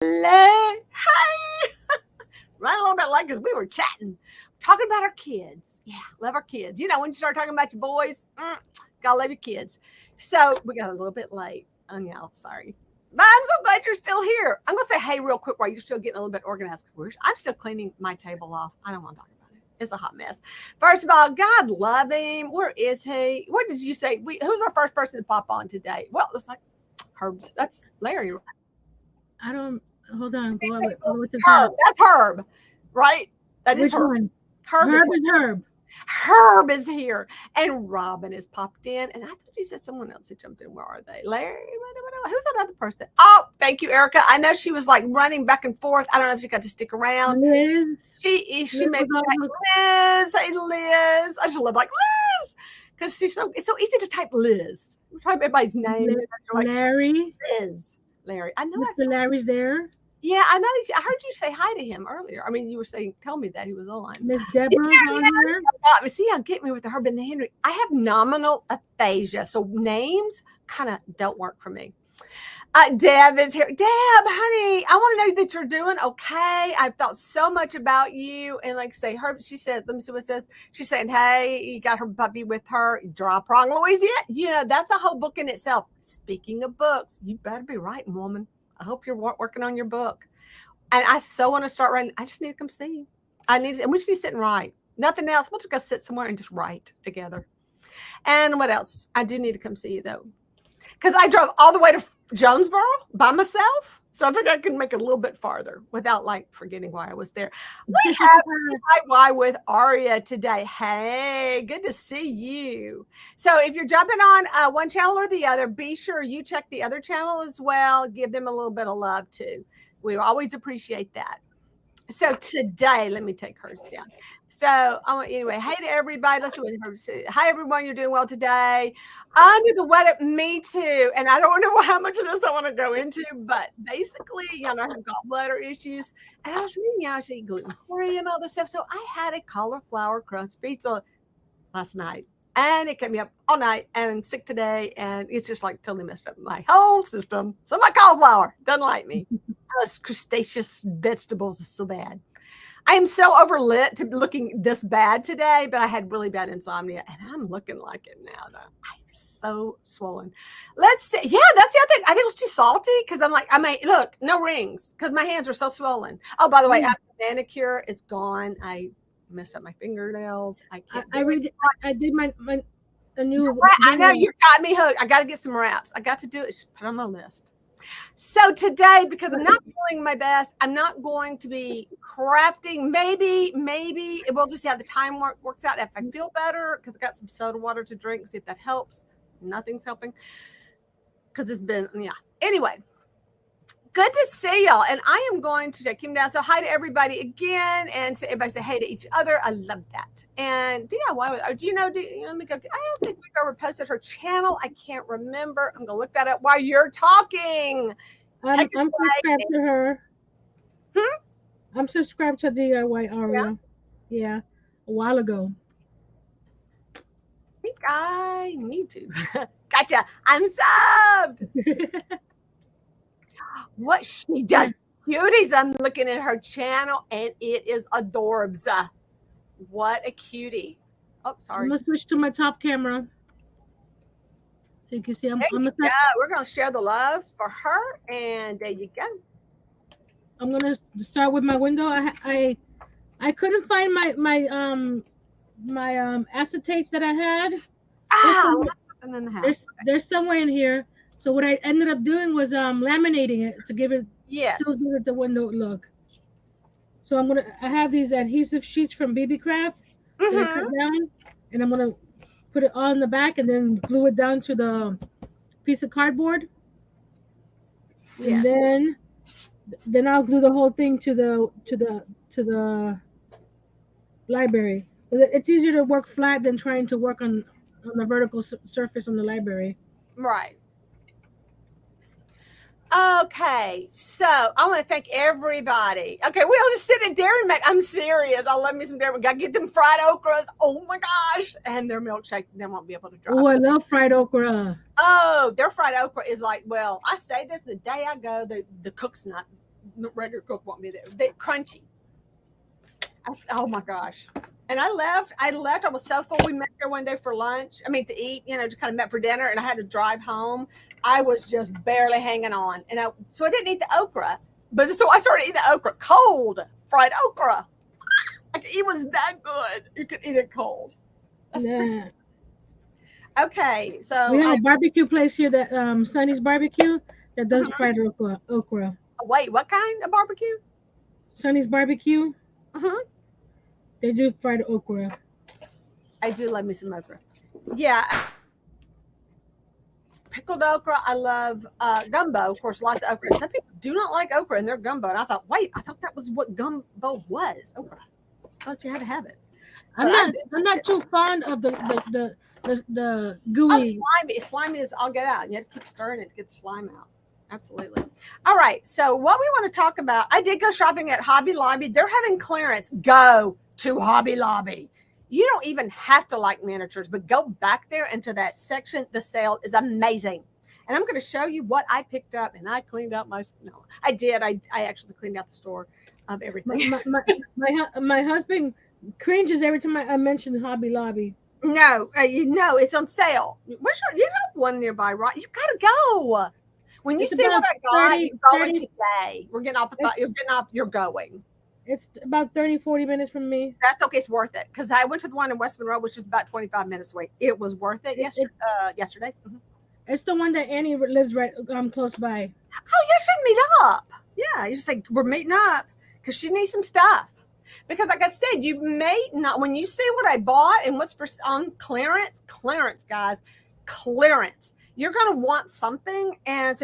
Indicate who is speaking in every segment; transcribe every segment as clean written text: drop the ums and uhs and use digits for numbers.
Speaker 1: Hello. Hi. Run a little bit late because we were chatting, talking about our kids. Yeah, love our kids. You know, when you start talking about your boys, gotta love your kids. So we got a little bit late. Oh, yeah, sorry. But I'm so glad you're still here. I'm going to say hey real quick while you're still getting a little bit organized. I'm still cleaning my table off. I don't want to talk about it. It's a hot mess. First of all, God love him. Where is he? What did you say? Who's our first person to pop on today? Well, it looks like Herb's. That's Larry.
Speaker 2: I don't. Hold on. Go over to the
Speaker 1: Herb.
Speaker 2: top.
Speaker 1: That's Herb, right? That is
Speaker 2: Which
Speaker 1: Herb.
Speaker 2: one?
Speaker 1: Herb
Speaker 2: Herb is Herb.
Speaker 1: Herb is here, and Robin has popped in. And I thought you said someone else had jumped in. Where are they? Larry? Who's that other person? Oh, thank you, Erica. I know she was like running back and forth. I don't know if she got to stick around.
Speaker 2: Liz.
Speaker 1: She made me like Liz. Hey, Liz. I just love like Liz because it's so easy to type Liz. Type everybody's name.
Speaker 2: Like, Larry.
Speaker 1: Liz. Larry. I know.
Speaker 2: Mr. Larry's there.
Speaker 1: Yeah, I know. I heard you say hi to him earlier. I mean, you were saying, tell me that he was on.
Speaker 2: Miss Deborah's on here.
Speaker 1: See, I'll get me with the Herb and the Henry. I have nominal aphasia, so names kind of don't work for me. Deb is here. Deb, honey, I want to know that you're doing okay. I've thought so much about you. And like say, Herb, she said, let me see what it says. She's saying, hey, you got her puppy with her. Draw Prong, Louisiana. You know, that's a whole book in itself. Speaking of books, you better be writing, woman. I hope you're working on your book. And I so want to start writing. I just need to come see you. And we just need to sit and write. Nothing else. We'll just go sit somewhere and just write together. And what else? I do need to come see you, though. Because I drove all the way to Jonesboro by myself. So I figured I could make it a little bit farther without like forgetting why I was there. We have DIY with Aria today. Hey, good to see you. So if you're jumping on one channel or the other, be sure you check the other channel as well. Give them a little bit of love too. We always appreciate that. So today, let me take hers down. So anyway, hey to everybody. Let's see what her say. Hi everyone, you're doing well today. Under the weather, me too. And I don't know how much of this I want to go into, but basically, I have gallbladder issues. And I was reading, I should eat gluten-free and all this stuff. So I had a cauliflower crust pizza last night. And it kept me up all night and I'm sick today. And it's just like totally messed up my whole system. So my cauliflower doesn't like me. Those crustaceous vegetables are so bad. I am so overlit to be looking this bad today, but I had really bad insomnia and I'm looking like it now. I'm so swollen. Let's see. Yeah, that's the other thing. I think it was too salty because I'm like, look, no rings because my hands are so swollen. Oh, by the way, after the manicure, it's gone. I messed up my fingernails. I can't.
Speaker 2: I did my a new.
Speaker 1: I know you got me hooked. I got to get some wraps. I got to do it. Just put it on my list. So today, because I'm not feeling my best, I'm not going to be crafting. Maybe we'll just see how the time works out. If I feel better, because I got some soda water to drink, see if that helps. Nothing's helping because it's been, Anyway, good to see y'all. And I am going to check him down. So hi to everybody again. And so everybody say hey to each other. I love that. And DIY, let me go. I don't think we've ever posted her channel. I can't remember. I'm going to look that up while you're talking.
Speaker 2: I'm subscribed to her. I'm subscribed to DIY Aria. Yeah, a while ago.
Speaker 1: I think I need to. Gotcha. I'm subbed. What she does, cuties. I'm looking at her channel and it is adorbs. What a cutie. Oh, sorry.
Speaker 2: I'm gonna switch to my top camera so you can see.
Speaker 1: We're gonna share the love for her, and there you go.
Speaker 2: I'm gonna start with my window. I couldn't find my acetates that I had. There's somewhere in here. So what I ended up doing was laminating it to give it the window look. So I have these adhesive sheets from BB Craft that I cut down, and I'm gonna put it on the back and then glue it down to the piece of cardboard. Yes. And then I'll glue the whole thing to the library. It's easier to work flat than trying to work on the vertical surface on the library.
Speaker 1: Right. Okay, so I want to thank everybody. Okay, we all just sit at Dairy Mac. I'm serious. I love me some Dairy Mac. Got to get them fried okras. Oh my gosh. And their milkshakes, and they won't be able to drop.
Speaker 2: Oh, I love fried okra.
Speaker 1: Oh, their fried okra is like, well, I say this the day I go, the cook's not regular cook won't be there. They crunchy. Oh my gosh. And I left. I was so full. We met there one day for lunch. I mean, to eat, just kind of met for dinner. And I had to drive home. I was just barely hanging on. So I didn't eat the okra. But so I started eating the okra, cold fried okra. It was that good. You could eat it cold.
Speaker 2: Yeah.
Speaker 1: Okay, so
Speaker 2: we have a barbecue place here that Sonny's Barbecue that does fried okra.
Speaker 1: Wait, what kind of barbecue?
Speaker 2: Sonny's Barbecue.
Speaker 1: Mm-hmm.
Speaker 2: They do fried okra.
Speaker 1: I do love me some okra. Yeah. Pickled okra. I love gumbo. Of course, lots of okra. Some people do not like okra in their gumbo. And I thought that was what gumbo was. Okra. I thought you had to have it.
Speaker 2: I'm not too fond of the gooey.
Speaker 1: Oh, slimy. Slimy is I'll get out. You have to keep stirring it to get the slime out. Absolutely. All right. So what we want to talk about, I did go shopping at Hobby Lobby. They're having clearance. Go to Hobby Lobby. You don't even have to like miniatures, but go back there into that section. The sale is amazing. And I'm going to show you what I picked up. And I cleaned out I did. I actually cleaned out the store of everything.
Speaker 2: My husband cringes every time I mention Hobby Lobby.
Speaker 1: No, it's on sale. You have one nearby, right? You got to go. When you see what I got, you're going today. We're getting off the phone. You're getting off. You're going.
Speaker 2: It's about 30-40 minutes from me.
Speaker 1: That's okay. It's worth it because I went to the one in West Monroe, which is about 25 minutes away. It was worth it yesterday. Mm-hmm.
Speaker 2: It's the one that Annie lives right close by.
Speaker 1: Oh, you should meet up. Yeah, you just say we're meeting up because she needs some stuff. Because like I said, you may not, when you see what I bought and what's on clearance, guys, clearance. You're going to want something, and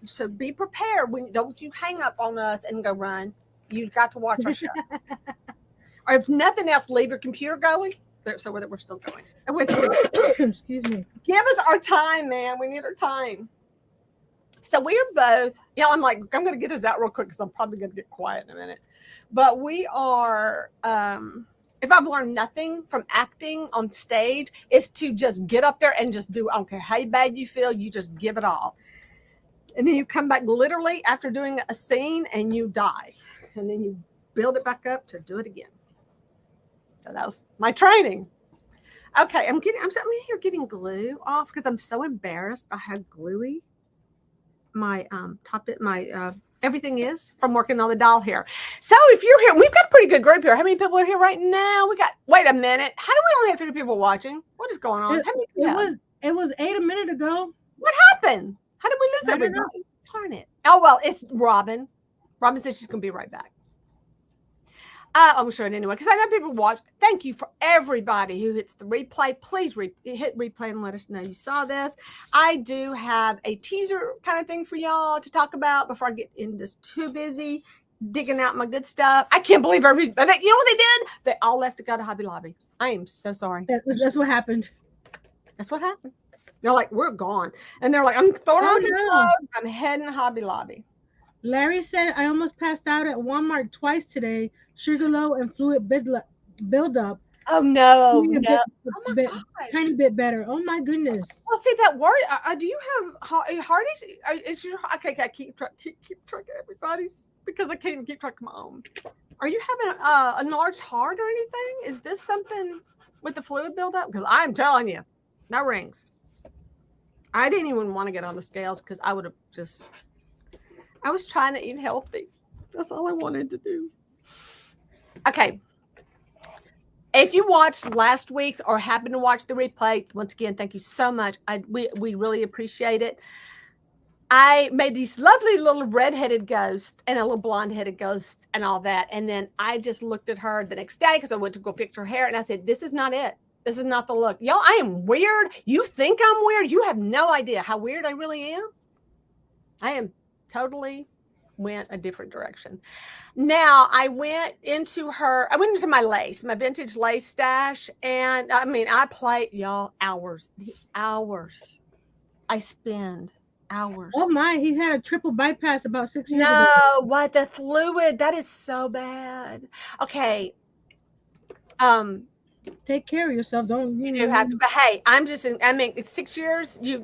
Speaker 1: so be prepared. Don't you hang up on us and go run. You've got to watch our show. Or if nothing else, leave your computer going. So we're still going.
Speaker 2: Excuse me.
Speaker 1: Give us our time, man. We need our time. So we are both, I'm going to get this out real quick because I'm probably going to get quiet in a minute. But we are, if I've learned nothing from acting on stage, is to just get up there and just do, I don't care how bad you feel, you just give it all. And then you come back literally after doing a scene and you die. And then you build it back up to do it again. So that was my training. Okay, I'm here getting glue off because I'm so embarrassed by how gluey my everything is from working on the doll hair. So if you're here, we've got a pretty good group here. How many people are here right now? Wait a minute. How do we only have 3 people watching? What is going on?
Speaker 2: It was 8 a minute ago.
Speaker 1: What happened? How did we lose everybody? Darn it. Oh, well, it's Robin. Robin said she's going to be right back. I'm sure anyway, because I know people watch. Thank you for everybody who hits the replay. Please hit replay and let us know you saw this. I do have a teaser kind of thing for y'all to talk about before I get into this too busy digging out my good stuff. I can't believe everybody. You know what they did? They all left to go to Hobby Lobby. I am so sorry.
Speaker 2: That's what happened.
Speaker 1: That's what happened. They're like, we're gone. And they're like, I'm throwing on some clothes. I'm heading to Hobby Lobby.
Speaker 2: Larry said, I almost passed out at Walmart twice today. Sugar low and fluid buildup.
Speaker 1: Oh, no.
Speaker 2: Tiny bit better. Oh, my goodness.
Speaker 1: Well, see, that word, do you have heart issues? Okay, I keep track of everybody's because I can't even keep track of my own. Are you having a enlarged heart or anything? Is this something with the fluid buildup? Because I'm telling you, that rings. I didn't even want to get on the scales because I would have I was trying to eat healthy. That's all I wanted to do. Okay. If you watched last week's or happened to watch the replay, once again, thank you so much. We really appreciate it. I made these lovely little redheaded ghosts and a little blonde-headed ghost and all that. And then I just looked at her the next day because I went to go fix her hair. And I said, this is not it. This is not the look. Y'all, I am weird. You think I'm weird? You have no idea how weird I really am. I am totally went a different direction. Now I went into my lace, my vintage lace stash. And I mean, I play y'all hours, I spend hours.
Speaker 2: Oh my, he had a triple bypass about 6 years ago.
Speaker 1: No, what the fluid, that is so bad. Okay.
Speaker 2: Take care of yourself.
Speaker 1: You do have to, but hey, it's 6 years. You're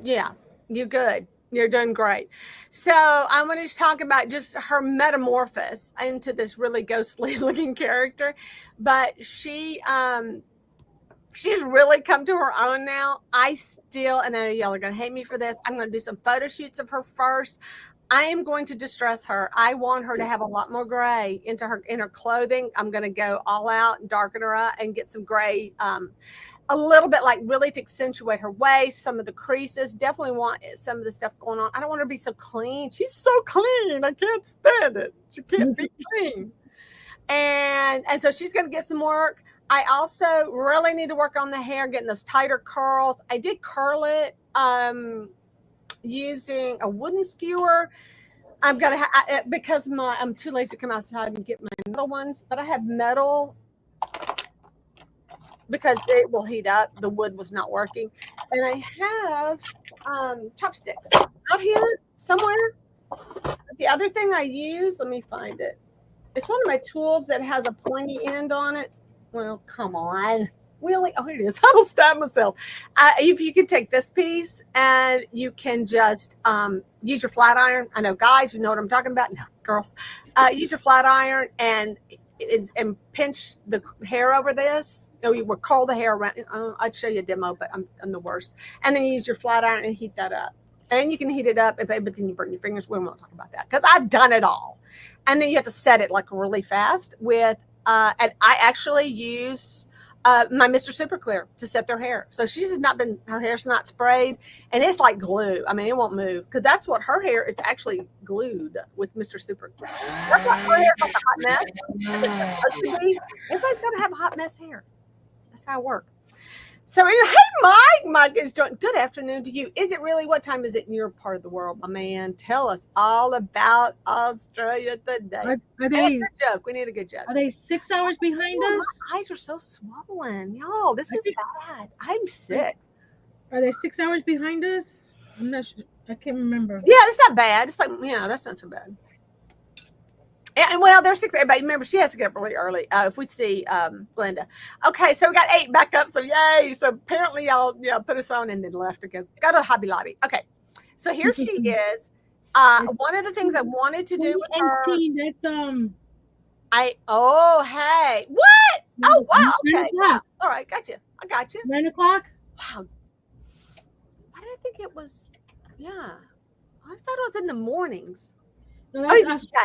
Speaker 1: good. You're doing great. So I want to just talk about just her metamorphosis into this really ghostly looking character. But she's really come to her own now. I still, and I know y'all are going to hate me for this, I'm going to do some photo shoots of her first. I am going to distress her. I want her to have a lot more gray in her clothing. I'm going to go all out and darken her up and get some gray, a little bit, like really to accentuate her waist, some of the creases. Definitely want some of the stuff going on. I don't want her to be so clean. She's so clean. I can't stand it. She can't be clean. And so she's going to get some work. I also really need to work on the hair, getting those tighter curls. I did curl it using a wooden skewer. I'm gonna because I'm too lazy to come outside and get my metal ones, but I have metal because it will heat up. The wood was not working, and I have chopsticks out here somewhere. The other thing I use, let me find it. It's one of my tools that has a pointy end on it. Well, come on. Really? Oh, here it is. I will stab myself. If you can take this piece and you can just use your flat iron. I know, guys, you know what I'm talking about. No, girls. Use your flat iron and pinch the hair over this. You know, you would curl the hair around. I'd show you a demo, but I'm the worst. And then you use your flat iron and heat that up. And you can heat it up, but then you burn your fingers. We won't talk about that because I've done it all. And then you have to set it like really fast with, and I actually use my Mr. Super Clear to set their hair. So her hair's not sprayed, and it's like glue. I mean, it won't move because that's what her hair is actually glued with Mr. Super Clear. That's why her hair's like a hot mess. Everybody's got to have a hot mess hair. That's how it works. So anyway, hey, Mike is joining. Good afternoon to you. Is it really? What time is it in your part of the world, my man? Tell us all about Australia today. We need a good joke.
Speaker 2: Are they 6 hours behind us?
Speaker 1: My eyes are so swollen, y'all. This is bad. I'm sick.
Speaker 2: Are they 6 hours behind us? I'm not sure. I can't remember.
Speaker 1: Yeah, it's not bad. It's like, yeah, that's not so bad. And well, they're 6. But remember, she has to get up really early. If we see Glenda. Okay, so we got 8 back up. So yay! So apparently, y'all put us on and then left to go to Hobby Lobby. Okay, so here she is. One of the things I wanted to do with her.
Speaker 2: That's
Speaker 1: hey, what? Oh wow. Okay. Yeah. All right, gotcha. I got you.
Speaker 2: 9 o'clock.
Speaker 1: Wow. Why did I think it was? Yeah, I thought it was in the mornings.
Speaker 2: No,
Speaker 1: okay,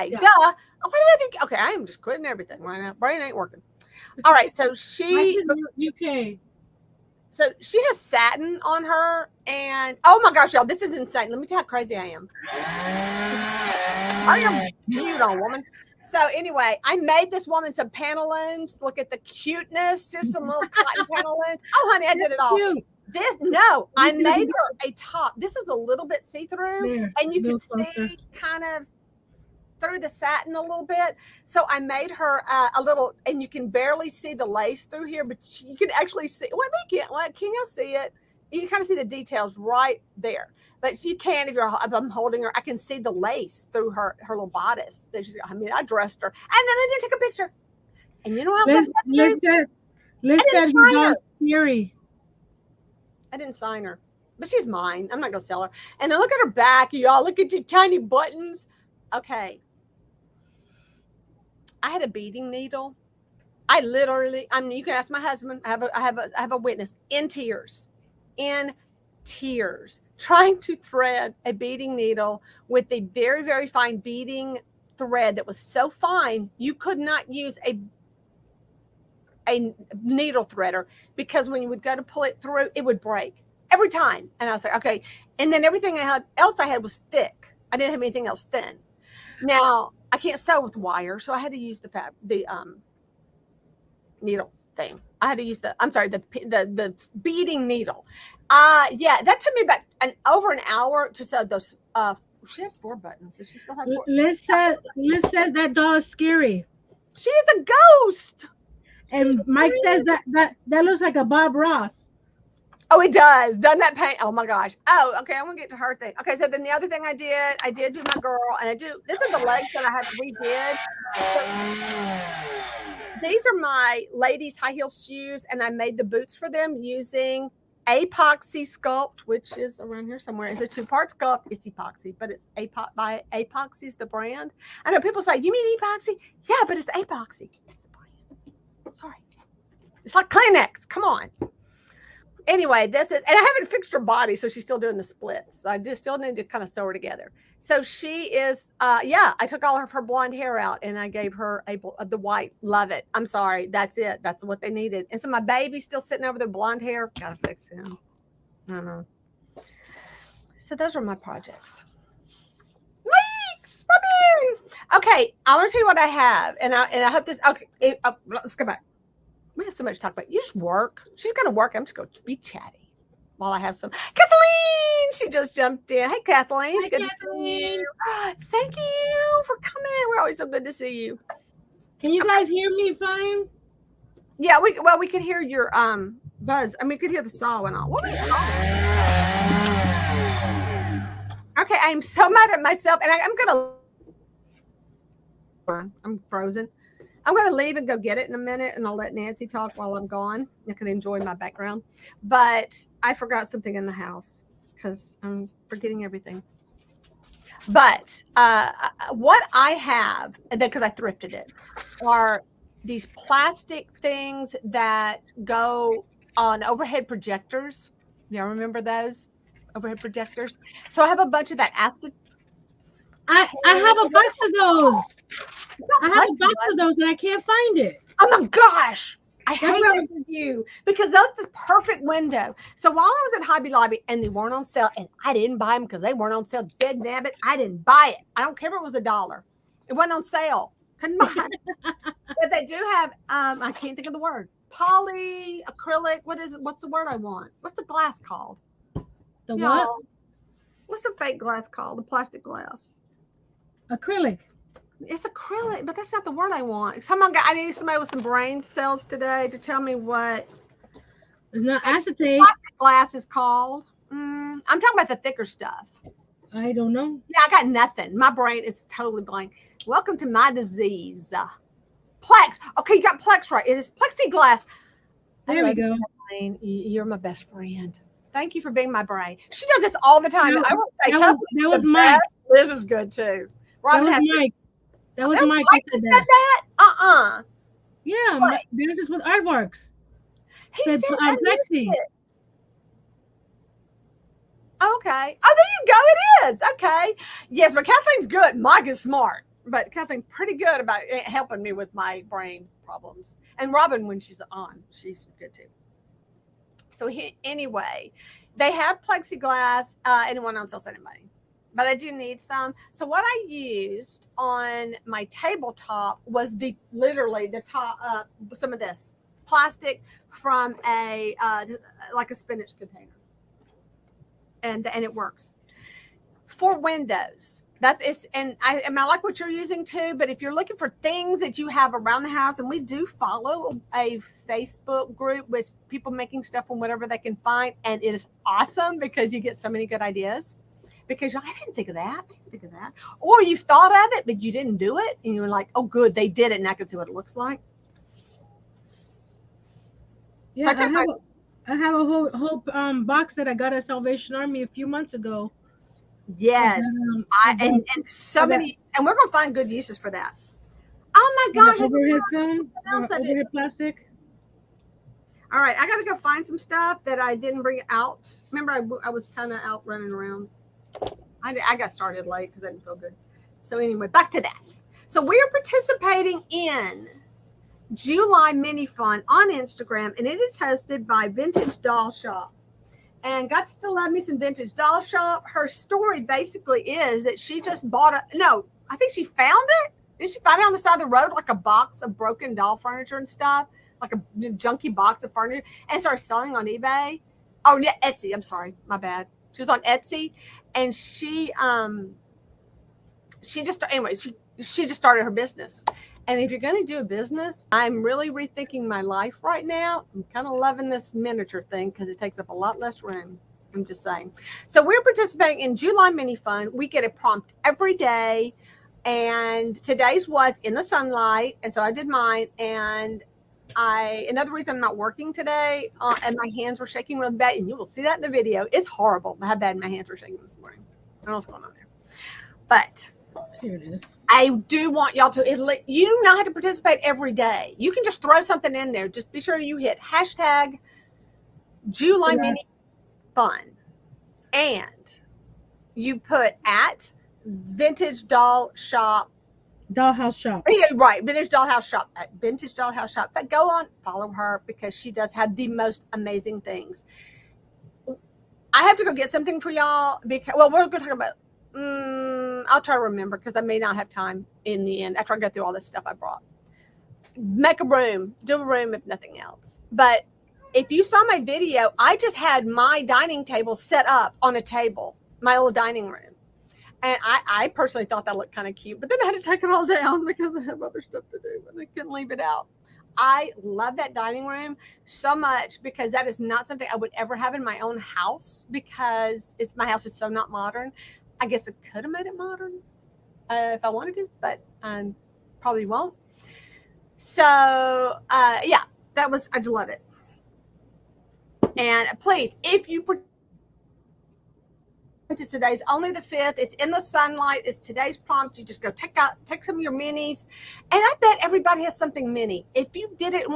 Speaker 1: yeah. Duh. Why did I think? Okay, I am just quitting everything right now. Brain ain't working. All right, so
Speaker 2: UK.
Speaker 1: So she has satin on her, and oh my gosh, y'all, this is insane. Let me tell you how crazy I am. I am mute on, woman. So anyway, I made this woman some pantaloons. Look at the cuteness. Just some little cotton pantaloons. Oh, honey, I did it all. I made her a top. This is a little bit see-through, and you can see kind of through the satin a little bit. So I made her a little, and you can barely see the lace through here, but you can actually see. Well, they can't. Well, can y'all see it? You can kind of see the details right there. But you can if I'm holding her. I can see the lace through her little bodice. I dressed her, and then I did take a picture. And you know what else?
Speaker 2: Liz said you're scary.
Speaker 1: I didn't sign her, but she's mine. I'm not gonna sell her. And then look at her back, y'all. Look at your tiny buttons. Okay. I had a beading needle. I literally, you can ask my husband. I have a witness in tears, trying to thread a beading needle with a very, very fine beading thread that was so fine you could not use a needle threader because when you would go to pull it through, it would break every time. And I was like, okay. And then everything else I had was thick. I didn't have anything else thin. Now I can't sew with wire, so I had to use the needle thing. I had to use the beading needle. Yeah, that took me about over an hour to sew those. She has 4 buttons. Does she still have 4?
Speaker 2: Liz says that doll is scary.
Speaker 1: She is a ghost.
Speaker 2: And Mike says that looks like a Bob Ross.
Speaker 1: Oh, it does. Doesn't that paint? Oh my gosh. Oh, okay. I'm gonna get to her thing. Okay, so then the other thing I did do my girl, and these are the legs that I had redid. So, these are my ladies' high heel shoes, and I made the boots for them using Epoxy Sculpt, which is around here somewhere. It's a 2-part sculpt. It's epoxy, but it's by Epoxy's the brand. I know people say, you mean epoxy? Yeah, but it's Epoxy. It's the brand. Sorry. It's like Kleenex. Come on. Anyway, this is, and I haven't fixed her body, so she's still doing the splits. So I just still need to kind of sew her together. So she is, I took all of her blonde hair out and I gave her the white. Love it. I'm sorry. That's it. That's what they needed. And so my baby's still sitting over there, blonde hair. Gotta fix him. I don't know. So those are my projects. Okay, I want to tell you what I have, and I hope this. Okay, let's go back. We have so much to talk about. You just work. She's gonna work. I'm just gonna be chatty while I have some. Kathleen, she just jumped in. Hey, Kathleen, it's good to see you. Thank you for coming. We're always so good to see you.
Speaker 2: Can you guys hear me fine?
Speaker 1: Yeah, we could hear your buzz. I mean, we could hear the saw and all. What are you talking? Okay, I'm so mad at myself, and I'm frozen. I'm going to leave and go get it in a minute, and I'll let Nancy talk while I'm gone. I can enjoy my background. But I forgot something in the house because I'm forgetting everything. But what I have, because I thrifted it, are these plastic things that go on overhead projectors. Y'all remember those overhead projectors? So I have a bunch of that acid.
Speaker 2: I have a box of those. I have a box of those and I can't find it.
Speaker 1: Oh my gosh. I hate that for you because that's the perfect window. So while I was at Hobby Lobby and they weren't on sale, and I didn't buy them because they weren't on sale, dead nabbit, I didn't buy it. I don't care if it was $1. It wasn't on sale. Couldn't buy it. But they do have, I can't think of the word. Poly, acrylic. What's the word I want? What's the glass called?
Speaker 2: The what?
Speaker 1: What's the fake glass called? The plastic glass.
Speaker 2: Acrylic.
Speaker 1: It's acrylic, but that's not the word I want. I need somebody with some brain cells today to tell me what.
Speaker 2: It's not acetate.
Speaker 1: Plastic glass is called. I'm talking about the thicker stuff.
Speaker 2: I don't know.
Speaker 1: Yeah, I got nothing. My brain is totally blank. Welcome to my disease. Plex. Okay, you got Plex right. It is plexiglass.
Speaker 2: There we go.
Speaker 1: You're my best friend. Thank you for being my brain. She does this all the time. I will say,
Speaker 2: that was Mike.
Speaker 1: Liz is good too.
Speaker 2: Robin that was Mike. That was Mike.
Speaker 1: Mike that said that?
Speaker 2: Yeah, there's just with aardvarks.
Speaker 1: He said
Speaker 2: Plexi.
Speaker 1: Okay. Oh, there you go. It is. Okay. Yes, but Kathleen's good. Mike is smart. But Kathleen's pretty good about helping me with my brain problems. And Robin, when she's on, she's good too. So anyway, they have plexiglass. Anyone else else anybody? But I do need some. So what I used on my tabletop was literally the top, some of this plastic from like a spinach container. And it works for windows. And I like what you're using too. But if you're looking for things that you have around the house, and we do follow a Facebook group with people making stuff from whatever they can find, and it is awesome because you get so many good ideas. Because I didn't think of that. Or you've thought of it, but you didn't do it, and you're like, "Oh, good, they did it, and I can see what it looks like."
Speaker 2: Yeah, so I have a whole box that I got at Salvation Army a few months ago.
Speaker 1: Yes, and so many, and we're gonna find good uses for that. Oh my gosh!
Speaker 2: Overhead film, overhead plastic.
Speaker 1: All right, I gotta go find some stuff that I didn't bring out. Remember, I was kind of out running around. I got started late because I didn't feel good. So anyway, back to that. So we are participating in July Mini Fun on Instagram, and it is hosted by Vintage Doll Shop. And got to love me some Vintage Doll Shop. Her story basically is that she just bought I think she found it. Did she find it on the side of the road, like a box of broken doll furniture and stuff, like a junky box of furniture, and started selling on eBay. Oh yeah, Etsy. I'm sorry, my bad. She was on Etsy, and she just started her business. And if you're going to do a business, I'm really rethinking my life right now. I'm kind of loving this miniature thing because it takes up a lot less room. I'm just saying. So we're participating in July Mini Fun. We get a prompt every day. And today's was in the sunlight. And so I did mine. And another reason I'm not working today, and my hands were shaking really bad, and you will see that in the video. It's horrible how bad my hands were shaking this morning. I don't know what's going on there. But
Speaker 2: here it is.
Speaker 1: I do want y'all to, you do not have to participate every day. You can just throw something in there. Just be sure you hit hashtag July Mini Fun. And you put at Vintage Doll Shop.
Speaker 2: Dollhouse Shop.
Speaker 1: Yeah, right. Vintage Dollhouse Shop. At Vintage Dollhouse Shop. But go on, follow her because she does have the most amazing things. I have to go get something for y'all because, well, we're going to talk about, I'll try to remember because I may not have time in the end after I go through all this stuff I brought. Make a room, do a room if nothing else. But if you saw my video, I just had my dining table set up on a table, my little dining room. And I personally thought that looked kind of cute, but then I had to take it all down because I have other stuff to do and I couldn't leave it out. I love that dining room so much because that is not something I would ever have in my own house because my house is so not modern. I guess I could have made it modern if I wanted to, but probably won't. So yeah, I just love it. And please, if you it's today's only the 5th. It's in the sunlight. It's today's prompt. You just go take some of your minis. And I bet everybody has something mini. If you did it in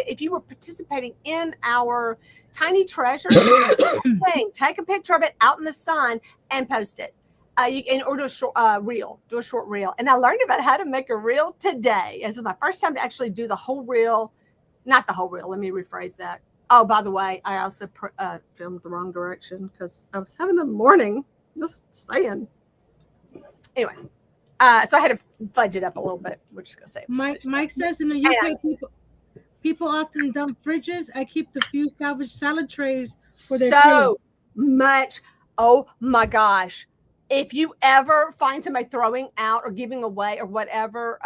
Speaker 1: if you were participating in our Tiny Treasures thing, take a picture of it out in the sun and post it. Or do a short reel. Do a short reel. And I learned about how to make a reel today. This is my first time to actually do the whole reel. Not the whole reel. Let me rephrase that. Oh, by the way, I also filmed the wrong direction because I was having a morning. Just saying. Anyway, so I had to fudge it up a little bit. We're just gonna say.
Speaker 2: Mike says in the UK, people often dump fridges. I keep the few salvage salad trays for their
Speaker 1: so much. Oh my gosh! If you ever find somebody throwing out or giving away or whatever,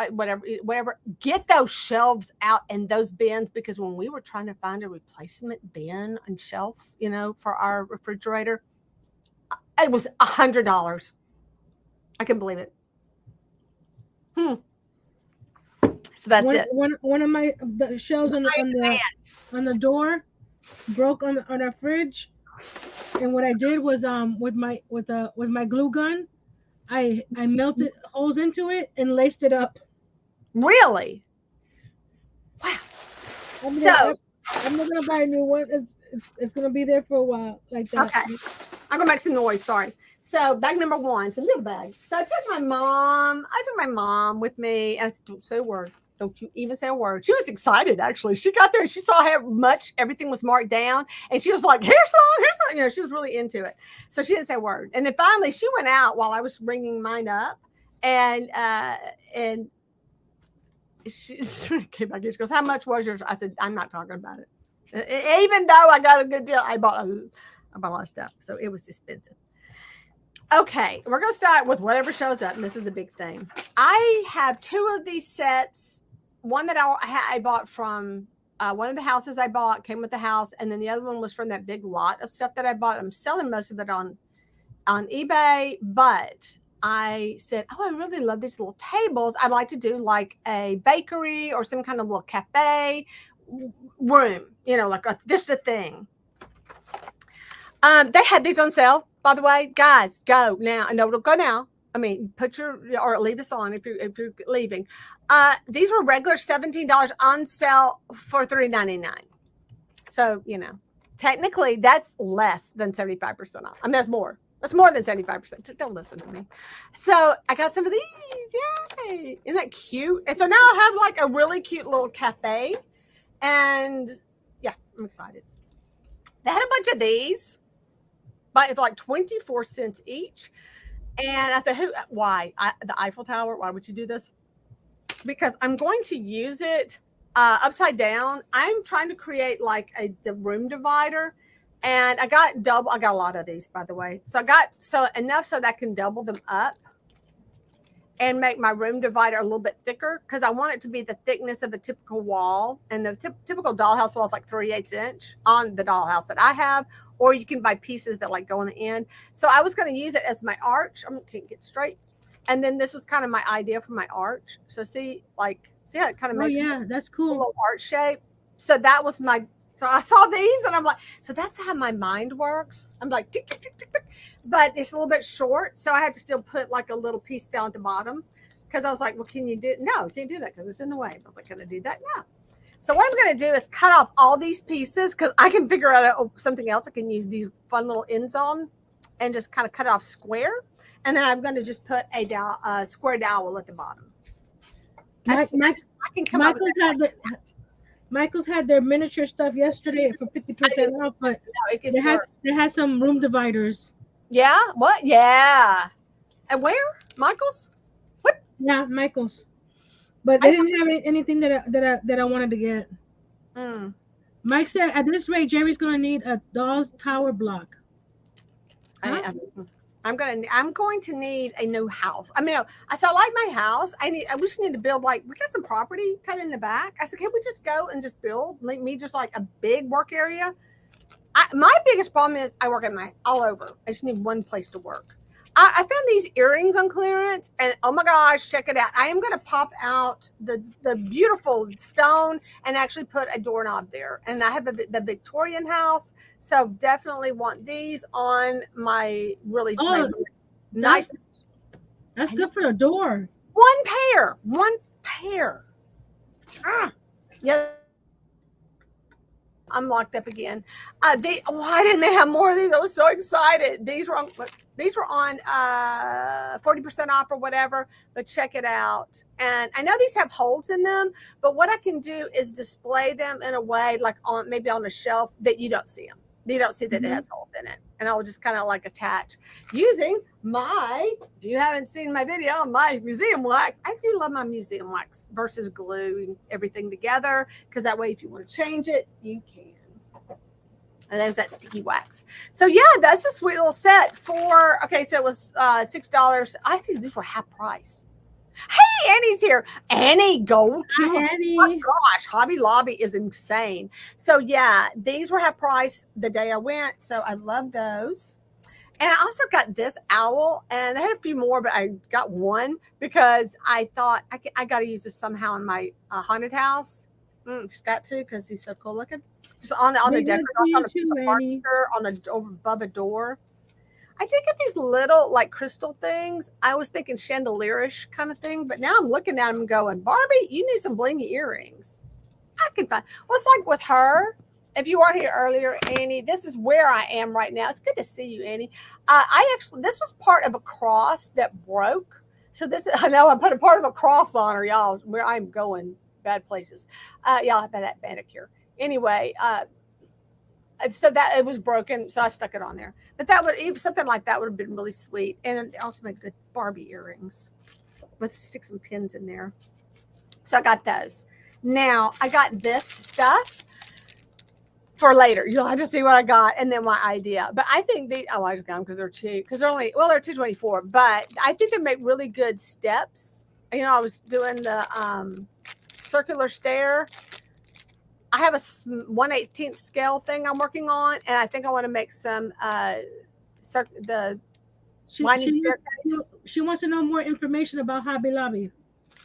Speaker 1: get those shelves out and those bins, because when we were trying to find a replacement bin and shelf, for our refrigerator, it was $100. I couldn't believe it. So that's it.
Speaker 2: One of the shelves on the door broke on our fridge. And what I did was with my glue gun, I melted holes into it and laced it up.
Speaker 1: Really? Wow.
Speaker 2: I'm not gonna buy a new one. It's gonna be there for a while like that.
Speaker 1: Okay. I'm gonna make some noise. Sorry. So bag number 1, it's a little bag. So I took my mom with me, and I said, "Don't say a word. Don't you even say a word." She was excited, actually. She got there and she saw how much everything was marked down. And she was like, here's some. She was really into it. So she didn't say a word. And then finally she went out while I was bringing mine up. And she came back and she goes, "How much was yours?" I said, "I'm not talking about it." Even though I got a good deal, I bought a lot of stuff. So it was expensive. Okay, we're going to start with whatever shows up. And this is a big thing. I have 2 of these sets. One that I bought from one of the houses I bought, came with the house. And then the other one was from that big lot of stuff that I bought. I'm selling most of it on eBay. But I said, I really love these little tables. I'd like to do like a bakery or some kind of little cafe room, like this is a thing. They had these on sale, by the way. Guys, go now. No, go now. I mean, or leave this on if you're leaving. These were regular $17 on sale for $3.99. So, technically that's less than 75% off. I mean, that's more. That's more than 75%. Don't listen to me. So I got some of these. Yay. Isn't that cute? And so now I have like a really cute little cafe. And yeah, I'm excited. They had a bunch of these, but it's like 24 cents each. And I said, why? The Eiffel Tower, why would you do this? Because I'm going to use it upside down. I'm trying to create like the room divider. And I got a lot of these, by the way. So I got enough so that I can double them up and make my room divider a little bit thicker, because I want it to be the thickness of a typical wall. And the typical dollhouse wall is like 3/8 inch on the dollhouse that I have, or you can buy pieces that like go on the end. So I was going to use it as my arch. I can't get straight. And then this was kind of my idea for my arch. So see how it kind of makes
Speaker 2: that's cool.
Speaker 1: A little arch shape. So that was so I saw these and I'm like, so that's how my mind works. I'm like, tick, tick, tick, tick, tick. But it's a little bit short. So I had to still put like a little piece down at the bottom because I was like, well, can you do it? No, can't do that because it's in the way. I was like, can I do that? No. So what I'm going to do is cut off all these pieces because I can figure out something else I can use these fun little ends on and just kind of cut it off square. And then I'm going to just put a square dowel at the bottom. I can come up with that.
Speaker 2: Michael's had their miniature stuff yesterday for 50% off, but they had some room dividers.
Speaker 1: Yeah? What? Yeah. And where? Michael's? What?
Speaker 2: Yeah, Michael's. But they didn't have anything that I wanted to get. Mike said, at this rate, Jerry's going to need a doll's tower block.
Speaker 1: Huh? I'm going to need a new house. I mean, I said, I like my house. I just need to build, like, we got some property kind of in the back. I said, can we just go and just build me just like a big work area? My biggest problem is I work all over. I just need one place to work. I found these earrings on clearance and oh my gosh, check it out. I am going to pop out the beautiful stone and actually put a doorknob there. And I have the Victorian house. So definitely want these on my really nice.
Speaker 2: That's good for the door.
Speaker 1: One pair. Yeah. I'm locked up again. Why didn't they have more of these? I was so excited. These were on 40% off or whatever, but check it out. And I know these have holes in them, but what I can do is display them in a way like maybe on a shelf that you don't see them. You don't see that it has holes in it. And I'll just kind of like attach using if you haven't seen my video, my museum wax. I do love my museum wax versus gluing everything together because that way if you want to change it, you can. And there's that sticky wax. So yeah, that's a sweet little set so it was $6. I think these were half price. Hey, Annie's here. Annie, go to
Speaker 2: Annie.
Speaker 1: Oh my gosh, Hobby Lobby is insane. So yeah, these were half price the day I went. So I love those. And I also got this owl, and I had a few more, but I got one because I thought I got to use this somehow in my haunted house. Just got to because he's so cool looking. Just on the decor, above a door. I did get these little like crystal things. I was thinking chandelier-ish kind of thing, but now I'm looking at them and going, Barbie, you need some blingy earrings. I can find. Well, it's like with her. If you weren't here earlier, Annie, this is where I am right now. It's good to see you, Annie. This was part of a cross that broke. So I know I put a part of a cross on her, y'all, where I'm going bad places. Y'all have that manicure. Anyway, so that it was broken, so I stuck it on there. But something like that would have been really sweet, and it also make good Barbie earrings. Let's stick some pins in there. So I got those. Now I got this stuff for later. You'll have to see what I got, and then my idea. But I think I just got them because they're cheap. Because they're $2.24. But I think they make really good steps. You know, I was doing the circular stair. I have a 1/18 scale thing I'm working on, and I think I want to make some
Speaker 2: she wants to know more information about Hobby Lobby.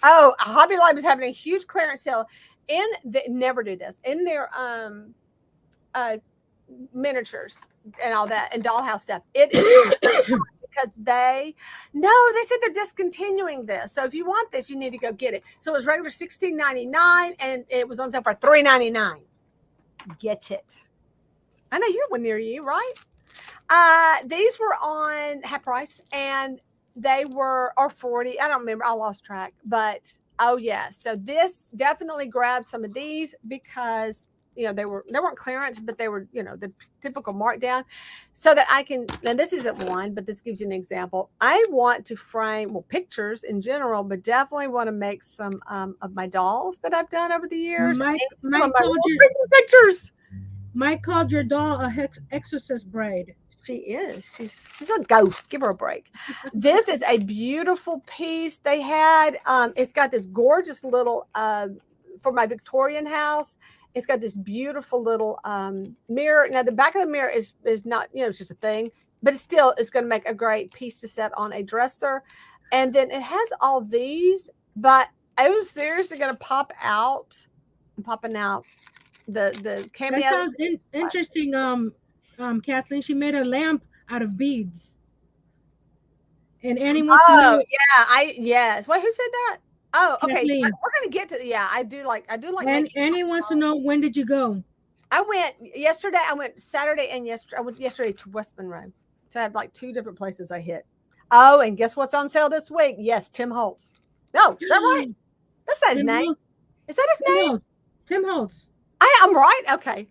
Speaker 1: Oh, Hobby Lobby is having a huge clearance sale. Never do this in their miniatures and all that and dollhouse stuff. It is because they said they're discontinuing this. So if you want this, you need to go get it. So it was regular $16.99 and it was on sale for $3.99. Get it. I know you're one near you, right? These were on half price and they were or 40. I don't remember. I lost track. But oh yeah. So this definitely grabbed some of these because they weren't clearance, but they were, the typical markdown so that I can, and this isn't one, but this gives you an example. I want to frame, pictures in general, but definitely want to make some of my dolls that I've done over the years. Pictures.
Speaker 2: Mike called your doll a exorcist bride.
Speaker 1: She is. She's a ghost. Give her a break. This is a beautiful piece they had. It's got this gorgeous little, for my Victorian house. It's got this beautiful little mirror. Now, the back of the mirror is not, it's just a thing, but it's going to make a great piece to set on a dresser. And then it has all these, but I was seriously going to pop out. I'm popping out the
Speaker 2: That
Speaker 1: cameos.
Speaker 2: sounds interesting. Kathleen, she made a lamp out of beads. And Annie wants to
Speaker 1: Oh
Speaker 2: know,
Speaker 1: yeah, yes. Wait, who said that? Oh, okay.
Speaker 2: Kathleen,
Speaker 1: We're gonna get to yeah. I do like
Speaker 2: and
Speaker 1: making.
Speaker 2: Annie wants to know, when did you go?
Speaker 1: I went yesterday. I went Saturday and yesterday. I went yesterday to West Monroe. So I have like 2 different places I hit. Oh, and guess what's on sale this week? Yes, Tim Holtz. No, is that right? That's not his
Speaker 2: Tim
Speaker 1: name.
Speaker 2: Holtz.
Speaker 1: Is that his
Speaker 2: Tim
Speaker 1: name?
Speaker 2: Holtz. Tim Holtz.
Speaker 1: I'm right. Okay,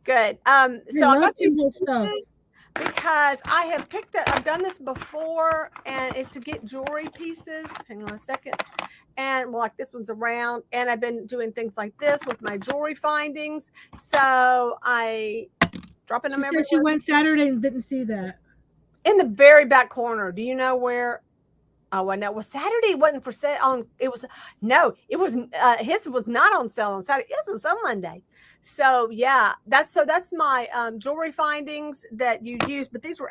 Speaker 1: good. So I
Speaker 2: love
Speaker 1: got these
Speaker 2: Tim Holtz stuff.
Speaker 1: pieces because I have picked up. I've done this before, and it's to get jewelry pieces. Hang on a second. And well, like this one's around, and I've been doing things like this with my jewelry findings. So I dropping them everywhere.
Speaker 2: She went Saturday and didn't see that.
Speaker 1: In the very back corner. Do you know where? Oh, I know. Well, Saturday wasn't for sale on. It was no. It was his was not on sale on Saturday. It was on Monday. So yeah, that's my jewelry findings that you use. But these were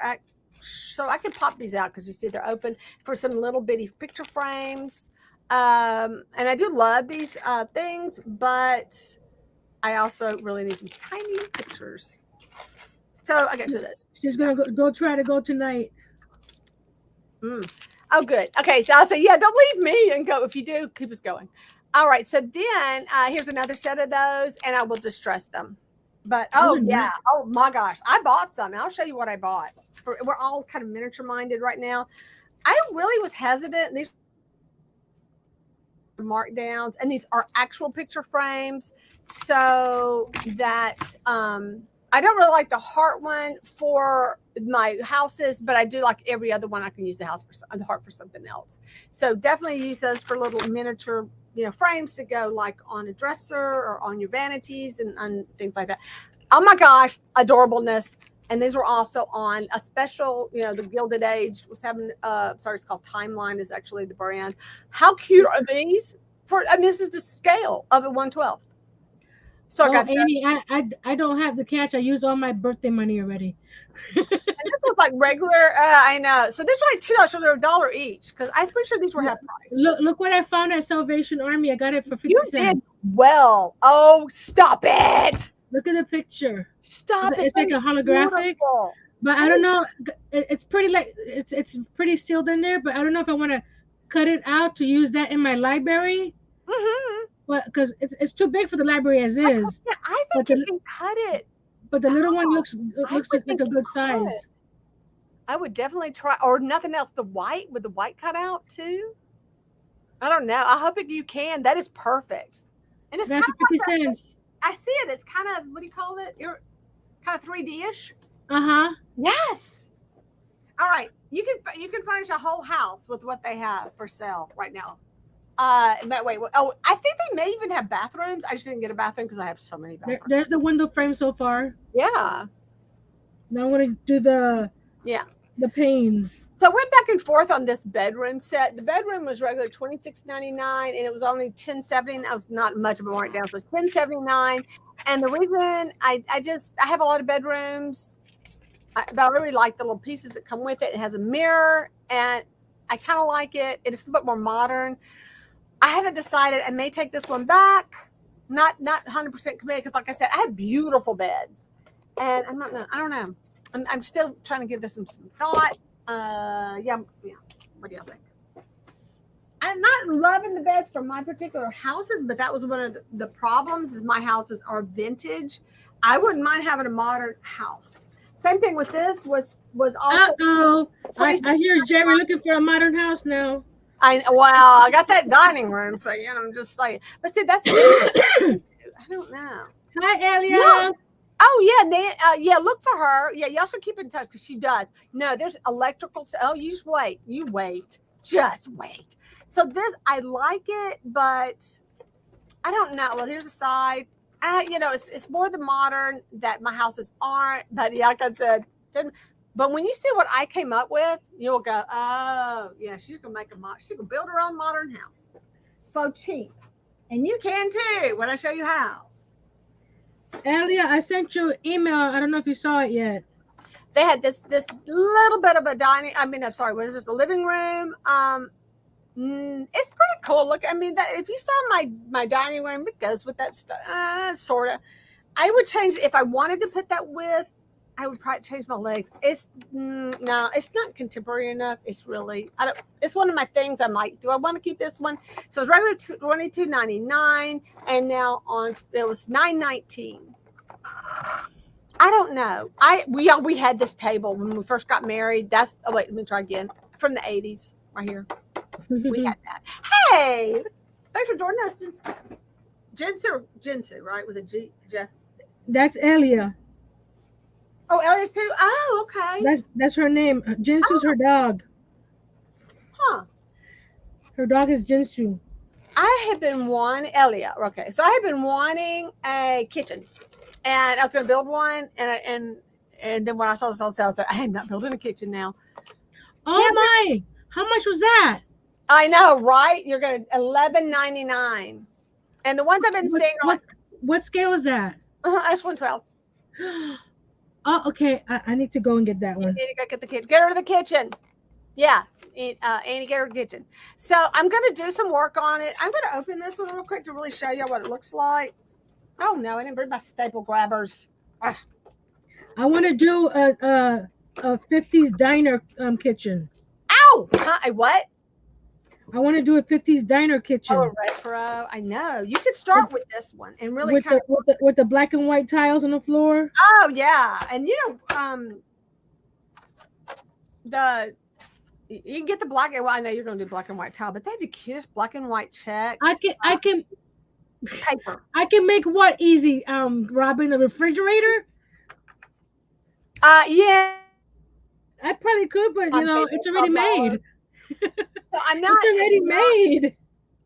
Speaker 1: so I can pop these out because you see they're open for some little bitty picture frames. And I do love these things, but I also really need some tiny pictures. So I get to this.
Speaker 2: She's gonna go try to go tonight.
Speaker 1: Oh, good. Okay, so I'll say, yeah, don't leave me and go. If you do, keep us going. All right, so then here's another set of those, and I will distress them. But oh my gosh, I bought some. And I'll show you what I bought. We're all kind of miniature minded right now. I really was hesitant. These markdowns, and these are actual picture frames, so that I don't really like the heart one for my houses, but I do like every other one. I can use the heart for something else. So definitely use those for little miniature, frames to go like on a dresser or on your vanities and things like that. Oh my gosh, adorableness. And these were also on a special, the Gilded Age was having, it's called Timeline is actually the brand. How cute are these? This is the scale of a 1/12. So I got
Speaker 2: Annie, I don't have the cash. I used all my birthday money already.
Speaker 1: And this was like regular. I know. So this was like $2, so they're $1 each because I'm pretty sure these were half price.
Speaker 2: Look what I found at Salvation Army. I got it for 50 cents.
Speaker 1: You did well. Oh, stop it!
Speaker 2: Look at the picture.
Speaker 1: Stop it!
Speaker 2: It's like a holographic,
Speaker 1: beautiful.
Speaker 2: But I don't know. It's pretty it's pretty sealed in there. But I don't know if I want to cut it out to use that in my library.
Speaker 1: Mm-hmm.
Speaker 2: But because it's too big for the library as is.
Speaker 1: Yeah, I think you can cut it.
Speaker 2: But the little one looks like a good size.
Speaker 1: I would definitely try, or nothing else. The white with the white cut out too. I don't know. I hope you can. That is perfect. And it's
Speaker 2: kind of 50 cents.
Speaker 1: I see it. It's kind of, what do you call it? You're kind of 3D-ish. Yes. All right. You can furnish a whole house with what they have for sale right now. Wait. Oh, I think they may even have bathrooms. I just didn't get a bathroom because I have so many bathrooms.
Speaker 2: There's the window frame so far.
Speaker 1: Yeah.
Speaker 2: Now I want to do the panes.
Speaker 1: So I went back and forth on this bedroom set. The bedroom was regular $26.99, and it was only $10.70. That was not much of a markdown. It was $10.79. And the reason I have a lot of bedrooms, but I really like the little pieces that come with it. It has a mirror, and I kind of like it. It's a bit more modern. I haven't decided. I may take this one back. Not 100% committed because, like I said, I have beautiful beds, and I don't know. I'm still trying to give this some thought. Yeah. What do y'all think? I'm not loving the beds for my particular houses, but that was one of the problems. Is my houses are vintage. I wouldn't mind having a modern house. Same thing with this was also.
Speaker 2: I hear Jerry looking for a modern house now.
Speaker 1: I got that dining room, so I'm just like, but see, that's I don't know.
Speaker 2: Hi, Elia.
Speaker 1: No. Oh yeah, look for her. Yeah, y'all should keep in touch because she does. No, there's electrical. Oh, you just wait. Just wait. So this, I like it, but I don't know. Well, here's the side. It's more the modern that my houses aren't. But yeah, like I said, but when you see what I came up with, you'll go, oh yeah, she's gonna she's gonna build her own modern house for cheap, and you can too when I show you how.
Speaker 2: Elia, I sent you an email. I don't know if you saw it yet.
Speaker 1: They had this little bit of a what is this? The living room. It's pretty cool. Look, if you saw my dining room, it goes with that stuff, sort of. I would change if I wanted to put that with. I would probably change my legs. It's no, it's not contemporary enough. It's really I don't. It's one of my things. I'm like, do I want to keep this one? So it's regular $22.99, and now it was $9.19. I don't know. We had this table when we first got married. Wait, let me try again. From the 80s, right here. We had that. Hey, thanks for joining us, Jinsu, right? With a G.
Speaker 2: That's Elia.
Speaker 1: Oh, Elia's too. Oh, okay.
Speaker 2: That's her name. Jinsu's her dog.
Speaker 1: Huh.
Speaker 2: Her dog is Jinsu.
Speaker 1: I have been wanting Elia. Okay, so I have been wanting a kitchen, and I was going to build one, and then when I saw this on sale, I said, I am not building a kitchen now.
Speaker 2: Oh my! How much was that?
Speaker 1: I know, right? You're going to $11.99, and the ones I've been seeing.
Speaker 2: What scale is that?
Speaker 1: S112.
Speaker 2: Oh, okay. I need to go and get that one.
Speaker 1: You need to go get the kitchen. Get her to the kitchen. Yeah. Annie, get her to the kitchen. So I'm going to do some work on it. I'm going to open this one real quick to really show you what it looks like. Oh, no, I didn't bring my staple grabbers.
Speaker 2: I want to do a 50s diner kitchen.
Speaker 1: Ow! A what?
Speaker 2: I want to do a 50s diner kitchen.
Speaker 1: Oh, retro. I know. You could start with this one and really
Speaker 2: with the black and white tiles on the floor.
Speaker 1: Oh, yeah. And you can get the black and white. I know you're going to do black and white tile, but they have the cutest black and white checks.
Speaker 2: I can
Speaker 1: paper.
Speaker 2: I can make what easy, Robin, the refrigerator?
Speaker 1: Yeah.
Speaker 2: I probably could, but it's already made.
Speaker 1: So I'm not.
Speaker 2: It's already made.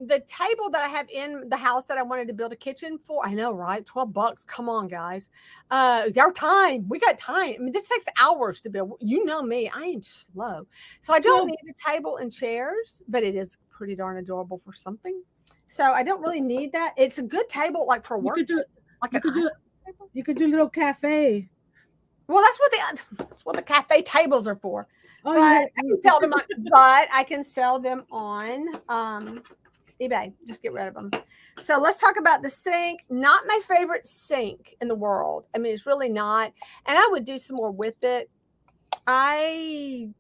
Speaker 1: The table that I have in the house that I wanted to build a kitchen for, I know, right? $12. Come on, guys. Our time. We got time. I mean, this takes hours to build. You know me. I am slow. So I don't need the table and chairs, but it is pretty darn adorable for something. So I don't really need that. It's a good table, like for work.
Speaker 2: You could do a little cafe.
Speaker 1: Well, that's what the cafe tables are for.
Speaker 2: Oh,
Speaker 1: but I can sell them I can sell them on eBay. Just get rid of them. So let's talk about the sink. Not my favorite sink in the world. I mean, it's really not. And I would do some more with it. That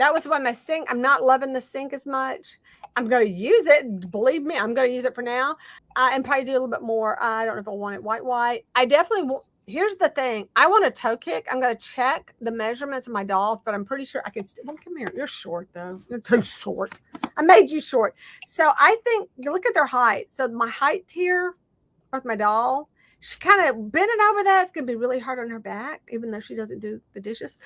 Speaker 1: was why my sink, I'm not loving the sink as much. I'm going to use it. Believe me, I'm going to use it for now. And probably do a little bit more. I don't know if I want it white. I definitely want. Here's the thing. I want a toe kick. I'm going to check the measurements of my dolls, but I'm pretty sure I can still. Well, come here. You're short, though. You're too short. I made you short. So I think, look at their height. So my height here with my doll, she kind of bending over that. It's going to be really hard on her back, even though she doesn't do the dishes.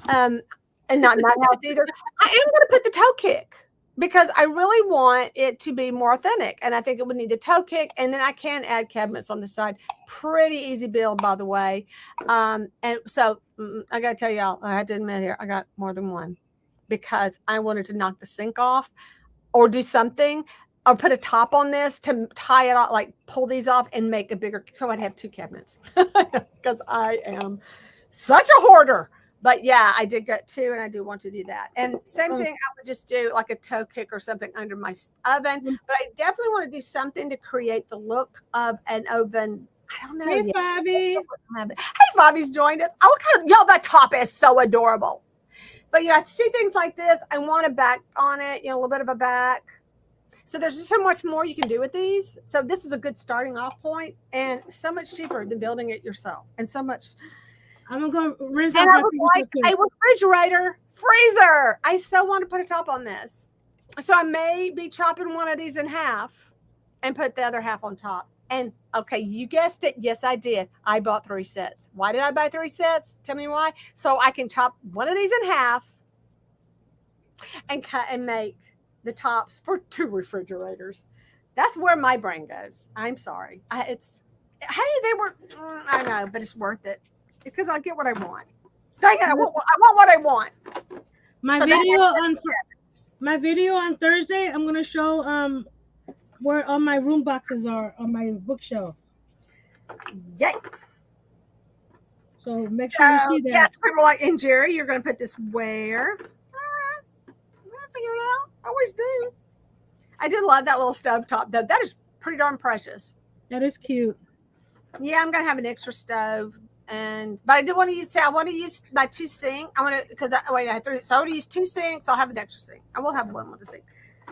Speaker 1: And not in my house either. I am going to put the toe kick, because I really want it to be more authentic. And I think it would need the toe kick. And then I can add cabinets on the side. Pretty easy build, by the way. And so I got to tell y'all, I had to admit here, I got more than one, because I wanted to knock the sink off or do something, or put a top on this to tie it off, like pull these off and make a bigger. So I'd have two cabinets, because I am such a hoarder. But yeah, I did get two, and I do want to do that. And same thing, I would just do like a toe kick or something under my oven. But I definitely want to do something to create the look of an oven. I don't know.
Speaker 2: Hey, Bobby.
Speaker 1: Hey, Bobby's joined us. Oh, y'all, that top is so adorable. But I see things like this. I want a back on it, a little bit of a back. So there's just so much more you can do with these. So this is a good starting off point, and so much cheaper than building it yourself, and so much.
Speaker 2: I'm gonna go rinse
Speaker 1: and I would like a refrigerator, freezer. I so want to put a top on this. So I may be chopping one of these in half and put the other half on top. And okay, you guessed it. Yes, I did. I bought 3 sets. Why did I buy 3 sets? Tell me why. So I can chop one of these in half and cut and make the tops for 2 refrigerators. That's where my brain goes. I'm sorry. I know, but it's worth it. Because I get what I want. Dang it, I want what I want.
Speaker 2: My video on Thursday, I'm gonna show where all my room boxes are on my bookshelf.
Speaker 1: Yay!
Speaker 2: So make sure you see that.
Speaker 1: Yes, people like, and Jerry, you're gonna put this where? I'm gonna figure it out. I always do. I did love that little stove top though. That is pretty darn precious.
Speaker 2: That is cute.
Speaker 1: Yeah, I'm gonna have an extra stove, but I do want to use. I want to use my 2 sink. I want to because wait, I have 3. So I want to use 2 sinks. So I'll have an extra sink. I will have one with a sink.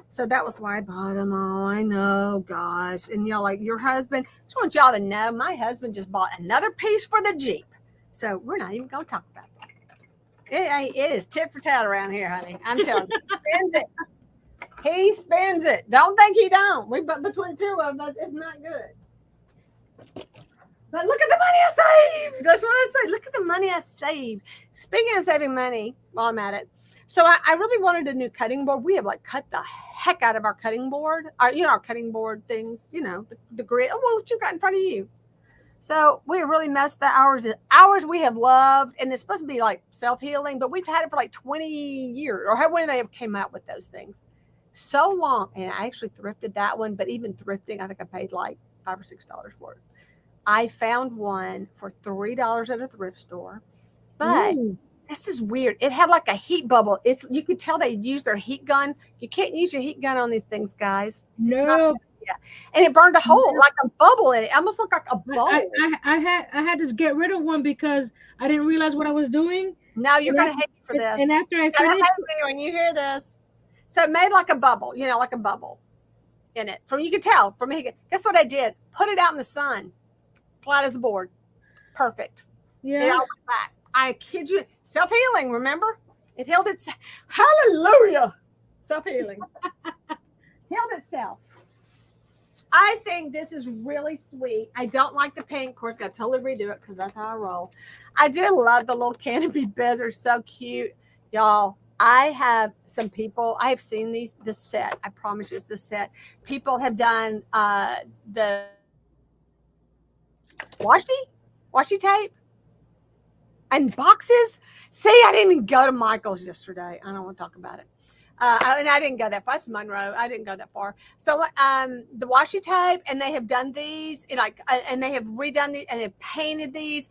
Speaker 1: So that was why I bought them all. I know, gosh, and like your husband. Just want y'all to know, my husband just bought another piece for the Jeep. So we're not even gonna talk about that. It is tit for tat around here, honey. I'm telling you, he spends it. He spends it. Don't think he don't. But between two of us, it's not good. But look at the money I saved. That's what I say. Look at the money I saved. Speaking of saving money, while I'm at it, so I really wanted a new cutting board. We have like cut the heck out of our cutting board. Our cutting board things. The grid. Oh, what you got in front of you? So we really messed the hours we have loved, and it's supposed to be like self-healing, but we've had it for like 20 years, or when they came out with those things. So long, and I actually thrifted that one, but even thrifting, I think I paid like $5 or $6 for it. I found one for $3 at a thrift store, but this is weird. It had like a heat bubble. You could tell they used their heat gun. You can't use your heat gun on these things, guys.
Speaker 2: No.
Speaker 1: And it burned a hole, like a bubble in it. It almost looked like a bubble.
Speaker 2: I had to get rid of one because I didn't realize what I was doing.
Speaker 1: Now you're going to hate me for this.
Speaker 2: And after I finished,
Speaker 1: when you hear this, so it made like a bubble, like a bubble in it. You could tell from me. Guess what I did? Put it out in the sun, flat as a board. Perfect.
Speaker 2: Yeah.
Speaker 1: It all went back. I kid you. Self-healing, remember? It healed itself. Hallelujah. Self-healing. Healed itself. I think this is really sweet. I don't like the pink. Of course, got to totally redo it because that's how I roll. I do love the little canopy beds. They're so cute. Y'all, I have some people, I have seen this set. I promise you it's this set. People have done the washi tape and boxes. See, I didn't even go to Michael's yesterday. I don't want to talk about it. And I didn't go that far. That's Monroe. I didn't go that far. So the washi tape, and they have done these, and they have redone these, and have painted these.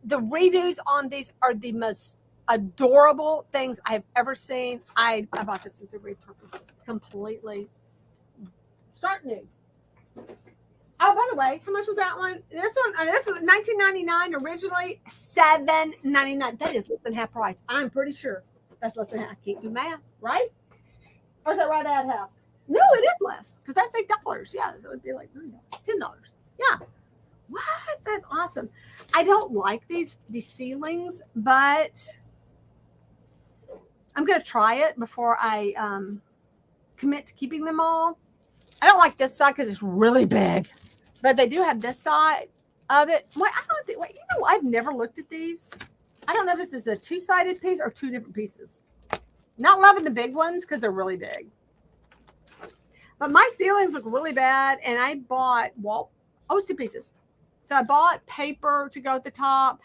Speaker 1: The redos on these are the most adorable things I have ever seen. I bought this one to repurpose completely. Start new. Oh, by the way, how much was that one? This was $19.99 originally, $7.99. That is less than half price. I'm pretty sure that's less than half. I can't do math, right? Or is that right at half? No, it is less because that's $8. Yeah, so it would be like $10. Yeah. What? That's awesome. I don't like these ceilings, but I'm going to try it before I commit to keeping them all. I don't like this side because it's really big, but they do have this side of it. I've never looked at these. I don't know if this is a 2-sided piece or 2 different pieces. Not loving the big ones because they're really big. But my ceilings look really bad, and I bought, it's 2 pieces. So I bought paper to go at the top.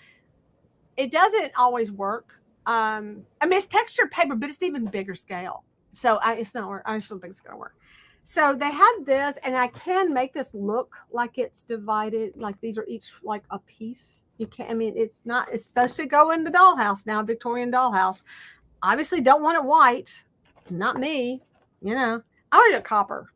Speaker 1: It doesn't always work. It's textured paper, but it's even bigger scale. So it's not work. I just don't think it's going to work. So they have this, and I can make this look like it's divided, like these are each like a piece. You can't, it's supposed to go in the dollhouse now, Victorian dollhouse. Obviously don't want it white. Not me, I want it copper.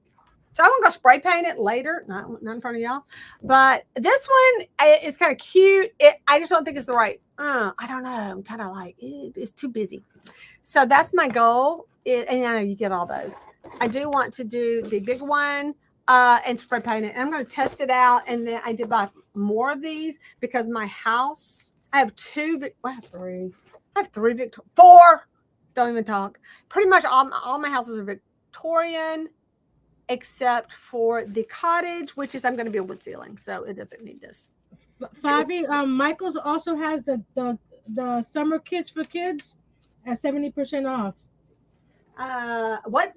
Speaker 1: So I'm going to go spray paint it later, not in front of y'all. But this one is kind of cute. I just don't think it's the right, I don't know. I'm kind of like, it's too busy. So that's my goal. And I know you get all those. I do want to do the big one and spray paint it. And I'm going to test it out. And then I did buy more of these because my house, I have 3. I have 3 4. Don't even talk. Pretty much all my houses are Victorian, except for the cottage, which is I'm going to be a wood ceiling, so it doesn't need this.
Speaker 2: Fabi, Michael's also has the summer kits for kids at 70% off.
Speaker 1: What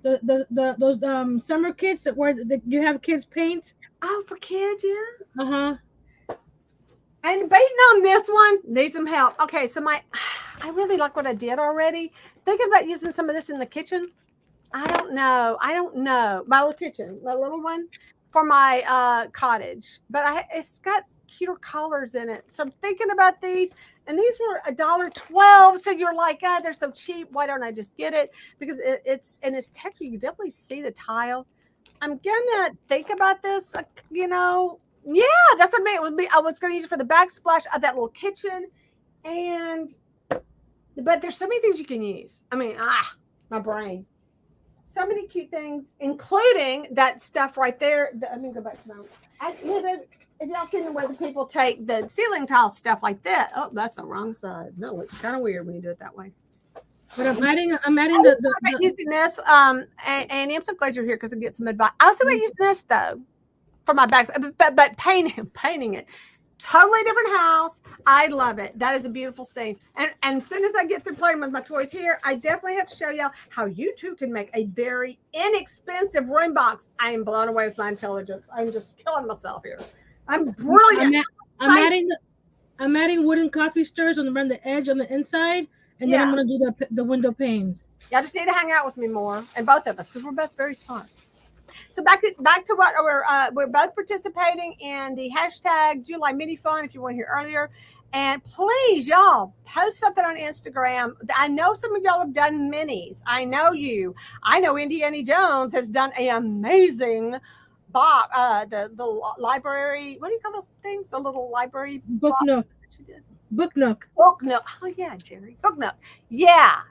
Speaker 1: 70?
Speaker 2: Those summer kits where you have kids paint.
Speaker 1: Oh, for kids, yeah.
Speaker 2: Uh-huh.
Speaker 1: And baiting on this one, need some help. Okay, so I really like what I did already. Thinking about using some of this in the kitchen. I don't know. My little kitchen, my little one for my cottage. But it's got cuter colors in it. So I'm thinking about these. And these were $1.12. So you're like, they're so cheap. Why don't I just get it? Because it's texture. You can definitely see the tile. I'm going to think about this, Yeah, that's what I mean. It would be, I was going to use it for the backsplash of that little kitchen. But there's so many things you can use. I mean, my brain. So many cute things, including that stuff right there. Let me go back to my. If y'all seen the way the people take the ceiling tile stuff like that. Oh, that's the wrong side. No, it's kind of weird when you do it that way.
Speaker 2: But I'm adding the
Speaker 1: using this. Annie, I'm so glad you're here because I get some advice. I also about using this though for my back, but painting it. Totally different house. I love it. That is a beautiful scene. And as soon as I get through playing with my toys here, I definitely have to show y'all how you too can make a very inexpensive room box. I am blown away with my intelligence. I'm just killing myself here. I'm brilliant.
Speaker 2: I'm adding wooden coffee stirrers around the edge on the inside, and then I'm going to do the window panes.
Speaker 1: Y'all just need to hang out with me more, and both of us, because we're both very smart. So back to what we're both participating in the hashtag July Mini Fun. If you weren't here earlier, and please y'all post something on Instagram. I know some of y'all have done minis. I know you. I know Indiana Jones has done an amazing box. The library. What do you call those things? The little library
Speaker 2: book nook. Book nook.
Speaker 1: Book nook. Oh yeah, Jerry. Book nook. Yeah.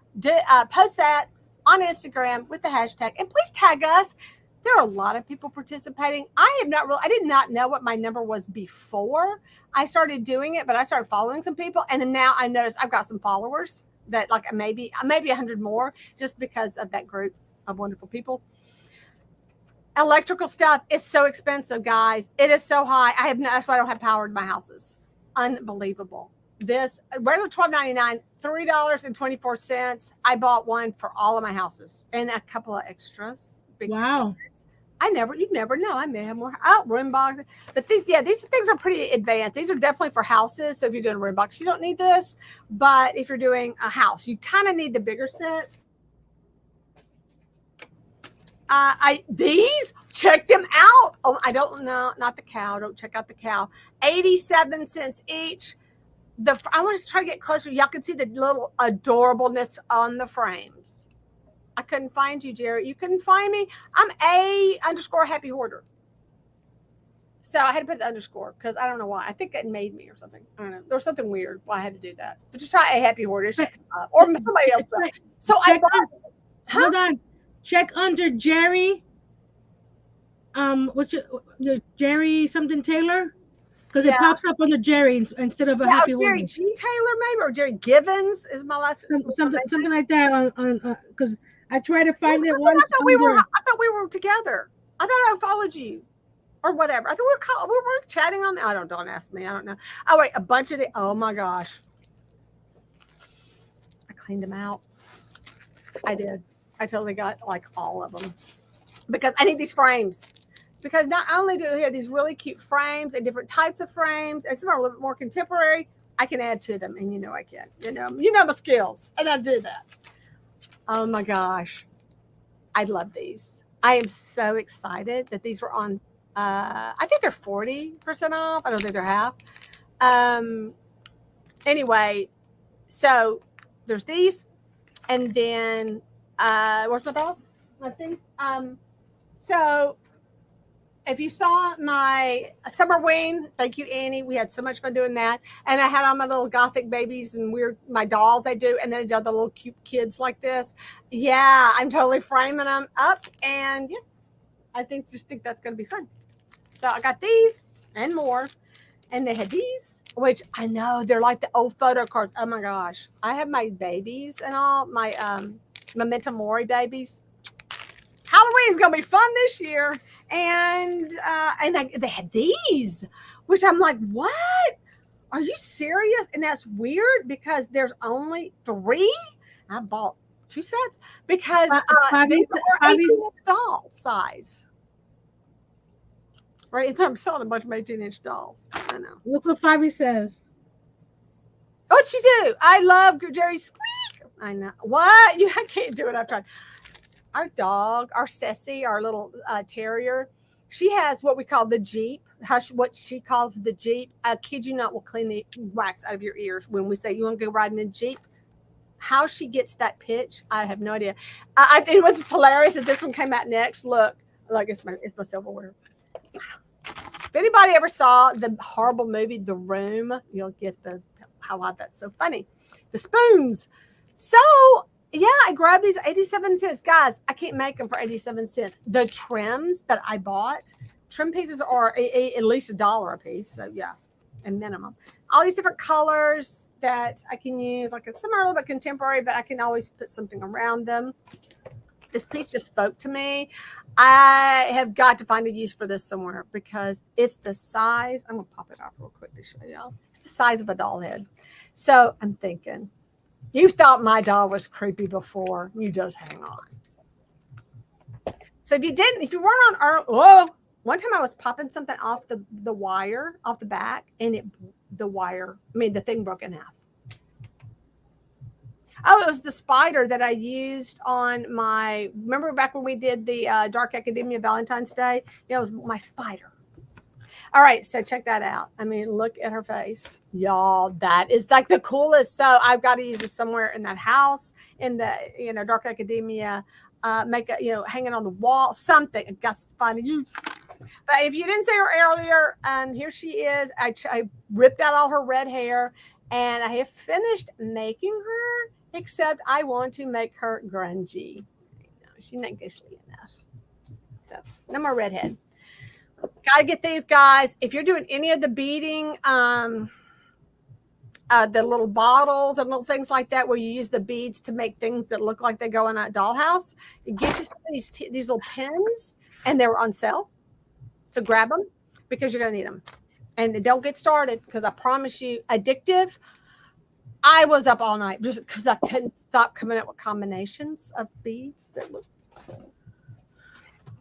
Speaker 1: Post that on Instagram with the hashtag, and please tag us. There are a lot of people participating. I did not know what my number was before I started doing it, but I started following some people. And then now I notice I've got some followers that like maybe 100 more just because of that group of wonderful people. Electrical stuff is so expensive, guys. It is so high. That's why I don't have power in my houses. Unbelievable. This regular $12.99, $3.24. I bought one for all of my houses and a couple of extras.
Speaker 2: Wow.
Speaker 1: You never know. I may have more room boxes. But these things are pretty advanced. These are definitely for houses. So if you're doing a room box, you don't need this. But if you're doing a house, you kind of need the bigger set. These, check them out. Oh, I don't know, not the cow. Don't check out the cow. 87 cents each. I want to try to get closer. Y'all can see the little adorableness on the frames. I couldn't find you, Jerry. You couldn't find me. I'm _happy hoarder. So I had to put the underscore because I don't know why. I think it made me or something. I don't know. There was something weird why I had to do that. But just try a happy hoarder. Or somebody else. So
Speaker 2: hold on. Check under Jerry. What's your Jerry something Taylor? Because it pops up under Jerry instead of a happy hoarder.
Speaker 1: Jerry G. Taylor maybe, or Jerry Givens is my last.
Speaker 2: Something like that because I tried to find it once.
Speaker 1: I thought we were together. I thought I followed you, or whatever. I thought we were chatting on. Don't ask me. I don't know. Oh wait, a bunch of oh my gosh, I cleaned them out. I did. I totally got like all of them because I need these frames. Because not only do we have these really cute frames and different types of frames, and some are a little bit more contemporary, I can add to them, and you know I can. You know my skills, and I do that. Oh my gosh, I love these. I am so excited that these were on. I think they're 40% off. I don't think they're half. Anyway, so there's these, and then where's my balls? My things. So. If you saw my summer wing, thank you, Annie. We had so much fun doing that. And I had on my little gothic babies and my dolls I do. And then I did the little cute kids like this. Yeah, I'm totally framing them up. And yeah, I think that's going to be fun. So I got these and more. And they had these, which I know they're like the old photo cards. Oh my gosh. I have my babies and all, my Memento Mori babies. Halloween is going to be fun this year. And they had these, which I'm like, what? Are you serious? And that's weird because there's only 3. I bought 2 sets because these are 18-inch doll size. Right? I'm selling a bunch of 18-inch dolls. I know.
Speaker 2: Look what Fabi says.
Speaker 1: What'd she do? I love Jerry Squeak. I know. What? I can't do it. I've tried. Our dog, our Ceci, our little terrier, she has what we call the Jeep. What she calls the Jeep. I kid you not, will clean the wax out of your ears when we say you want to go riding a Jeep. How she gets that pitch, I have no idea. I think it was hilarious that this one came out next. Look, it's my silverware. If anybody ever saw the horrible movie The Room, you'll get how that's so funny. The spoons. So yeah, I grabbed these 87 cents. Guys, I can't make them for 87 cents. The trims that I bought, trim pieces are at least $1 a piece. So yeah, a minimum. All these different colors that I can use, like some are a little bit contemporary, but I can always put something around them. This piece just spoke to me. I have got to find a use for this somewhere because it's the size. I'm going to pop it off real quick to show y'all. It's the size of a doll head. So I'm thinking, you thought my doll was creepy before. You just hang on. So if you weren't on one time I was popping something off the wire, off the back, and the thing broke in half. Oh, it was the spider that I used on remember back when we did the Dark Academia Valentine's Day? It was my spider. All right, so check that out. I mean, look at her face. Y'all, that is like the coolest. So I've got to use this somewhere in that house, in the, Dark Academia, hanging on the wall, something. I got to find a use. But if you didn't see her earlier, here she is. I ripped out all her red hair, and I have finished making her. Except I want to make her grungy. No, she's not ghostly enough. So no more redhead. Gotta get these, guys. If you're doing any of the beading, the little bottles and little things like that, where you use the beads to make things that look like they go in a dollhouse, you get you some of these little pins, and they were on sale. So grab them because you're gonna need them. And don't get started because I promise you, addictive. I was up all night just because I couldn't stop coming up with combinations of beads that look.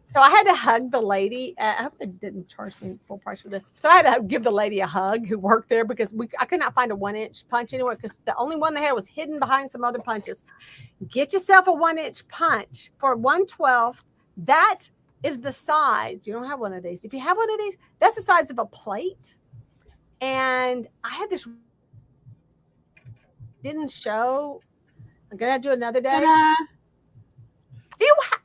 Speaker 1: So I had to hug the lady. I hope they didn't charge me full price for this. So I had to give the lady a hug who worked there because I could not find a 1-inch punch anywhere because the only one they had was hidden behind some other punches. Get yourself a 1-inch punch for 1/12. That is the size. You don't have one of these. If you have one of these, that's the size of a plate. And I had this. Didn't show. I'm gonna do another day.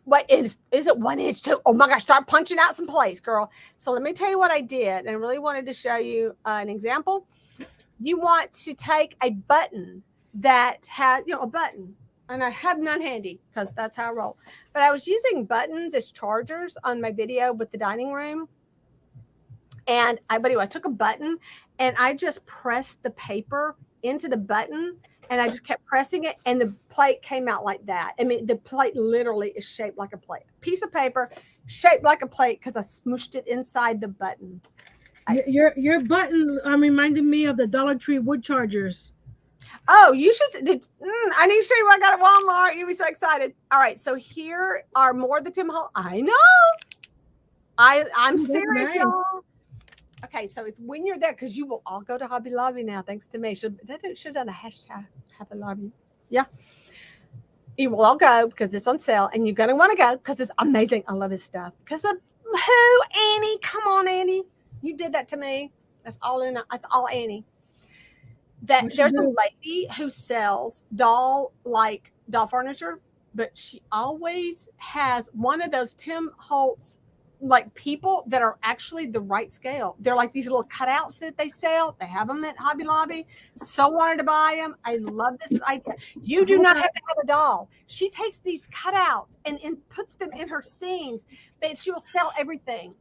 Speaker 1: What is it 1 inch too? Oh my gosh, start punching out some place, girl. So let me tell you what I did, and I really wanted to show you an example. You want to take a button that has, a button, and I have none handy because that's how I roll. But I was using buttons as chargers on my video with the dining room. And I took a button and I just pressed the paper into the button, and I just kept pressing it, and the plate came out like that. I mean, the plate literally is shaped like a plate. Piece of paper shaped like a plate because I smooshed it inside the button.
Speaker 2: Your button reminded me of the Dollar Tree wood chargers.
Speaker 1: Oh, you should. I need to show you what I got at Walmart. You'll be so excited. All right, so here are more of the Tim Holtz. I know. I'm serious, nice. Y'all. Okay, so when you're there, because you will all go to Hobby Lobby now, thanks to me. Should have done a hashtag Hobby Lobby. Yeah. You will all go because it's on sale, and you're going to want to go because it's amazing. I love his stuff. Because of who? Annie. Come on, Annie. You did that to me. That's all Annie. There's a lady who sells doll furniture, but she always has one of those Tim Holtz people that are actually the right scale. They're like these little cutouts that they sell. They have them at Hobby Lobby. So wanted to buy them. I love this idea. You do not have to have a doll. She takes these cutouts and puts them in her scenes, but she will sell everything.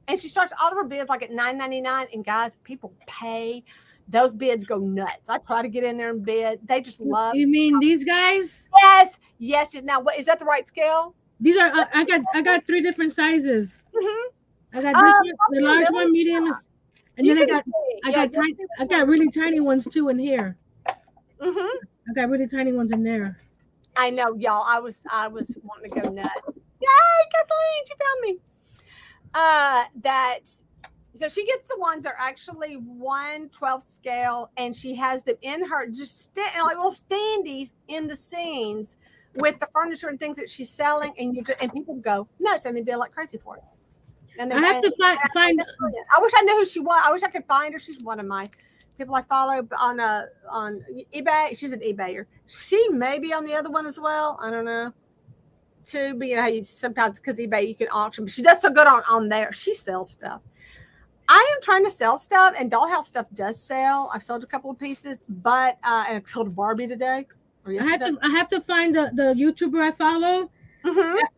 Speaker 1: And she starts all of her bids at $9.99. And guys, people pay. Those bids go nuts. I try to get in there and bid. They just love.
Speaker 2: You mean these guys?
Speaker 1: Yes. Now, what is that? The right scale?
Speaker 2: These are. I got 3 different sizes. Mm-hmm. I got this one, the large one, medium, and then I got really tiny ones too in here. Mm-hmm. I got really tiny ones in there.
Speaker 1: I know, y'all. I was wanting to go nuts. Yay, Kathleen, she found me. So she gets the ones that are actually 1/12 scale, and she has them in her just like little standees in the scenes with the furniture and things that she's selling, and people go nuts, and they bill like crazy for it. And
Speaker 2: I have to find.
Speaker 1: I wish I knew who she was. I wish I could find her. She's one of my people I follow on eBay. She's an eBayer. She may be on the other one as well. I don't know. Too, but how you sometimes because eBay you can auction, but she does so good on there. She sells stuff. I am trying to sell stuff, and dollhouse stuff does sell. I've sold a couple of pieces, but and I sold a Barbie today or yesterday.
Speaker 2: I have to find the YouTuber I follow.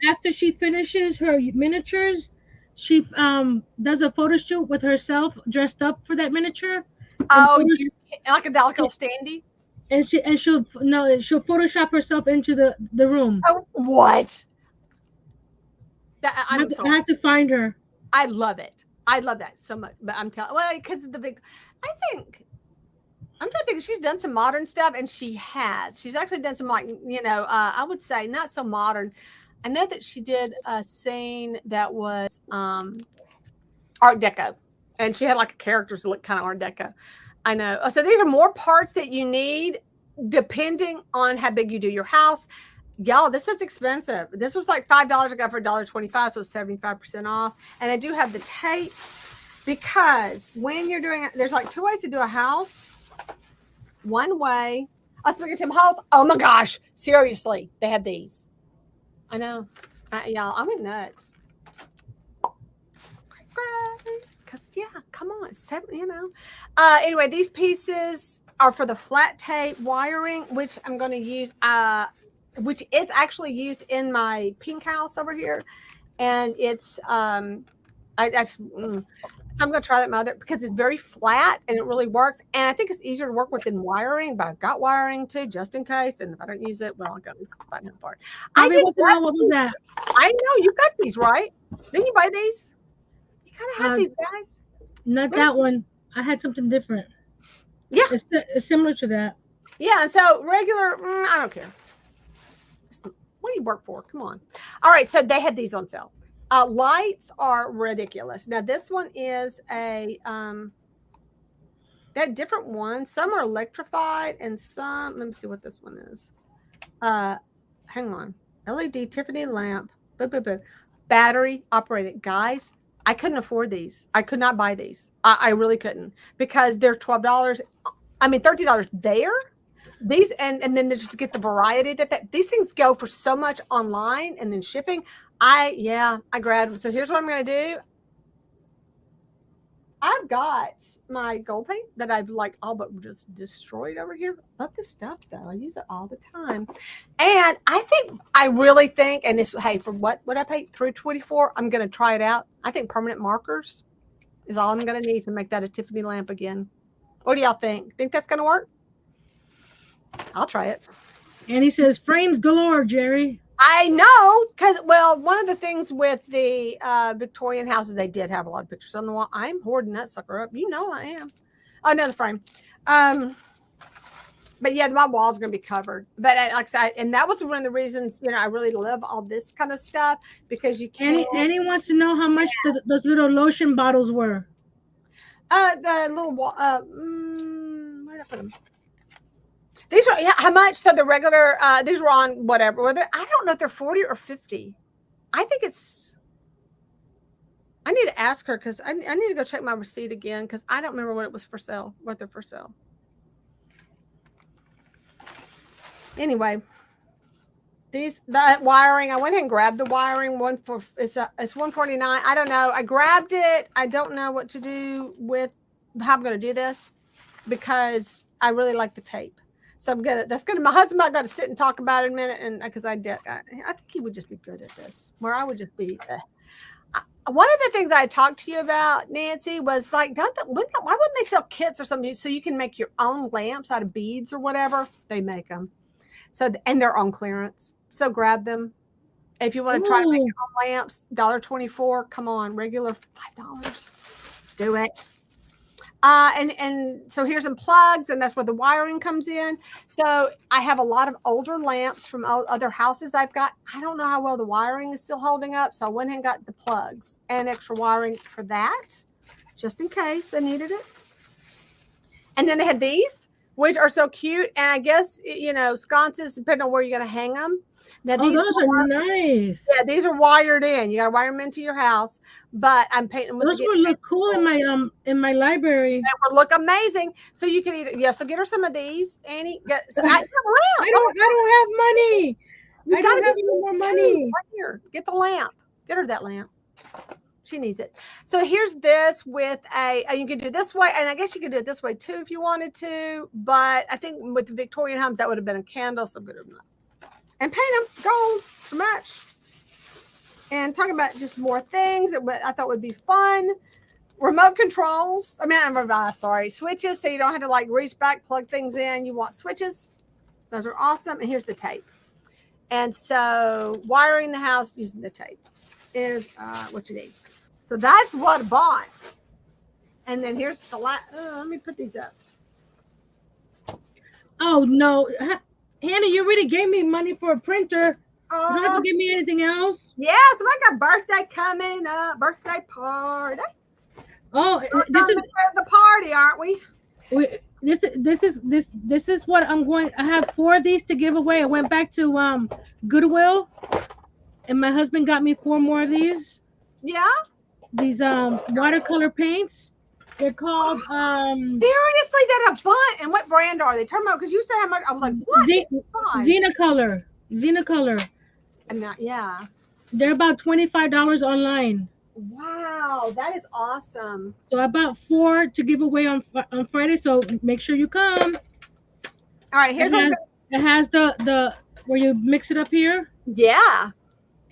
Speaker 2: After she finishes her miniatures, she does a photo shoot with herself dressed up for that miniature.
Speaker 1: Oh, like a little standee.
Speaker 2: And she'll Photoshop herself into the room.
Speaker 1: Oh, what?
Speaker 2: I have to find her.
Speaker 1: I love it. I love that so much. But I'm telling, well, because of the big, I'm trying to think. She's done some modern stuff, and she's actually done some I would say not so modern. I know that she did a scene that was Art Deco, and she had like characters that look kind of Art Deco. I know. So these are more parts that you need depending on how big you do your house. Y'all, this is expensive. This was like $5. I got for $1.25, so it's 75% off. And I do have the tape because when you're doing it, there's like 2 ways to do a house. One way, speaking of Tim Halls, oh my gosh, seriously, they have these. I know. Y'all, I went nuts. Because, yeah, come on. Anyway, these pieces are for the flat tape wiring, which I'm going to use, which is actually used in my pink house over here. And it's, so I'm going to try that mother because it's very flat and it really works. And I think it's easier to work with than wiring, but I've got wiring too, just in case. And if I don't use it, well, I'll go and find it apart.
Speaker 2: What was that?
Speaker 1: I know you got these, right? Didn't you buy these? You kind of have these, guys.
Speaker 2: Not that one. I had something different.
Speaker 1: Yeah.
Speaker 2: It's similar to that.
Speaker 1: Yeah. So regular, I don't care. What do you work for? Come on. All right. So they had these on sale. Lights are ridiculous. Now this one is they have different ones. Some are electrified and some, let me see what this one is. Hang on. LED Tiffany lamp. Boop, boop, boop. Battery operated. Guys, I couldn't afford these. I could not buy these. I really couldn't because they're $12. I mean, $30 there. These and then just to get the variety that these things go for so much online and then shipping. I grabbed them. So here's what I'm going to do. I've got my gold paint that I've like all but just destroyed over here. Love this stuff though. I use it all the time. And I really think, and this, hey, for what I paid $3.24, I'm going to try it out. I think permanent markers is all I'm going to need to make that a Tiffany lamp again. What do y'all think? Think that's going to work? I'll try it.
Speaker 2: And he says frames galore, Jerry.
Speaker 1: I know, because, well, one of the things with the Victorian houses, they did have a lot of pictures on the wall. I'm hoarding that sucker up. You know I am. Oh, another frame. But yeah, my wall's going to be covered. But like I said, and that was one of the reasons, I really love all this kind of stuff because you can't.
Speaker 2: And he wants to know how much those little lotion bottles were.
Speaker 1: The little, where did I put them? These are, how much? So the regular, these were on whatever. I don't know if they're 40 or 50. I think I need to ask her because I need to go check my receipt again because I don't remember what it was for sale, what they're for sale. Anyway, that wiring, I went ahead and grabbed the wiring. It's $149. I don't know. I grabbed it. I don't know what to do with how I'm going to do this because I really like the tape. So my husband and I got to sit and talk about it in a minute. And because I think he would just be good at this, where I would just be. One of the things I talked to you about, Nancy, was like, why wouldn't they sell kits or something so you can make your own lamps out of beads or whatever? They make them. So, and they're on clearance. So grab them. If you want to try to make your own lamps, $1.24. Come on, regular $5. Do it. And so here's some plugs, and that's where the wiring comes in. So I have a lot of older lamps from other houses I've got. I don't know how well the wiring is still holding up, so I went and got the plugs and extra wiring for that, just in case I needed it. And then they had these, which are so cute. And I guess, sconces, depending on where you're going to hang them. Now,
Speaker 2: those are nice.
Speaker 1: Yeah, these are wired in. You got to wire them into your house. But I'm painting them with.
Speaker 2: Those would look cool in my library.
Speaker 1: That would look amazing. So you can either so get her some of these, Annie. I don't
Speaker 2: have money. I don't have any more money.
Speaker 1: Right here, get the lamp. Get her that lamp. She needs it. So here's this with you can do it this way, and I guess you could do it this way too if you wanted to. But I think with the Victorian homes, that would have been a candle. So good enough. And paint them gold to match. And talking about just more things that I thought would be fun. Remote controls. Switches, so you don't have to like reach back, plug things in. You want switches. Those are awesome. And here's the tape. And so wiring the house using the tape is what you need. So that's what I bought. And then here's the let me put these up.
Speaker 2: Oh no, Hannah, you already gave me money for a printer. You don't have to give me anything else.
Speaker 1: Yeah, so I got birthday coming up, birthday party.
Speaker 2: Oh, this is
Speaker 1: the party, aren't we?
Speaker 2: This is what I'm going. I have 4 of these to give away. I went back to Goodwill, and my husband got me 4 more of these.
Speaker 1: Yeah.
Speaker 2: These watercolor paints. They're called
Speaker 1: seriously, they're a bunch. And what brand are they? Tell me, because you said how much. I was like, what? Xenacolor.
Speaker 2: And
Speaker 1: yeah.
Speaker 2: They're about $25 online.
Speaker 1: Wow, that is awesome.
Speaker 2: So I bought 4 to give away on Friday. So make sure you come.
Speaker 1: All right, here's
Speaker 2: it has the where you mix it up here.
Speaker 1: Yeah.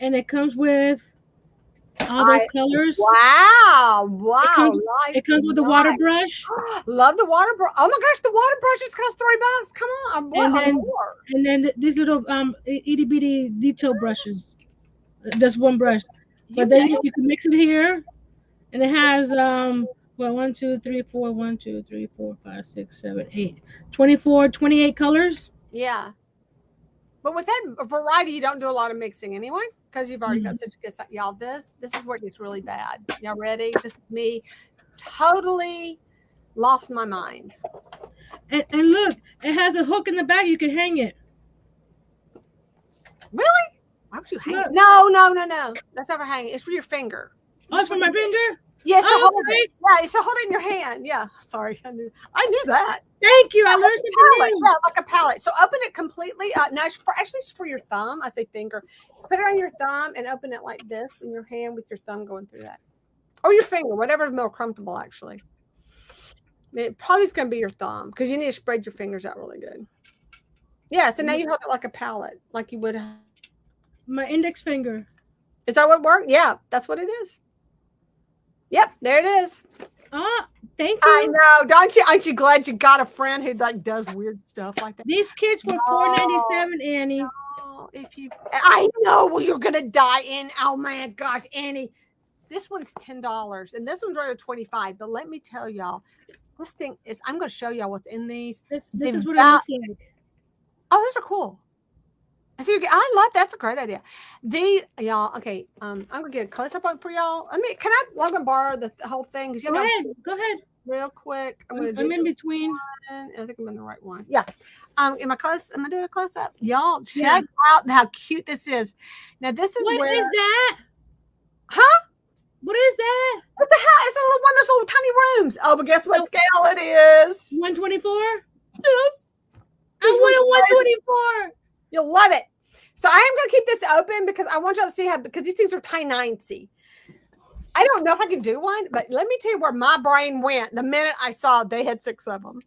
Speaker 2: And it comes with all those colors.
Speaker 1: Wow.
Speaker 2: It comes with the water brush.
Speaker 1: Love the water brush. Oh my gosh, the water brushes cost $3. Come on.
Speaker 2: And then these little itty bitty detail brushes. Just one brush. But then you can mix it here. And it has 1, 2, 3, 4, 1, 2, 3, 4, 5, 6, 7, 8, 24, 28 colors.
Speaker 1: Yeah. But with that variety, you don't do a lot of mixing anyway, because you've already got such a good stuff. Y'all, this is where it gets really bad. Y'all ready? This is me totally lost my mind.
Speaker 2: And look, it has a hook in the back. You can hang it.
Speaker 1: Really? Why would you hang it? No. That's not for hanging. It's for your finger.
Speaker 2: Oh, it's for my finger?
Speaker 1: Yes, to hold it. Yeah, it's to hold it in your hand. Yeah. Sorry. I knew that.
Speaker 2: Thank you. I learned something new.
Speaker 1: Yeah, like a palette. So open it completely. No, it's for your thumb. I say finger. Put it on your thumb and open it like this in your hand with your thumb going through that. Or your finger, whatever is more comfortable, actually. It probably is going to be your thumb because you need to spread your fingers out really good. Yeah, so now you hold it like a palette, like you would.
Speaker 2: My index finger.
Speaker 1: Is that what worked? Yeah, that's what it is. Yep, there it is.
Speaker 2: Oh, thank you.
Speaker 1: I know, aren't you glad you got a friend who like does weird stuff like that?
Speaker 2: These kits were $4.97, Annie.
Speaker 1: No, I know. Well, you're gonna die in. Oh my gosh, Annie, this one's $10 and this one's right at $25. But let me tell y'all, this thing is. I'm gonna show y'all what's in these.
Speaker 2: This is what it looks like.
Speaker 1: Oh, those are cool. I love that's a great idea. Y'all, okay. I'm gonna get a close up on for y'all. I mean, can I borrow the whole thing? Because
Speaker 2: go ahead.
Speaker 1: Real quick. I'm
Speaker 2: in between.
Speaker 1: I think I'm in the right one. Yeah. Am I close? Am I doing a close up? Y'all check out how cute this is. Now this is
Speaker 2: what is that?
Speaker 1: Huh?
Speaker 2: What is that?
Speaker 1: It's the house. It's one of those little tiny rooms. Oh, but guess what scale it is?
Speaker 2: 124.
Speaker 1: Yes.
Speaker 2: I want a 124.
Speaker 1: You'll love it. So I am going to keep this open because I want y'all to see because these things are tiny. I don't know if I can do one, but let me tell you where my brain went the minute I saw they had 6 of them.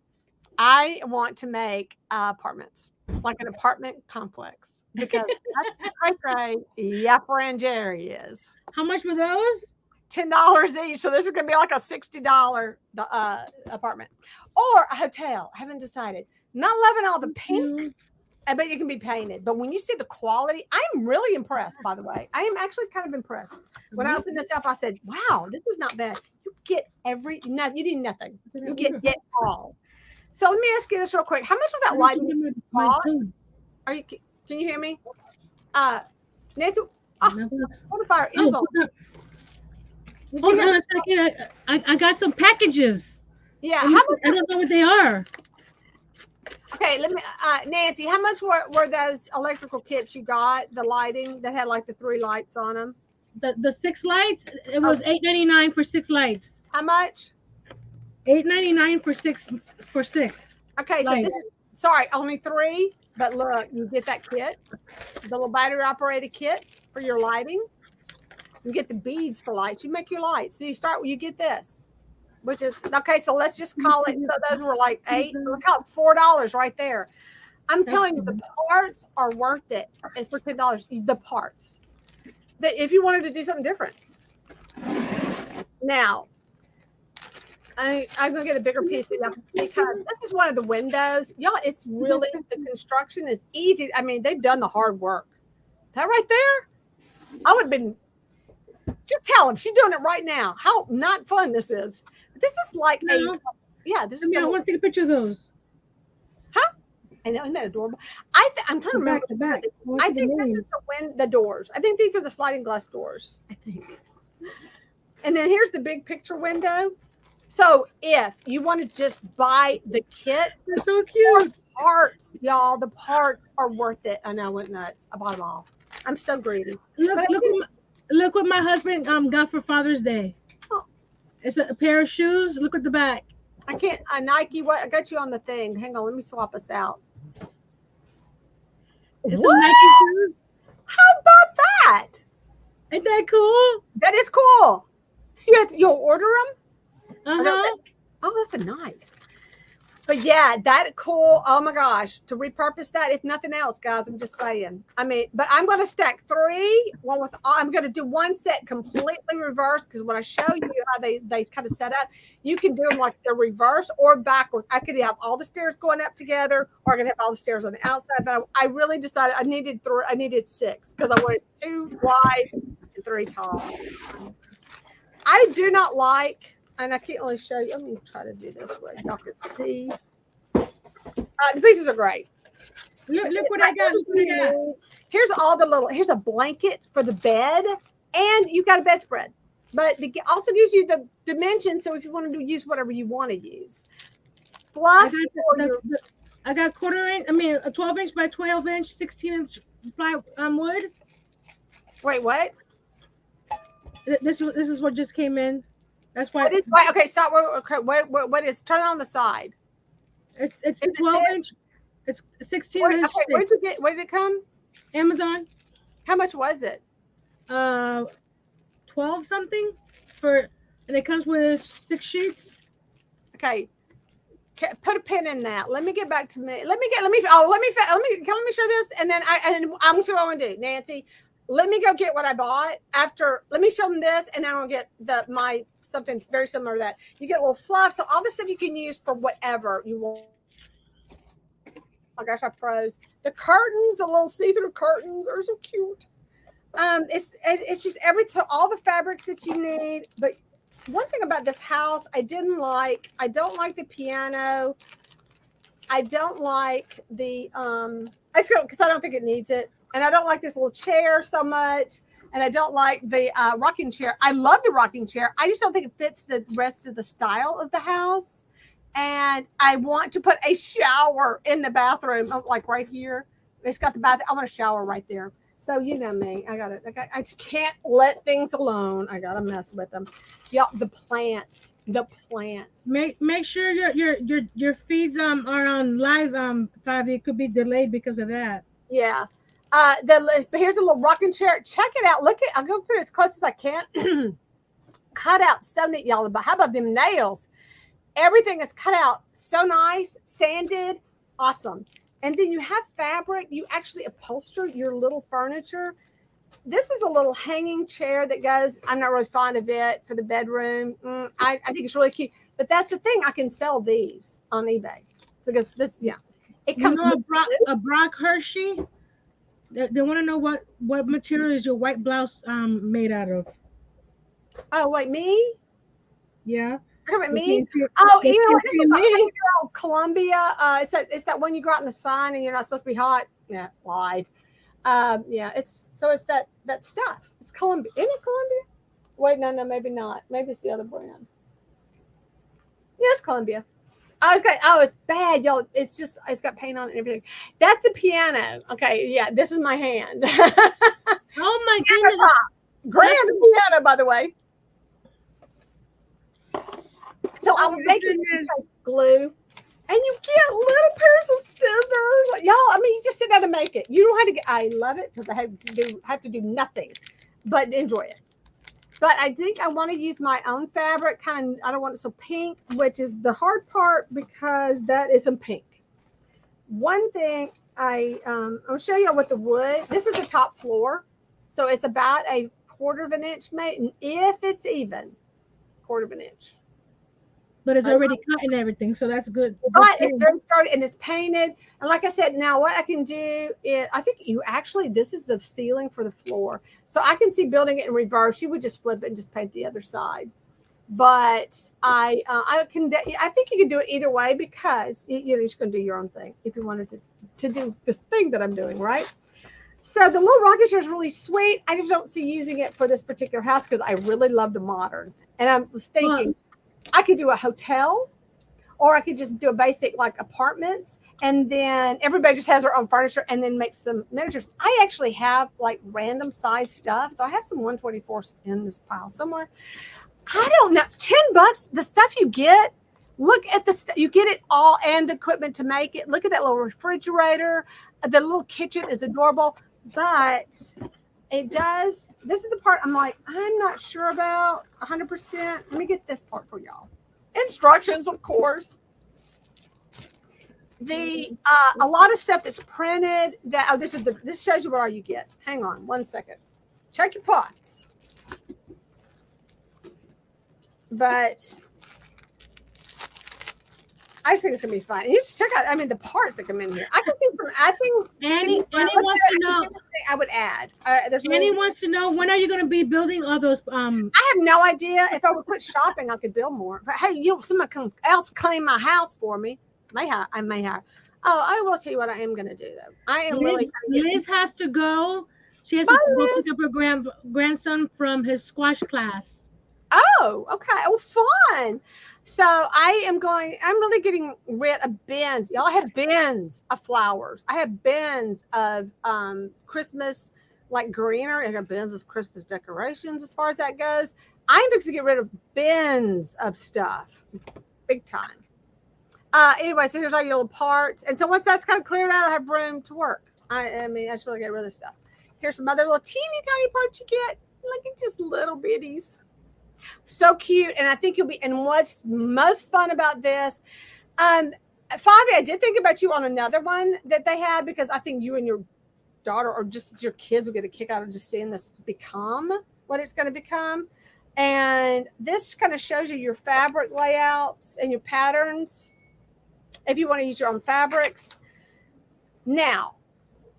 Speaker 1: I want to make apartments, like an apartment complex, because that's the cray Yapper and Jerry is.
Speaker 2: How much were those?
Speaker 1: $10 each. So this is going to be like a $60 apartment or a hotel. I haven't decided. Not loving all the pink. I bet it can be painted. But when you see the quality, I'm really impressed, by the way. I am actually kind of impressed. When I opened this up, I said, wow, this is not bad. You get you need nothing. You get all. So let me ask you this real quick. How much was that lighting? Can you hear me? Nancy, what the fire is on?
Speaker 2: Hold on a second. I got some packages.
Speaker 1: Yeah.
Speaker 2: I don't know what they are.
Speaker 1: Okay, let me, Nancy, how much were those electrical kits you got? The lighting that had like the 3 lights on them?
Speaker 2: The 6 lights? It was $8.99 for 6 lights.
Speaker 1: How much?
Speaker 2: $8.99 for 6.
Speaker 1: Okay, so this is only 3, but look, you get that kit, the little battery operated kit for your lighting. You get the beads for lights. You make your lights. So you get this, which is, okay, so let's just call it, so those were like $8, so we call it $4 right there. I'm telling you, the parts are worth it. And for $10, the parts. That if you wanted to do something different. Now, I'm going to get a bigger piece so y'all can see. This is one of the windows. Y'all, it's really, the construction is easy. I mean, they've done the hard work. That right there, I would have been, just tell them she's doing it right now. How not fun this is. This is like this is.
Speaker 2: I want to take a picture of those.
Speaker 1: Huh? I know, isn't that adorable? I'm trying to remember. I think this is the doors. I think these are the sliding glass doors. I think. And then here's the big picture window. So if you want to just buy the kit,
Speaker 2: they're so cute.
Speaker 1: Parts, y'all, the parts are worth it. I know, I went nuts. I bought them all. I'm so greedy.
Speaker 2: Look what my husband got for Father's Day. Oh. It's a pair of shoes. Look at the back.
Speaker 1: I can't. Nike. What? I got you on the thing. Hang on. Let me swap us out.
Speaker 2: It's what? Nike shoes.
Speaker 1: How about that?
Speaker 2: Ain't that cool?
Speaker 1: That is cool. So you'll order them? Oh, that's a nice. But yeah, that cool. Oh my gosh, to repurpose that, if nothing else, guys, I'm just saying. I mean, but I'm going to stack 3. I'm going to do one set completely reversed, because when I show you how they kind of set up, you can do them like they're reverse or backward. I could have all the stairs going up together, or I could have all the stairs on the outside. But I really decided I needed 6, because I wanted 2 wide and 3 tall. I do not like. And I can't really show you. Let me try to do this way. Y'all can see. The pieces are great.
Speaker 2: Look what I got. Look what I got.
Speaker 1: Here's a blanket for the bed. And you've got a bedspread. But it also gives you the dimensions. So if you want to use whatever you want to use. Fluff.
Speaker 2: I got a 12-inch by 12-inch, 16-inch wood.
Speaker 1: Wait, what?
Speaker 2: This is what just came in. That's why.
Speaker 1: Okay, stop. What is? Turn it on the side.
Speaker 2: It's 12-inch. It's 16-inch.
Speaker 1: Okay, where did it come?
Speaker 2: Amazon.
Speaker 1: How much was it?
Speaker 2: 12 something and it comes with 6 sheets.
Speaker 1: Okay. Put a pin in that. Let me get back to me. Let me show this, and then I'm sure I want to do, Nancy. Let me go get what I bought after. Let me show them this, and then I'll get something very similar to that. You get a little fluff, so all this stuff you can use for whatever you want. Oh my gosh, I froze. The curtains, the little see-through curtains are so cute. It's just all the fabrics that you need. But one thing about this house, I don't like the piano. I don't like the because I don't think it needs it. And I don't like this little chair so much. And I don't like the rocking chair. I love the rocking chair. I just don't think it fits the rest of the style of the house. And I want to put a shower in the bathroom, like right here. It's got the bath. I want a shower right there. So you know me. I just can't let things alone. I got to mess with them. Y'all, the plants.
Speaker 2: Make sure your feeds are on live. Favi, it could be delayed because of that.
Speaker 1: Yeah. Here's a little rocking chair. Check it out. Look I'm gonna put it as close as I can. Cut out so neat, y'all. But how about them nails? Everything is cut out so nice, sanded, awesome. And then you have fabric. You actually upholster your little furniture. This is a little hanging chair that goes. I'm not really fond of it for the bedroom. I think it's really cute. But that's the thing. I can sell these on eBay because this, it comes
Speaker 2: with a Brock Hershey. They want to know what material is your white blouse made out of.
Speaker 1: Oh, wait, me?
Speaker 2: Yeah.
Speaker 1: Me? Oh, you know what? This is about Columbia. It's that one you go out in the sun and you're not supposed to be hot. Yeah, lied. It's that stuff. It's Columbia. Isn't it Columbia? Wait, no, maybe not. Maybe it's the other brand. Yeah, it's Columbia. It's bad, y'all. It's got paint on it and everything. That's the piano. Okay, yeah, this is my hand.
Speaker 2: Oh my goodness.
Speaker 1: Grand piano, by the way. So I'm making glue, and you get little pairs of scissors. Y'all, I mean, you just sit down and make it. You don't have to I love it because I have to do nothing but enjoy it. But I think I want to use my own fabric. Kind of, I don't want it so pink, which is the hard part because that isn't pink. One thing I'll show you what the wood. This is the top floor, so it's about a 1/4 of an inch, mate, if it's even 1/4 of an inch.
Speaker 2: But it's already cut and everything, so that's good.
Speaker 1: But it's started and it's painted. And like I said, now what I can do is, I think this is the ceiling for the floor. So I can see building it in reverse. You would just flip it and just paint the other side. But I think you can do it either way because you're just going to do your own thing if you wanted to do this thing that I'm doing, right? So the little rocking chair is really sweet. I just don't see using it for this particular house because I really love the modern. And I was thinking, I could do a hotel, or I could just do a basic like apartments, and then everybody just has their own furniture and then make some miniatures. I actually have like random size stuff. So I have some 124s in this pile somewhere. I don't know, $10, the stuff you get, look at you get it all and the equipment to make it. Look at that little refrigerator. The little kitchen is adorable, but it does. This is the part I'm like, I'm not sure about 100%. Let me get this part for y'all. Instructions, of course. A lot of stuff that's printed. This shows you what all you get. Hang on 1 second. Check your pots. But I just think it's gonna be fun. You should check out. The parts that come in here. I can see some. I think
Speaker 2: Annie wants to know.
Speaker 1: I would add.
Speaker 2: Annie wants to know, when are you going to be building all those?
Speaker 1: I have no idea. If I would quit shopping, I could build more. But hey, somebody else clean my house for me. I may have. Oh, I will tell you what I am going to do though. I am
Speaker 2: Liz has to go. She has to go pick up her grandson from his squash class.
Speaker 1: Oh, okay. Oh, fun. So I'm really getting rid of bins. Y'all, I have bins of flowers. I have bins of Christmas, like greenery. I have bins of Christmas decorations as far as that goes. I'm fixing to get rid of bins of stuff. Big time. Anyway, so here's all your little parts. And so once that's kind of cleared out, I have room to work. I just really get rid of this stuff. Here's some other little teeny tiny parts you get. Look at just little bitties. So cute. And I think you'll be, and what's most fun about this, Favi, I did think about you on another one that they had, because I think you and your daughter or just your kids will get a kick out of just seeing this become what it's going to become. And this kind of shows you your fabric layouts and your patterns if you want to use your own fabrics. Now,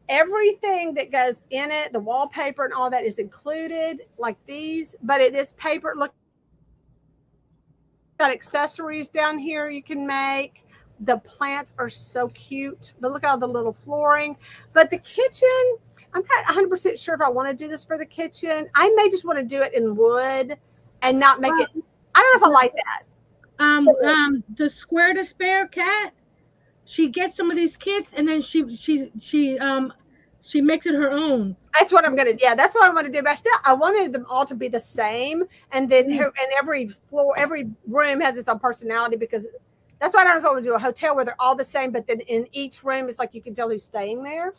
Speaker 1: everything that goes in it, the wallpaper and all that, is included, like these, but it is paper. Look, got accessories down here you can make. The plants are so cute, but look at all the little flooring. But the kitchen, I'm not 100% sure if I want to do this for the kitchen. I may just want to do it in wood and not make it. I don't know if I like that.
Speaker 2: The Square to Spare cat, she gets some of these kits and then she makes it her own.
Speaker 1: That's what I'm gonna. Yeah, that's what I want to do. But I wanted them all to be the same, and then and every floor, every room has its own personality, because that's why I don't know if I want to do a hotel where they're all the same, but then in each room it's like you can tell who's staying there.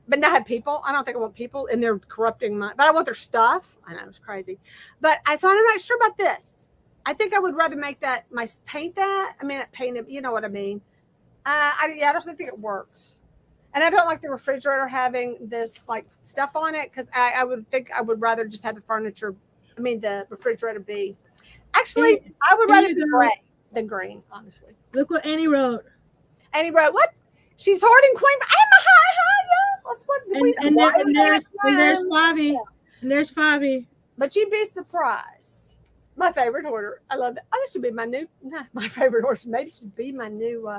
Speaker 1: But not have people. I don't think I want people, and they're corrupting but I want their stuff. I know, it's crazy. But so I'm not sure about this. I think I would rather make that paint that. I mean, paint it. You know what I mean? I don't think it works. And I don't like the refrigerator having this like stuff on it, because I would rather just have the refrigerator be. Actually, I would rather be gray than green, honestly.
Speaker 2: Look what Annie wrote.
Speaker 1: Annie wrote, what? She's hoarding queen.
Speaker 2: And there's Favi. And there's Favi.
Speaker 1: But you'd be surprised. My favorite hoarder. I love it. Oh, this should be my favorite hoarder. Maybe it should be my new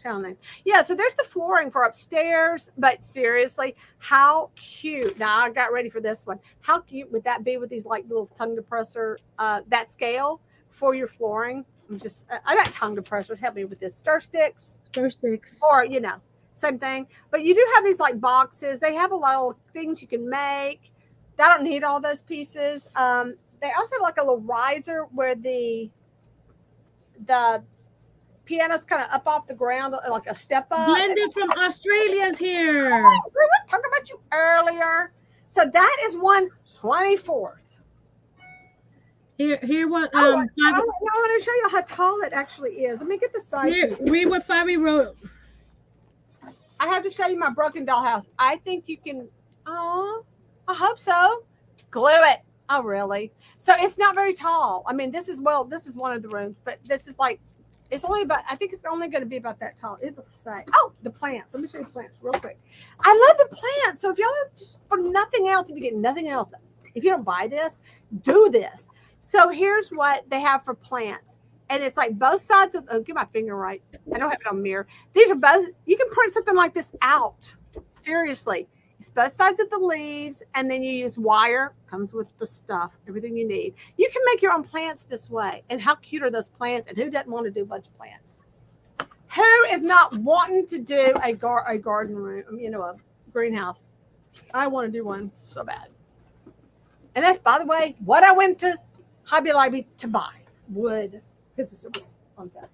Speaker 1: channel name. Yeah, so there's the flooring for upstairs. But seriously, how cute. Now, I got ready for this one. How cute would that be with these like little tongue depressor, that scale for your flooring? I got tongue depressors. Help me with this. Stir sticks. Or, same thing. But you do have these like boxes. They have a lot of things you can make. I don't need all those pieces. They also have like a little riser where the piano's kind of up off the ground, like a step up.
Speaker 2: Glenda from Australia's here.
Speaker 1: Oh, we were talking about you earlier. So that is 1/24.
Speaker 2: Here what
Speaker 1: I want to show you how tall it actually is. Let me get the side piece.
Speaker 2: Read what Fabi wrote.
Speaker 1: I have to show you my broken dollhouse. I think you can. Oh, I hope so. Glue it. Oh, really? So it's not very tall. I mean, this is one of the rooms, but this is like, it's only about, I think it's only going to be about that tall. It'll say, oh, the plants. Let me show you the plants real quick. I love the plants. So if y'all just for nothing else, if you get nothing else, if you don't buy this, do this. So here's what they have for plants. And it's like both sides of, oh, get my finger right. I don't have it on mirror. These are both, you can print something like this out. Seriously. It's both sides of the leaves, and then you use wire, comes with the stuff, everything you need. You can make your own plants this way. And how cute are those plants? And who doesn't want to do a bunch of plants? Who is not wanting to do a garden room, a greenhouse? I want to do one so bad. And that's, by the way, what I went to Hobby Lobby to buy. Wood. Because it was on sale.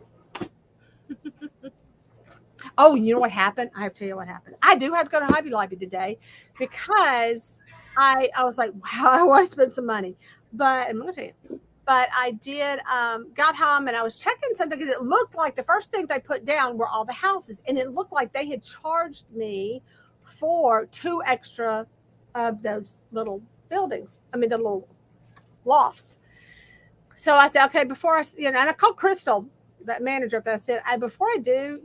Speaker 1: Oh, you know what happened? I have to tell you what happened. I do have to go to Hobby Lobby today because I was like, wow, I want to spend some money. But I'm going to tell you. But I did, got home and I was checking something because it looked like the first thing they put down were all the houses. And it looked like they had charged me for 2 extra of those little buildings. I mean, the little lofts. So I said, okay, before I, and I called Crystal, that manager, that I said, before I do,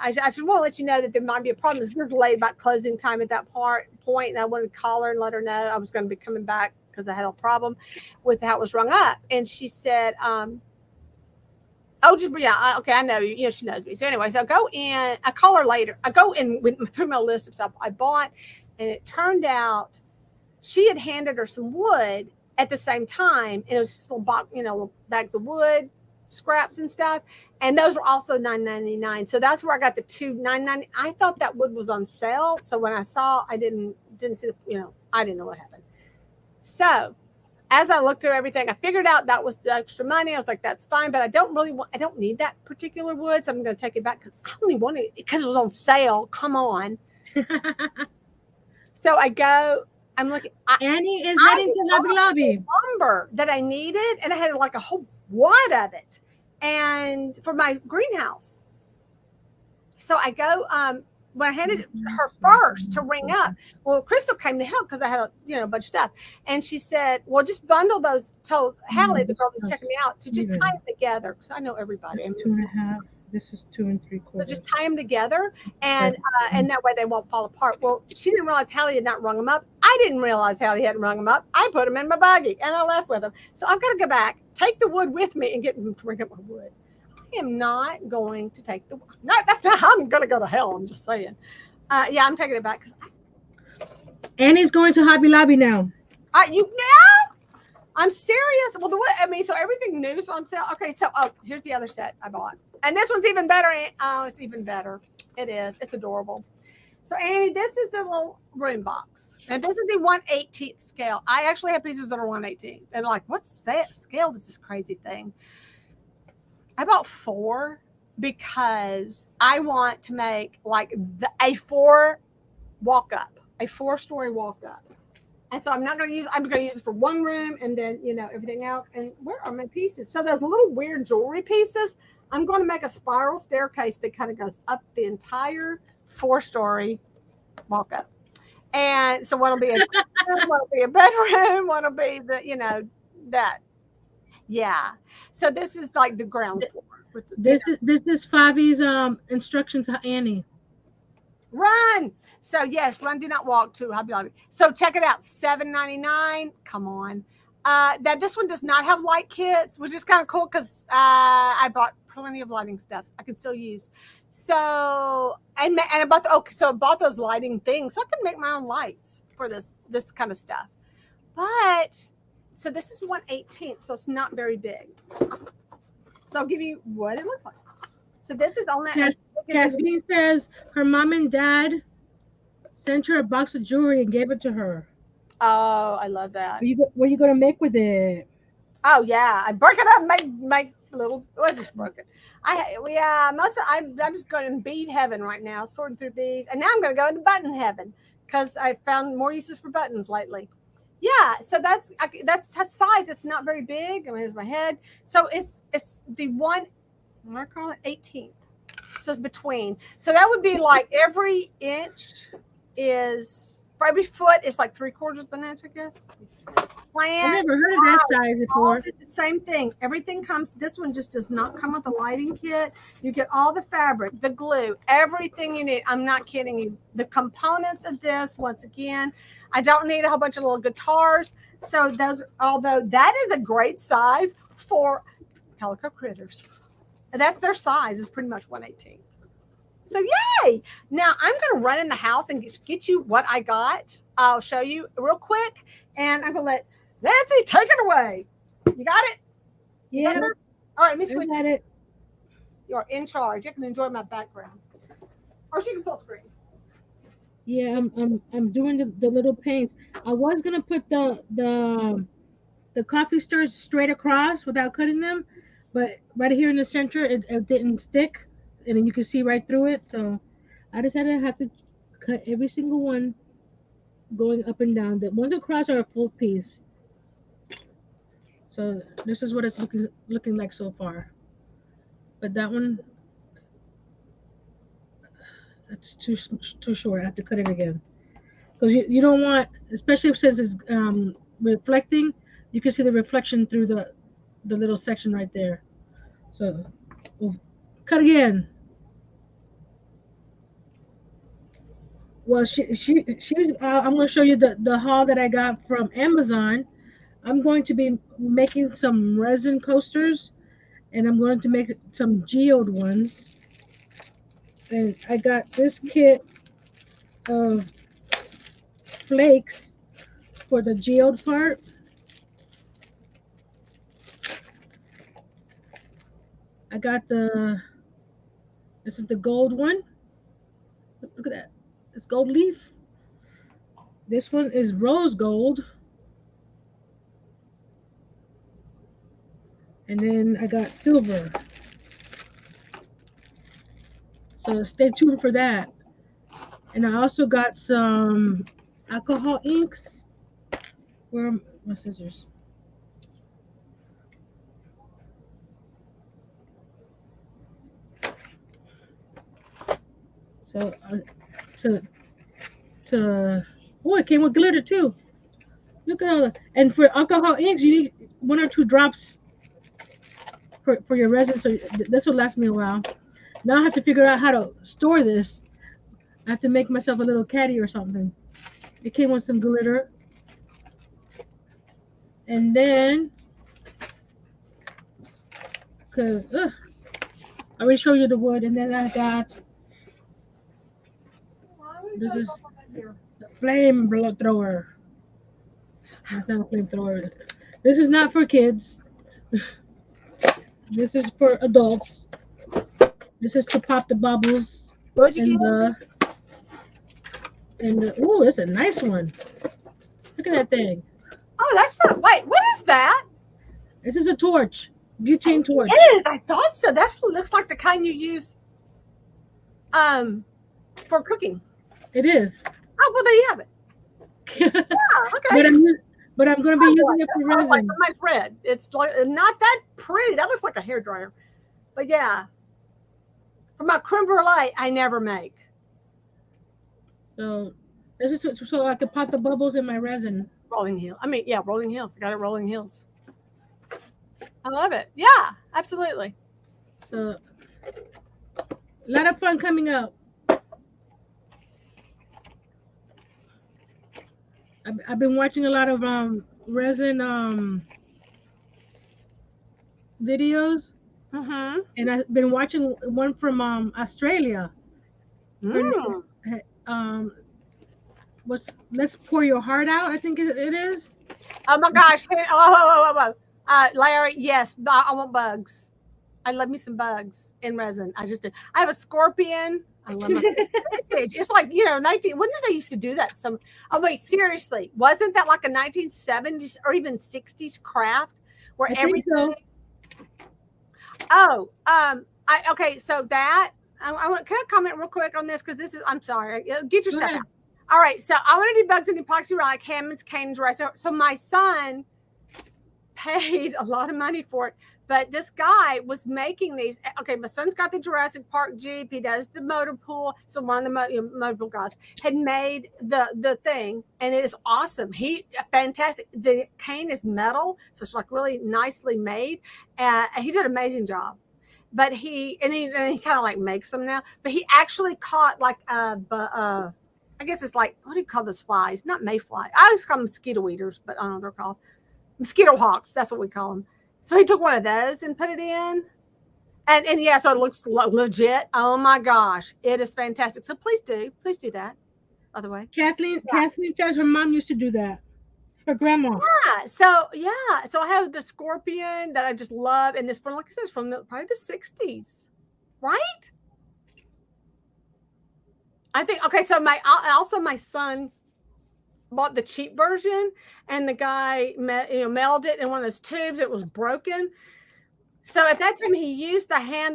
Speaker 1: I just want to let you know that there might be a problem. It was late about closing time at that point, and I wanted to call her and let her know I was going to be coming back because I had a problem with how it was rung up. And she said, okay, I know you. She knows me. So anyway, so I go in. I call her later. I go in through my list of stuff I bought, and it turned out she had handed her some wood at the same time, and it was just little bags of wood, scraps and stuff, and those were also $9.99. So that's where I got the two $9.99. I thought that wood was on sale, so when I saw, I didn't see I didn't know what happened. So as I looked through everything, I figured out that was the extra money. I was like, that's fine, but I don't need that particular wood, so I'm going to take it back because I only wanted it because it was on sale. Come on. So I go. I'm looking.
Speaker 2: Annie is heading to Hobby Lobby.
Speaker 1: Lumber that I needed, and I had like a whole wad of it, and for my greenhouse. So I go. When I handed it to her first to ring up, well, Crystal came to help because I had a bunch of stuff, and she said, "Well, just bundle those." Told Hallie, the girl that's checking me out, to just tie them together because I know everybody.
Speaker 2: That's 2.5. This is 2 3/4.
Speaker 1: So just tie them together, and that way they won't fall apart. Well, she didn't realize Hallie had not rung them up. I didn't realize Hallie hadn't rung them up. I put them in my buggy, and I left with them. So I've got to go back, take the wood with me, and get them to ring up my wood. I am not going to take the wood. No, that's not how I'm going to go to hell. I'm just saying. Yeah, I'm taking it back.
Speaker 2: Annie's going to Hobby Lobby now.
Speaker 1: I'm serious. Well, so everything new is on sale. Okay, so here's the other set I bought. And this one's even better. Oh, it's even better. It is. It's adorable. So, Annie, this is the little room box. And this is the 1/18th scale. I actually have pieces that are 1/18th. And like, what's that scale? This is crazy thing. I bought 4 because I want to make like a 4 walk-up, a 4-story walk-up. And so I'm going to use it for one room and then, everything else. And where are my pieces? So those little weird jewelry pieces, I'm going to make a spiral staircase that kind of goes up the entire 4-story walk up. And so one'll be a bedroom, one'll be that. Yeah. So this is like the ground floor.
Speaker 2: This is Fabi's instructions to Annie.
Speaker 1: Run. So yes, run, do not walk to Hobby Lobby. So check it out, $7.99. Come on. This one does not have light kits, which is kind of cool because I bought plenty of lighting stuff I can still use. So and I bought those lighting things, so I can make my own lights for this kind of stuff. But so this is 1/18th, so it's not very big. So I'll give you what it looks like. So this is on that.
Speaker 2: Kathleen says her mom and dad sent her a box of jewelry and gave it to her.
Speaker 1: Oh, I love that.
Speaker 2: What are you gonna make with it?
Speaker 1: Oh yeah, I broke it up, make little. I just broke it. I'm just going in bead heaven right now, sorting through beads, and now I'm going to go into button heaven because I found more uses for buttons lately. Yeah, so that's size. It's not very big. I mean, it's my head. So it's the one. What do I call it? 18th. So it's between. So that would be like every inch is for every foot is like 3/4 of an inch, I guess.
Speaker 2: I
Speaker 1: Plants.
Speaker 2: never heard of that size
Speaker 1: All
Speaker 2: before.
Speaker 1: this, the same thing. Everything comes. This one just does not come with a lighting kit. You get all the fabric, the glue, everything you need. I'm not kidding you. The components of this, once again, I don't need a whole bunch of little guitars. So those, although that is a great size for calico critters. That's their size is pretty much 1/18. So yay! Now I'm going to run in the house and get you what I got. I'll show you real quick, and I'm going to let Nancy take it away. You got it?
Speaker 2: Yeah.
Speaker 1: All right, Miss Sweet.
Speaker 2: I got it.
Speaker 1: You're in charge. You can enjoy my background, or she can full screen.
Speaker 2: Yeah, I'm doing the little paints. I was gonna put the coffee stirrers straight across without cutting them, but right here in the center it didn't stick, and then you can see right through it. So I decided I have to cut every single one going up and down. The ones across are a full piece. So this is what it's looking like so far. But that one, it's too short. I have to cut it again because you don't want, especially since it's reflecting. You can see the reflection through the little section right there. So we'll cut again. Well, she's. I'm going to show you the haul that I got from Amazon. I'm going to be making some resin coasters, and I'm going to make some geode ones. And I got this kit of flakes for the geode part. I got this is the gold one. Look at that. It's gold leaf. This one is rose gold. And then I got silver. So stay tuned for that. And I also got some alcohol inks. Where are my scissors? So oh, it came with glitter too. Look at all that. And for alcohol inks, you need 1 or 2 drops for your resin. So this will last me a while. Now I have to figure out how to store this. I have to make myself a little caddy or something. It came with some glitter. And then, because I already showed you the wood. And then I got, this is the flame thrower. It's not a flamethrower. This is not for kids. This is for adults. This is to pop the bubbles.
Speaker 1: What'd you get?
Speaker 2: Oh, it's a nice one. Look at that thing.
Speaker 1: Oh, that's for, wait, what is that?
Speaker 2: This is a torch. Butane torch.
Speaker 1: It is. I thought so. That looks like the kind you use for cooking.
Speaker 2: It is.
Speaker 1: Oh, well, there you have it. Yeah, okay.
Speaker 2: But I'm going to be using it for resin.
Speaker 1: Like my red. It's like not that pretty. That looks like a hairdryer. But yeah, for my creme brulee, I never make.
Speaker 2: So this is so I can pop the bubbles in my resin.
Speaker 1: Rolling Hills. I mean, yeah, Rolling Hills. I got it Rolling Hills. I love it. Yeah, absolutely.
Speaker 2: So a lot of fun coming up. I've been watching a lot of resin videos.
Speaker 1: Mm-hmm.
Speaker 2: And I've been watching one from Australia. Let's pour your heart out. I think it is.
Speaker 1: Oh my gosh! Oh. Larry, yes, I want bugs. I love me some bugs in resin. I just did. I have a scorpion. I love my vintage. It's like 19. When did they used to do that? Oh wait, seriously, wasn't that like a 1970s or even 60s craft where everything? So. Oh, okay. So that I want. Can I comment real quick on this because this is. I'm sorry. Get your stuff out. All right, so I want to do bugs and epoxy like Hammond's Canes, right? So my son paid a lot of money for it, but this guy was making these. Okay, my son's got the Jurassic Park Jeep. He does the motor pool. So one of the motor pool guys had made the thing, and it is awesome. Fantastic. The cane is metal, so it's like really nicely made. He did an amazing job. But he kind of like makes them now. But he actually caught like I guess it's like, what do you call those flies? Not mayfly. I always call them mosquito eaters, but I don't know what they're called. Mosquito hawks. That's what we call them. So he took one of those and put it in. And yeah, so it looks legit. Oh my gosh. It is fantastic. So please do that, by the way.
Speaker 2: Kathleen says her mom used to do that. Her grandma.
Speaker 1: Yeah. So I have the scorpion that I just love. And it's from, like I said, it's from probably the 60s. Right? I think, okay, so my son bought the cheap version, and the guy mailed it in one of those tubes. It was broken. So at that time he used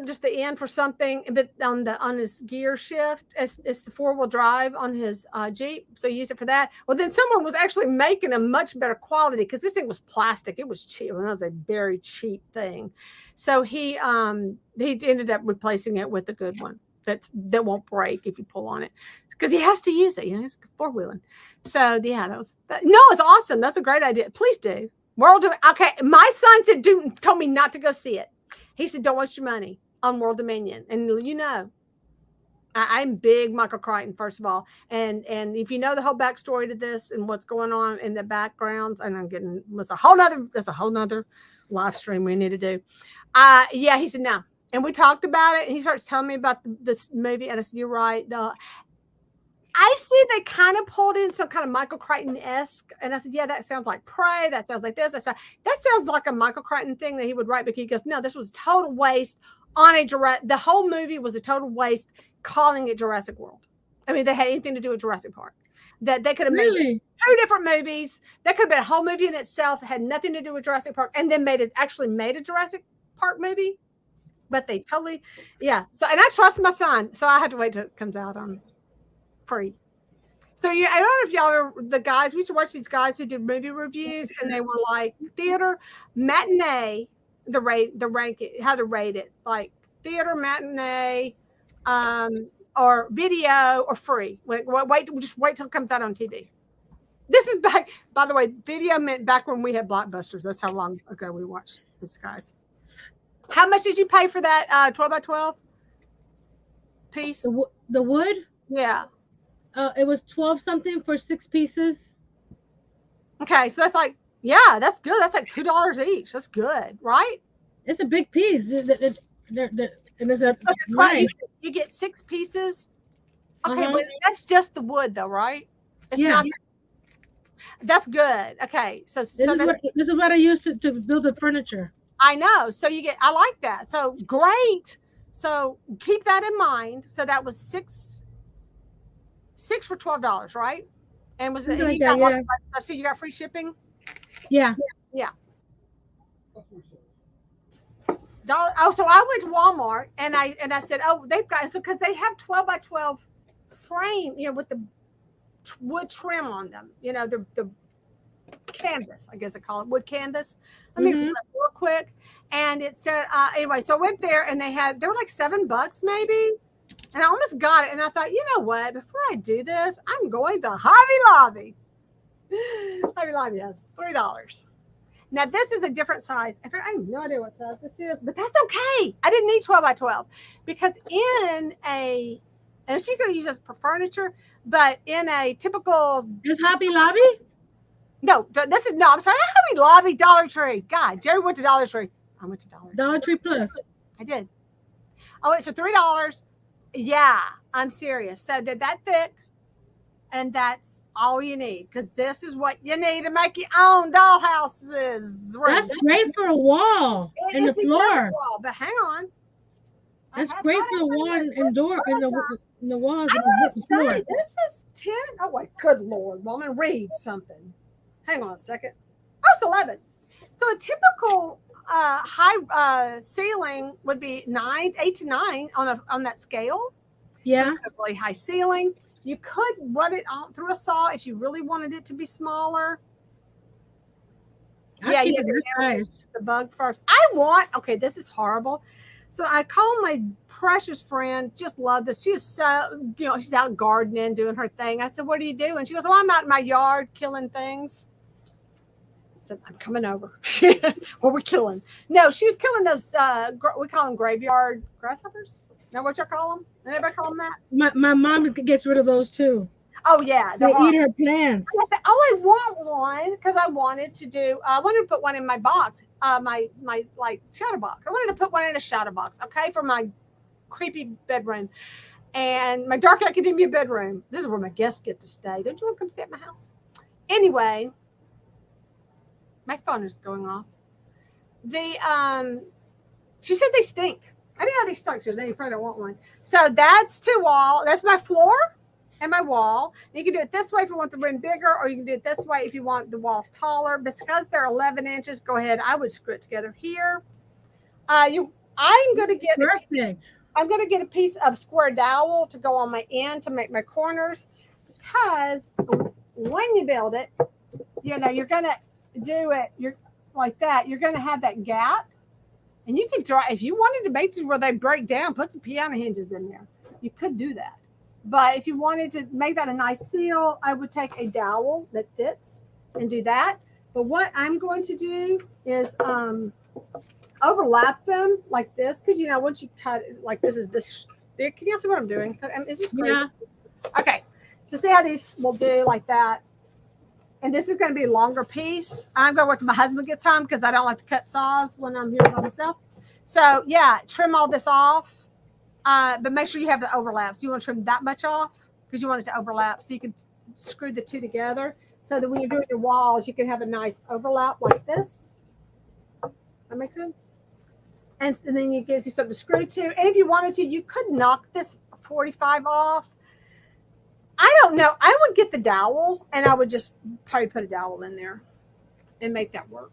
Speaker 1: just the end for something, but on his gear shift, it's the 4-wheel drive on his Jeep. So he used it for that. Well, then someone was actually making a much better quality, because this thing was plastic. It was cheap. It was a very cheap thing. So he ended up replacing it with a good one that won't break if you pull on it, because he has to use it. He's 4-wheeling. So yeah, it's awesome. That's a great idea. Please do. Okay, my son told me not to go see it. He said, don't waste your money on World Dominion. And I'm big Michael Crichton, first of all. And if you know the whole backstory to this and what's going on in the backgrounds, and that's a whole nother live stream we need to do. Yeah, he said no. And we talked about it, and he starts telling me about this movie, and I said, you're right. I see they kind of pulled in some kind of Michael Crichton-esque, and I said, yeah, that sounds like Prey. That sounds like this. I said, that sounds like a Michael Crichton thing that he would write, but he goes, no, this was a total waste the whole movie was a total waste calling it Jurassic World. I mean, they had anything to do with Jurassic Park. That they could have made 2 different movies. That could have been a whole movie in itself, had nothing to do with Jurassic Park, and then actually made a Jurassic Park movie. But they totally, yeah. So, and I trust my son, so I had to wait till it comes out on free. So I don't know if y'all are the guys. We used to watch these guys who did movie reviews, and they were like theater, matinee, how to rate it, like theater, matinee, or video, or free. Just wait till it comes out on TV. This is back, by the way. Video meant back when we had Blockbusters. That's how long ago we watched these guys. How much did you pay for that 12 by 12 piece?
Speaker 2: The wood?
Speaker 1: Yeah.
Speaker 2: It was 12 something for 6 pieces.
Speaker 1: Okay, so that's like, yeah, that's good. That's like $2 each. That's good, right?
Speaker 2: It's a big piece. And there's a
Speaker 1: you get 6 pieces. Okay, but that's just the wood, though, right? It's not. That's good. Okay, so this
Speaker 2: is what I used to build the furniture.
Speaker 1: I know. So I like that. So great. So keep that in mind. So that was six for $12, right? And was it? So you got free shipping?
Speaker 2: Yeah.
Speaker 1: Yeah. So I went to Walmart, and I said, oh, they've got, so because they have 12 by 12 frame, with the wood trim on them, the canvas, I guess I call it wood canvas. Let me flip real quick. And it said, anyway, so I went there, and they were like $7 maybe. And I almost got it. And I thought, you know what? Before I do this, I'm going to Hobby Lobby. Hobby Lobby has $3. Now, this is a different size. I have no idea what size this is, but that's okay. I didn't need 12 by 12 because and she's going to use this for furniture, but in a typical.
Speaker 2: Is Hobby Lobby?
Speaker 1: No, I'm sorry. Hobby Lobby, Dollar Tree. God, Jerry went to Dollar Tree. I went to
Speaker 2: Dollar Tree Plus.
Speaker 1: I did. Oh, wait, so $3. Yeah, I'm serious. So that thick, and that's all you need, because this is what you need to make your own dollhouses.
Speaker 2: That's great for a wall and the floor.
Speaker 1: Wall, but hang on.
Speaker 2: That's great for the walls and door in the walls.
Speaker 1: I want to say this is 10. Oh wait, good Lord, woman, read something. Hang on a second. Oh, it's 11. So a typical high ceiling would be 8 to 9 on that scale.
Speaker 2: Yeah.
Speaker 1: So it's a really high ceiling. You could run it on through a saw if you really wanted it to be smaller.
Speaker 2: Yeah, you
Speaker 1: the bug first. Okay, this is horrible. So I call my precious friend, just love this. She is so, she's out gardening, doing her thing. I said, what are you doing? She goes, well, I'm out in my yard killing things. I said, I'm coming over. What we're killing? No, she was killing those, we call them graveyard grasshoppers. Know what y'all call them? Anybody call them that?
Speaker 2: My mom gets rid of those too.
Speaker 1: Oh yeah,
Speaker 2: they eat her plants.
Speaker 1: I said, oh, I want one because I wanted to put one in my box, my like shadow box. I wanted to put one in a shadow box, okay, for my creepy bedroom and my dark academia bedroom. This is where my guests get to stay. Don't you want to come stay at my house? Anyway, my phone is going off. She said they stink. I didn't know they stunk. She said, you probably don't want one. So that's that's my floor and my wall. You can do it this way if you want the rim bigger, or you can do it this way if you want the walls taller. Because they're 11 inches, go ahead. I would screw it together here. I'm going to get
Speaker 2: perfect.
Speaker 1: I'm going to get a piece of square dowel to go on my end to make my corners, because when you build it, you're going to do it. You're like that. You're going to have that gap, and you could draw if you wanted to make this where they break down. Put some piano hinges in there. You could do that. But if you wanted to make that a nice seal, I would take a dowel that fits and do that. But what I'm going to do is overlap them like this, because once you cut it like this, can you see what I'm doing? Is this crazy? Yeah. Okay, so see how these will do like that. And this is going to be a longer piece. I'm going to wait till my husband gets home because I don't like to cut saws when I'm here by myself. So yeah, trim all this off. But make sure you have the overlaps. You want to trim that much off because you want it to overlap, so you can screw the two together so that when you're doing your walls, you can have a nice overlap like this. That makes sense? And then you give you something to screw to. And if you wanted to, you could knock this 45 off. I don't know. I would get the dowel, and I would just probably put a dowel in there and make that work.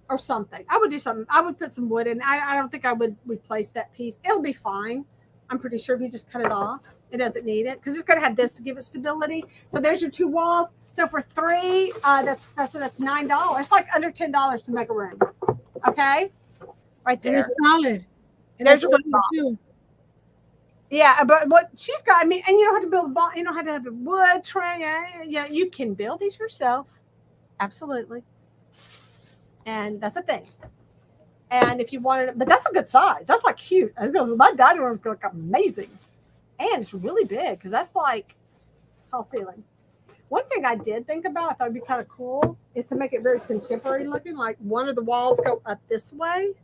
Speaker 1: Or something. I would do something. I would put some wood in. I don't think I would replace that piece. It'll be fine. I'm pretty sure if you just cut it off, it doesn't need it because it's going to have this to give it stability. So there's your two walls. So for $3, that's $9. It's like under $10 to make a room. Okay, right there.
Speaker 2: It's solid.
Speaker 1: And there's your box. Yeah, but what she's got, and you don't have to build you don't have to have the wood tray. Yeah, you can build these yourself. Absolutely. And that's the thing. And if you wanted it, but that's a good size. That's like cute. My dining room is going to look amazing. And it's really big because that's like tall ceiling. One thing I did think about, I thought it'd be kind of cool, is to make it very contemporary looking. Like one of the walls go up this way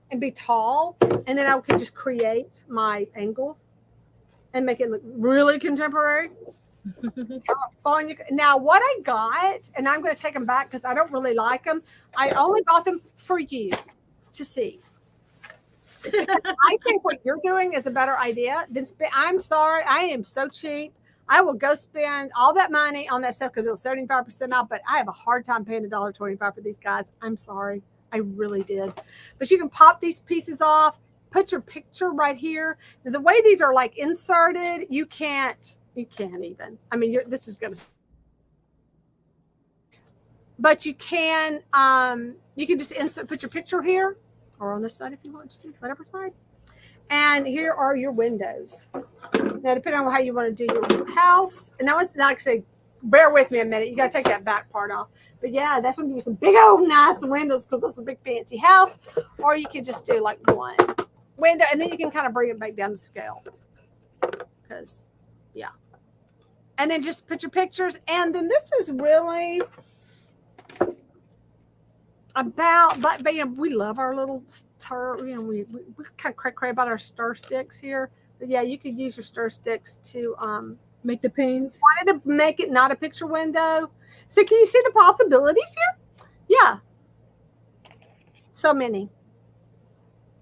Speaker 1: and be tall. And then I could just create my angle and make it look really contemporary. California. Now, what I got, and I'm going to take them back because I don't really like them. I only bought them for you to see. I think what you're doing is a better idea than I'm sorry, I am so cheap. I will go spend all that money on that stuff because it was 75% off, but I have a hard time paying $1.25 for these guys. I'm sorry. I really did. But you can pop these pieces off, put your picture right here. Now, the way these are like inserted, you can't even. I mean, this is going to, but you can just put your picture here or on this side if you want to, whatever side. And here are your windows. Now, depending on how you want to do your house, and now it's like I say, bear with me a minute. You got to take that back part off. But yeah, that's going to give you some big old nice windows because this is a big fancy house. Or you can just do like one window, and then you can kind of bring it back down to scale. Because, yeah. And then just put your pictures. And then this is really about, but we love our little stir. We kind of cray about our stir sticks here. But yeah, you could use your stir sticks to
Speaker 2: make the panes.
Speaker 1: Wanted to make it not a picture window. So can you see the possibilities here? Yeah. So many.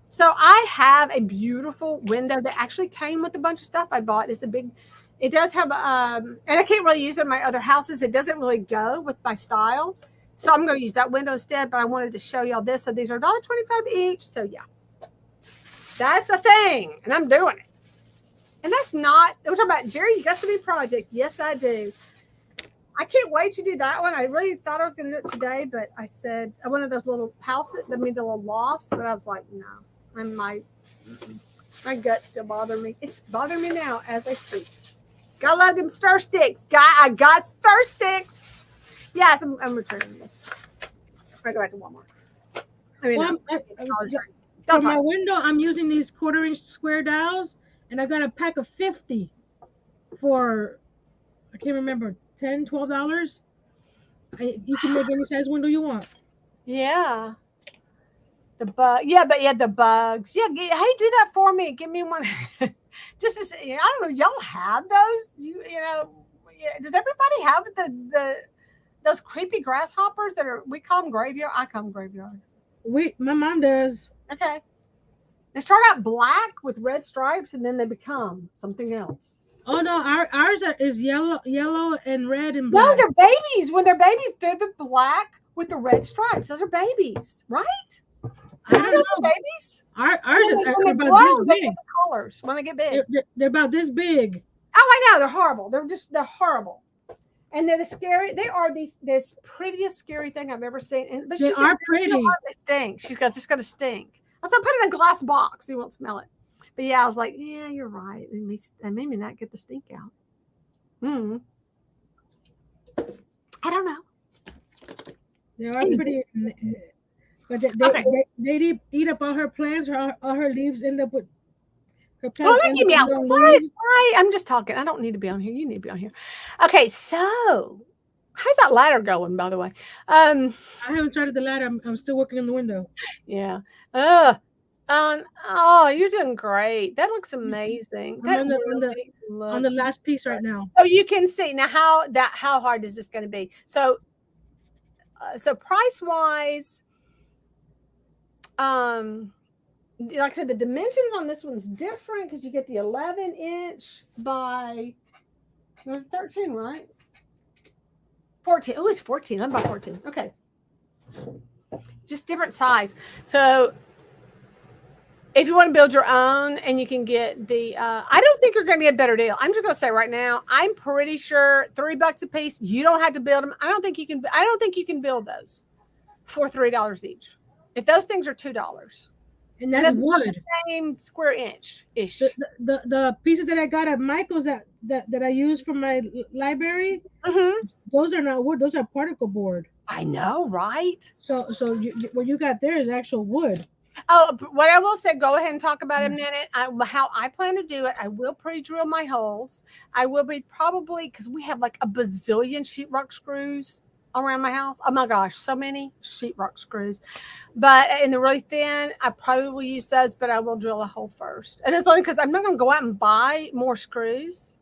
Speaker 1: So I have a beautiful window that actually came with a bunch of stuff I bought. It does have, and I can't really use it in my other houses. It doesn't really go with my style. So I'm going to use that window instead, but I wanted to show y'all this. So these are $1.25 each. So yeah, that's a thing, and I'm doing it. And that's not, we're talking about Jerry, you got to be project. Yes, I do. I can't wait to do that one. I really thought I was going to do it today, but I said, one of those little houses, the little lofts, but I was like, no. And my guts still bother me. It's bothering me now as I speak. Gotta love them stir sticks. I got stir sticks. Yes, I'm returning this. I go back to Walmart. I mean,
Speaker 2: for my window, I'm using these 1/4-inch square dowels, and I got a pack of 50 for, I can't remember, $10, $12. You can make any size window you want.
Speaker 1: Yeah. The bugs. Yeah, hey, do that for me. Give me one. Just as, I don't know, y'all have those? Does everybody have those creepy grasshoppers that we call them graveyard? I call them graveyard.
Speaker 2: My mom does.
Speaker 1: Okay. They start out black with red stripes, and then they become something else.
Speaker 2: Oh no, ours is yellow and red and black.
Speaker 1: No, they're babies. When they're babies, they're the black with the red stripes. Those are babies, right?
Speaker 2: I don't know.
Speaker 1: Babies.
Speaker 2: Ours is about this big.
Speaker 1: The colors when they get big.
Speaker 2: They're about this big.
Speaker 1: Oh, I know. They're horrible. They're horrible. And they're they are this prettiest scary thing I've ever seen. But
Speaker 2: they are pretty.
Speaker 1: They stink. She goes, it's going to stink. So I put it in a glass box so you won't smell it. But yeah, I was like, yeah, you're right. It made me not get the stink out. I don't know.
Speaker 2: They are pretty. But they eat up all her plants, all her leaves end up with her plants.
Speaker 1: Oh, give me out. I'm just talking. I don't need to be on here. You need to be on here. Okay, so how's that ladder going, by the way?
Speaker 2: I haven't started the ladder. I'm still working on the window.
Speaker 1: Yeah. Oh, you're doing great. That looks amazing.
Speaker 2: I'm on the last piece right now.
Speaker 1: So you can see now how hard is this going to be? So price wise, like I said, the dimensions on this one's different because you get the 11-inch by, it was 13, right? 14. Oh, it's 14. I'm by 14. Okay. Just different size. So if you want to build your own and you can get the, I don't think you're going to get a better deal. I'm just going to say right now, I'm pretty sure $3 a piece. You don't have to build them. I don't think you can build those for $3 each. If those things are $2,
Speaker 2: and that's wood,
Speaker 1: the same square inch ish.
Speaker 2: The pieces that I got at Michael's that I use for my library, those are not wood; those are particle board.
Speaker 1: I know, right?
Speaker 2: So what you got there is actual wood.
Speaker 1: Oh, what I will say, go ahead and talk about it a minute. How I plan to do it. I will pre-drill my holes. I will be probably, because we have like a bazillion sheetrock screws around my house. Oh my gosh, so many sheetrock screws. But in the really thin, I probably will use those, but I will drill a hole first. And it's only because I'm not going to go out and buy more screws.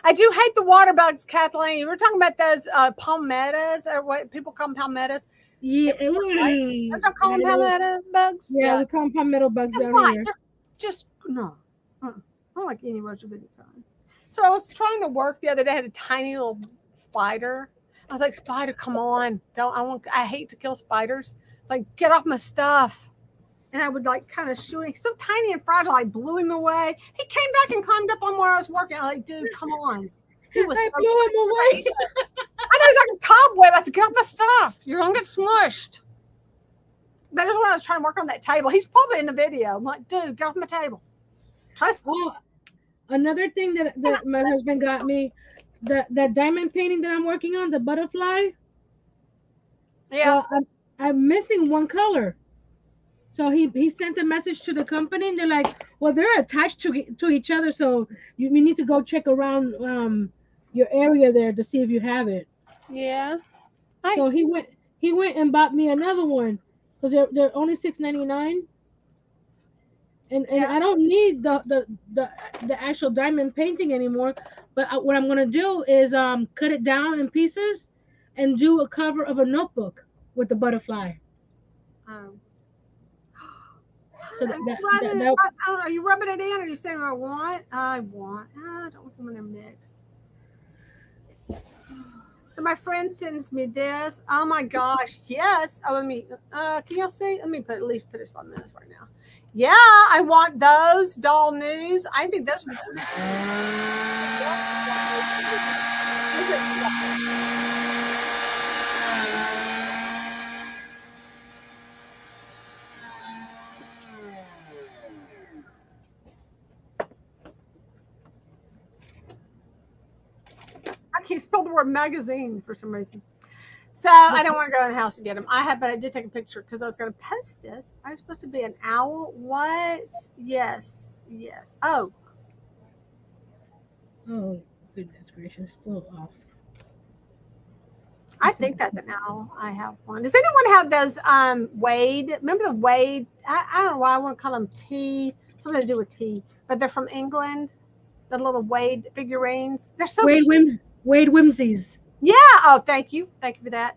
Speaker 1: I do hate the water bugs, Kathleen. You were talking about those palmettos, or what people call them, palmettos.
Speaker 2: Yeah,
Speaker 1: I don't call them palmetto bugs.
Speaker 2: Yeah, we call them palmetto bugs down here.
Speaker 1: They're just no. I don't like any roach of any kind. So I was trying to work the other day. I had a tiny little spider. I was like, spider, come on! I hate to kill spiders. It's like, get off my stuff. And I would like kind of shoot him. He's so tiny and fragile. I blew him away. He came back and climbed up on where I was working. I was like, dude, come on. He was
Speaker 2: blew him away.
Speaker 1: I know he's like a cobweb. I said, get off my stuff. You're gonna get smushed. That is when I was trying to work on that table. He's probably in the video. I'm like, dude, get off my table.
Speaker 2: Another thing that my husband got me, that diamond painting that I'm working on, the butterfly.
Speaker 1: Yeah.
Speaker 2: I'm missing one color. So he sent a message to the company, and they're like, well, they're attached to each other, so you need to go check around your area there to see if you have it.
Speaker 1: Yeah.
Speaker 2: So he went and bought me another one because they're only $6.99. And I don't need the actual diamond painting anymore. But what I'm gonna do is cut it down in pieces and do a cover of a notebook with the butterfly. So
Speaker 1: are you rubbing it in, or are you saying I want? I don't want them when they're mixed. So my friend sends me this. Oh my gosh, yes. Oh, let me. Can y'all see? Let me at least put this on this right now. Yeah, I want those doll news. I think those would be some. I can't spell the word magazines for some reason. So I don't want to go in the house to get them. But I did take a picture because I was going to post this. I'm supposed to be an owl. What? Yes. Oh,
Speaker 2: goodness gracious, still off.
Speaker 1: I think that's an owl. I have one. Does anyone have those Wade? Remember the Wade? I don't know why I want to call them tea. Something to do with tea, but they're from England. The little Wade figurines. They're so
Speaker 2: Wade Whimsies.
Speaker 1: Yeah. Oh, thank you for that.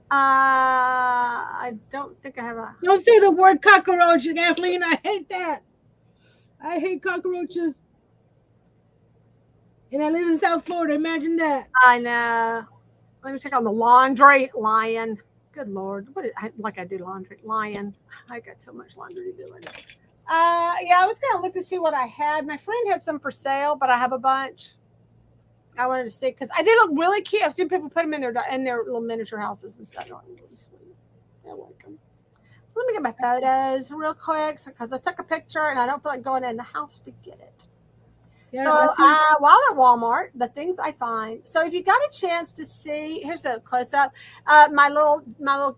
Speaker 1: I don't think I have a.
Speaker 2: Don't say the word cockroach, Kathleen. I hate that. I hate cockroaches. And I live in South Florida. Imagine that.
Speaker 1: I know. Let me check on the laundry. Lion. Good Lord. I do laundry. Lion. I got so much laundry to do. Yeah, I was going to look to see what I had. My friend had some for sale, but I have a bunch. I wanted to see because they look really cute. I've seen people put them in their little miniature houses and stuff. They're really sweet. I like them. So let me get my photos real quick because I took a picture and I don't feel like going in the house to get it. Yeah, so while at Walmart, the things I find. So if you got a chance to see, here's a close up. My little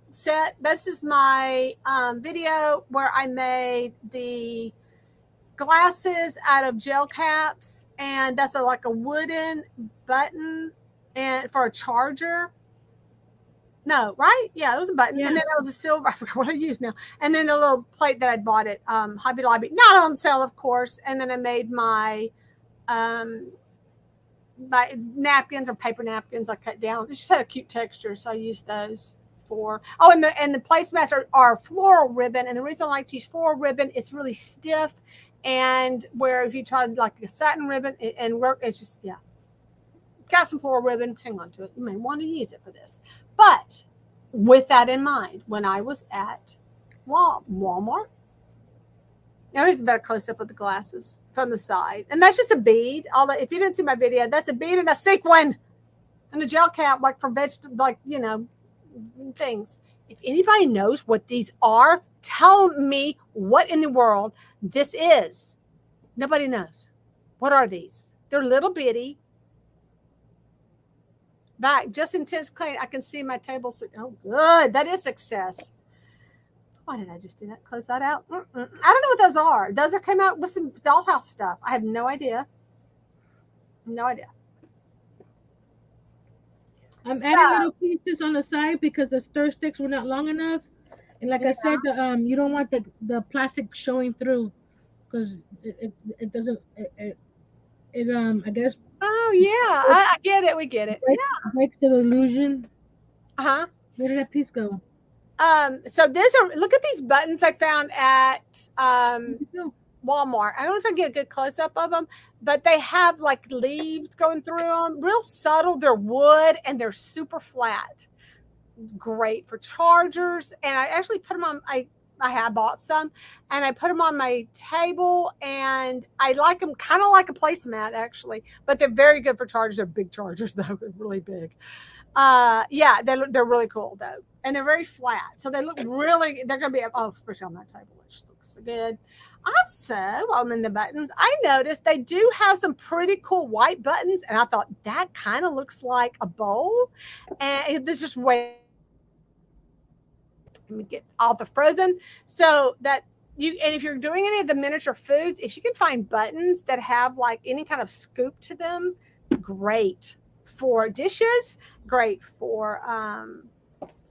Speaker 1: set. This is my video where I made the glasses out of gel caps, and that's like a wooden button and for a charger. No, right? Yeah, it was a button, and then that was a silver. I forgot what I used now. And then a little plate that I bought at Hobby Lobby, not on sale, of course. And then I made my napkins or paper napkins I cut down. It just had a cute texture, so I used those for. Oh, and the placemats are floral ribbon, and the reason I like to use floral ribbon, it's really stiff, and where if you try like a satin ribbon and work, it's just got some floral ribbon. Hang on to it. You may want to use it for this, but with that in mind, when I was at Walmart. Now here's a better close-up of the glasses from the side. And that's just a bead. If you didn't see my video, that's a bead and a sequin and a gel cap, like for vegetable, things. If anybody knows what these are, tell me what in the world this is. Nobody knows. What are these? They're little bitty. Back, just intense clean. I can see my table. Oh, good. That is success. Why did I just do that? Close that out. I don't know what those are. Those came out with some dollhouse stuff. I have no idea. No idea.
Speaker 2: I'm adding little pieces on the side because the stir sticks were not long enough. And like I said, you don't want the plastic showing through because it doesn't. I guess.
Speaker 1: Oh yeah, I get it. We get it.
Speaker 2: Breaks the illusion.
Speaker 1: Where
Speaker 2: did that piece go?
Speaker 1: So look at these buttons I found at Walmart. I don't know if I can get a good close up of them, but they have like leaves going through them, real subtle. They're wood and they're super flat. Great for chargers. And I actually put them on, I bought some and I put them on my table, and I like them kind of like a placemat actually, but they're very good for chargers. They're big chargers though, they're really big. They're really cool though. And they're very flat. So they're going to be, especially on that table, which looks so good. Also, while I'm in the buttons, I noticed they do have some pretty cool white buttons. And I thought that kind of looks like a bowl. And this is way, let me get all the frozen. So that and if you're doing any of the miniature foods, if you can find buttons that have like any kind of scoop to them, great for dishes, great for,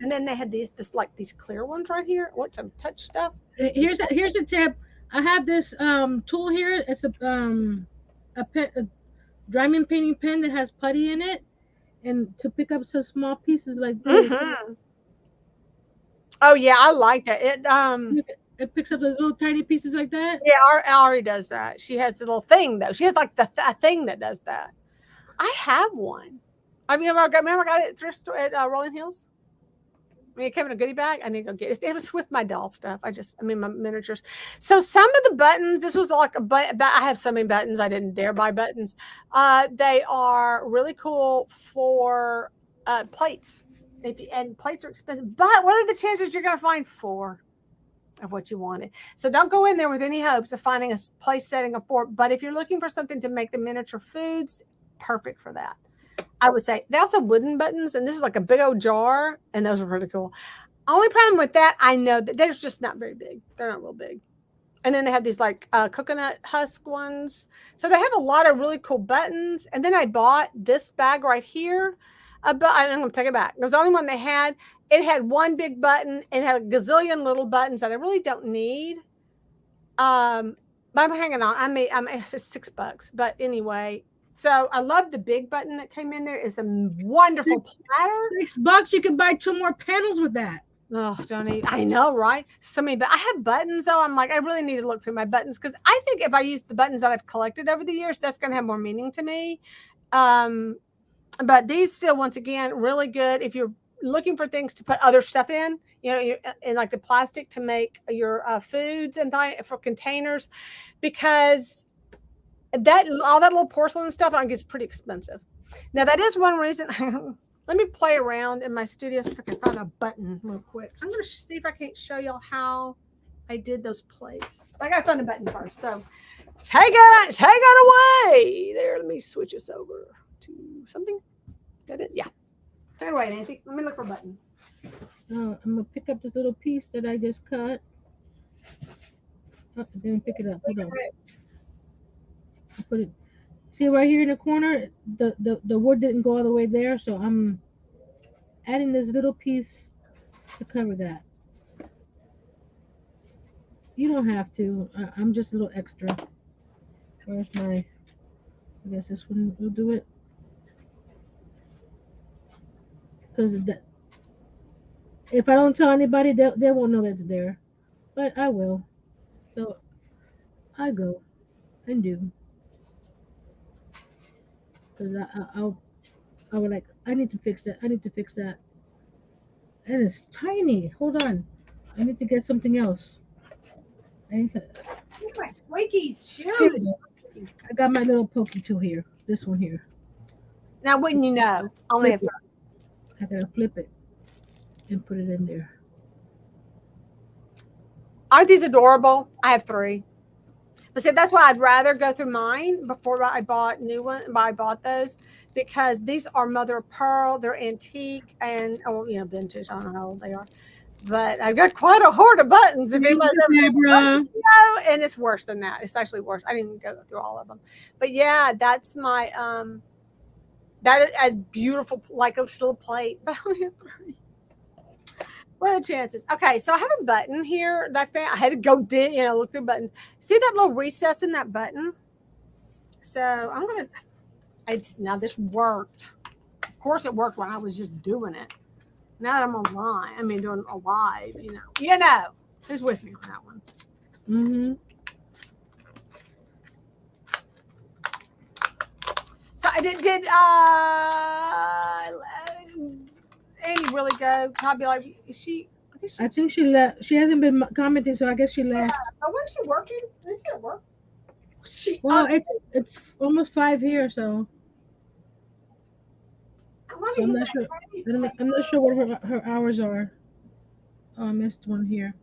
Speaker 1: and then they had these clear ones right here. What some touch stuff?
Speaker 2: Here's a tip. I have this tool here. It's a diamond painting pen that has putty in it, and to pick up some small pieces like this.
Speaker 1: Mm-hmm. Oh yeah, I like that.
Speaker 2: It picks up the little tiny pieces like that.
Speaker 1: Yeah, Ari does that. She has a little thing though. She has like a thing that does that. I have one. I mean, remember I got it at thrift store at Rolling Hills? I mean, it came in a goodie bag. I need to go get it. It was with my doll stuff. My miniatures. So some of the buttons, this was like I have so many buttons. I didn't dare buy buttons. They are really cool for plates. And plates are expensive. But what are the chances you're going to find 4 of what you wanted? So don't go in there with any hopes of finding a place setting of 4. But if you're looking for something to make the miniature foods, perfect for that. I would say they also have wooden buttons, and this is like a big old jar, and those are pretty cool. Only problem with that, I know that they're just not very big. They're not real big. And then they have these like coconut husk ones. So they have a lot of really cool buttons. And then I bought this bag right here. But I'm going to take it back. It was the only one they had. It had one big button and had a gazillion little buttons that I really don't need. But I'm hanging on. It's $6. But anyway. So I love the big button that came in there. It's a wonderful platter.
Speaker 2: $6. You can buy 2 more panels with that.
Speaker 1: Oh, don't eat. I know, right? So many, but I have buttons though. I'm like, I really need to look through my buttons because I think if I use the buttons that I've collected over the years, that's going to have more meaning to me. But these still, once again, really good. If you're looking for things to put other stuff in, in like the plastic to make your foods and for containers, because all that little porcelain stuff, I think is pretty expensive. Now that is one reason. Let me play around in my studio so I can find a button real quick. I'm going to see if I can't show y'all how I did those plates. I got to find a button first. So take it away. There, let me switch this over to something. That it? Yeah. Take it away, Nancy. Let me look for a button.
Speaker 2: I'm going to pick up this little piece that I just cut. Oh, I didn't pick it up. Hold on. Put it. See right here in the corner, the wood didn't go all the way there, so I'm adding this little piece to cover that. You don't have to. I'm just a little extra. Where's my? I guess this one will do it. Because if I don't tell anybody, they won't know that's there. But I will. So I go and do. Because I would like, I need to fix that. I need to fix that. And it's tiny. Hold on. I need to get something else. I need to.
Speaker 1: Look at my squeakies shoes.
Speaker 2: I got my little pokey tool here. This one here.
Speaker 1: Now, wouldn't you know? Only if
Speaker 2: I gotta flip it and put it in there.
Speaker 1: Aren't these adorable? I have 3. But see, that's why I'd rather go through mine before I bought new one. I bought those because these are mother of pearl. They're antique and vintage. I don't know how old they are, but I've got quite a hoard of buttons. If anybody's ever, and it's worse than that. It's actually worse. I didn't go through all of them, but yeah, that's my that is a beautiful, like a little plate. But I only have 3. What are the chances? Okay, so I have a button here that I found. I had to go look through buttons. See that little recess in that button? So I'm gonna. Now this worked. Of course, it worked when I was just doing it. Now that I'm online, doing a live. Who's with me on that one?
Speaker 2: Mm-hmm.
Speaker 1: So I did. Annie really go? Probably like, is she?
Speaker 2: I think she left. She hasn't been commenting, so I guess she left.
Speaker 1: When's she working? Is she at work?
Speaker 2: Well, it's almost 5 here, so. I'm not sure. I'm not sure what her hours are. Oh, I missed one here.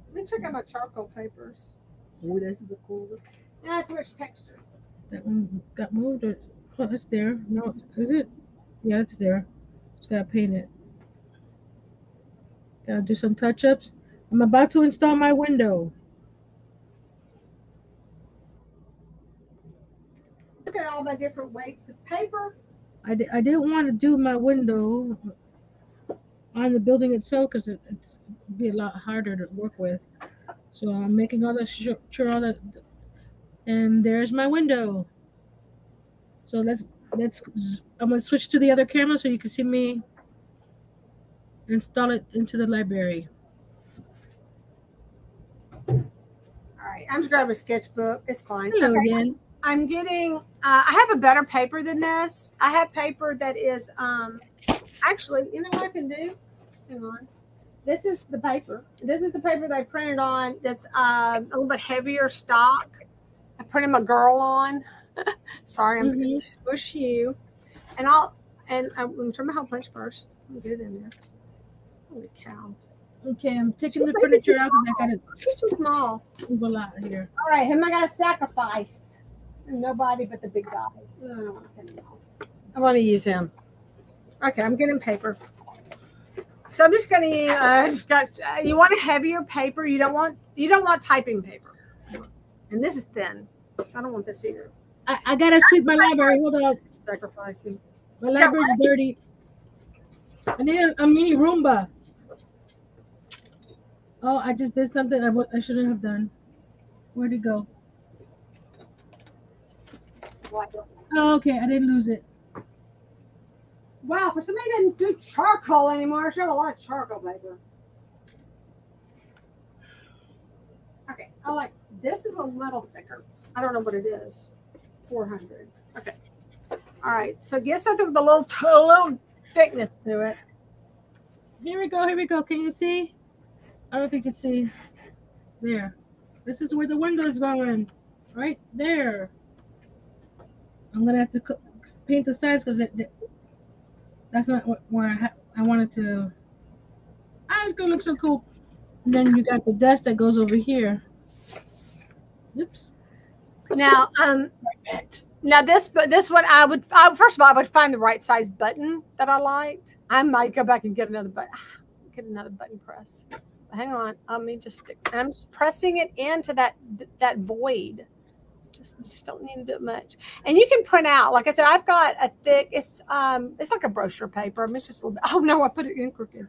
Speaker 1: Let me check out my charcoal papers. Oh, this is a cool one. Yeah, too much texture.
Speaker 2: That one got moved. Oh, it's there. No, is it? Yeah, it's there. Just gotta paint it. Gotta do some touch-ups. I'm about to install my window.
Speaker 1: Look at all my different weights of paper.
Speaker 2: I didn't want to do my window on the building itself because it'd be a lot harder to work with. So I'm making all that sure all that, and there's my window. So let's. I'm gonna switch to the other camera so you can see me install it into the library.
Speaker 1: All right, I'm just grabbing a sketchbook. It's fine.
Speaker 2: Hello again.
Speaker 1: I'm getting, I have a better paper than this. I have paper that is, actually, you know what I can do? Hang on. This is the paper. This is the paper that I printed on. That's a little bit heavier stock. I printed my girl on. Sorry, I'm going to smush you. And I'm going to turn my hole punch first. Let me get it in there. Holy cow.
Speaker 2: Okay, I'm taking the furniture out because I got it.
Speaker 1: She's too small.
Speaker 2: Move a lot here.
Speaker 1: All right, who am I going to sacrifice? Nobody but the big guy. I want to use him. Okay, I'm getting paper. So I'm just going to use. You want a heavier paper. You don't want typing paper. And this is thin. I don't want this either.
Speaker 2: I gotta sweep my library. Hold on.
Speaker 1: Sacrificing.
Speaker 2: My library's dirty. I need a mini Roomba. Oh, I just did something I shouldn't have done. Where'd it go? Oh, okay, I didn't lose it.
Speaker 1: Wow, for somebody who doesn't do charcoal anymore, I should have a lot of charcoal paper. Okay, this is a little thicker. I don't know what it is. 400. Okay. All right, so get something with a little thickness to it.
Speaker 2: Here we go. Can you see? I don't know if you can see. There. This is where the window is going. Right there. I'm going to have to paint the sides because that's not where I wanted to. It's going to look so cool. And then you got the dust that goes over here. Oops.
Speaker 1: Now, this one first of all, I would find the right size button that I liked. I might go back and get another button press. Hang on, I'm just pressing it into that void. Just don't need to do it much. And you can print out. Like I said, I've got a thick. It's like a brochure paper. It's just a little bit. Oh no, I put it in crooked.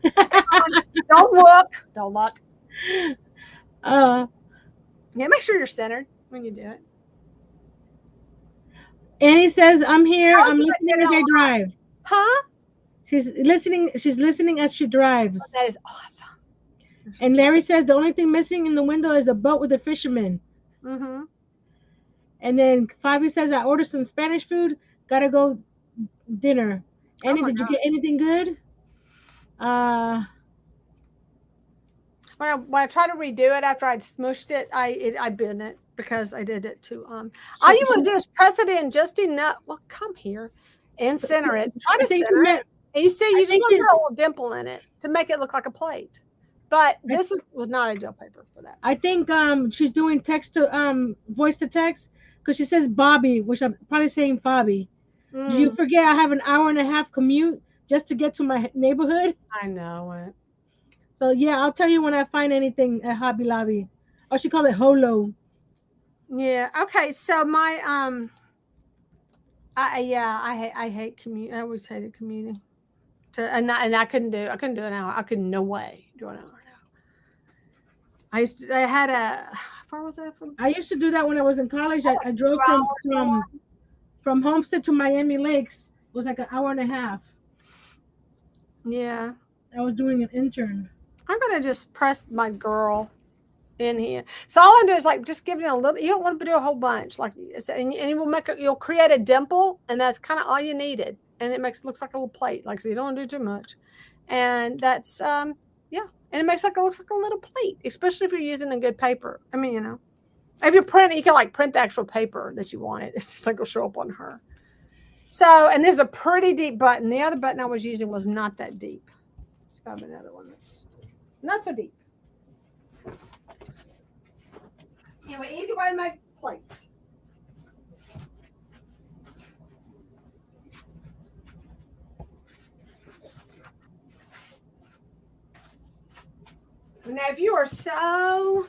Speaker 1: Don't look. Yeah, make sure you're centered when you do it.
Speaker 2: Annie says, I'm here. I'm listening as I drive.
Speaker 1: Huh?
Speaker 2: She's listening as she drives.
Speaker 1: Oh, that is awesome.
Speaker 2: And Larry says the only thing missing in the window is the boat with the fisherman.
Speaker 1: Mm-hmm.
Speaker 2: And then Fabi says, I ordered some Spanish food. Gotta go dinner. Annie, did you get anything good?
Speaker 1: When I try to redo it after I'd smushed it, I bent it because I did it too. All you want to do is press it in just enough. Well, come here and center it. Try to center it. And you see, you just want to put a little dimple in it to make it look like a plate. But this was not ideal paper for that.
Speaker 2: I think she's doing voice to text because she says Bobby, which I'm probably saying Fabi. Do you forget I have an hour and a half commute just to get to my neighborhood?
Speaker 1: I know it.
Speaker 2: So yeah, I'll tell you when I find anything at Hobby Lobby. Or she called it Holo.
Speaker 1: Yeah. Okay. So my I hate commute. I always hated commuting. And I couldn't do an hour. I could no way do an hour now. How far was that from?
Speaker 2: I used to do that when I was in college. I drove from Homestead to Miami Lakes. It was like an hour and a half.
Speaker 1: Yeah.
Speaker 2: I was doing an intern.
Speaker 1: I'm gonna just press my girl in here. So all I'm doing is just giving it a little. You don't want to do a whole bunch, and you will you'll create a dimple, and that's kind of all you needed, and it looks like a little plate. So you don't want to do too much, and that's and it looks like a little plate, especially if you're using a good paper. I mean, if you're printing, you can print the actual paper that you want. It's just it'll show up on her. So, and there's a pretty deep button. The other button I was using was not that deep. Let's grab another one that's not so deep. Anyway, easy way to make plates. Now, if you are so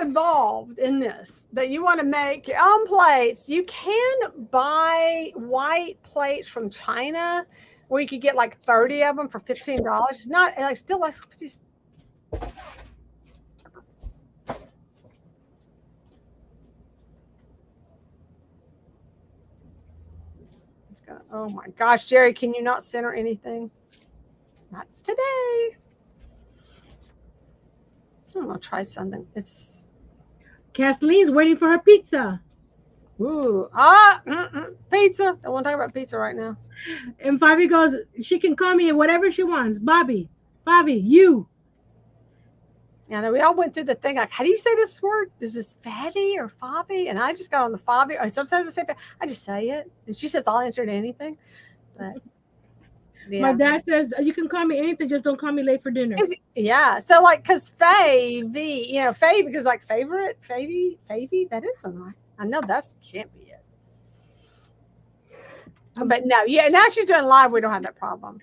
Speaker 1: involved in this that you want to make your own plates, you can buy white plates from China where you could get 30 of them for $15. It's not still less. Oh my gosh, Jerry, can you not center anything? Not today. I'm gonna try something.
Speaker 2: Kathleen's waiting for her pizza.
Speaker 1: Ooh, pizza. I want to talk about pizza right now.
Speaker 2: And Fabi goes, she can call me whatever she wants. Bobby, you.
Speaker 1: Yeah, we all went through the thing like, how do you say this word? Is this Fabi or Fabi? And I just got on the Fabi. Or sometimes I say, I just say it, and she says I'll answer to anything. But
Speaker 2: yeah. My dad says you can call me anything, just don't call me late for dinner.
Speaker 1: Yeah, so like, cause Faye, Faye because like favorite, Favy, that is something. I know that's can't be it. But no, yeah, now she's doing live. We don't have that problem.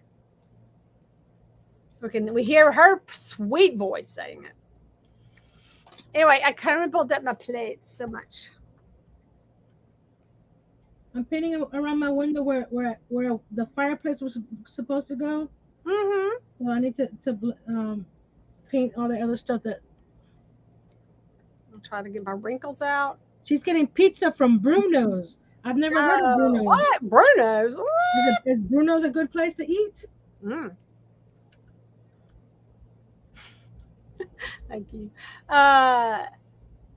Speaker 1: We hear her sweet voice saying it. Anyway, I currently pulled up my plates so much.
Speaker 2: I'm painting around my window where the fireplace was supposed to go.
Speaker 1: Mm-hmm.
Speaker 2: So I need to paint all the other stuff that.
Speaker 1: I'm trying to get my wrinkles out.
Speaker 2: She's getting pizza from Bruno's. I've never heard of Bruno's.
Speaker 1: What? Bruno's? What?
Speaker 2: Is Bruno's a good place to eat?
Speaker 1: Thank you.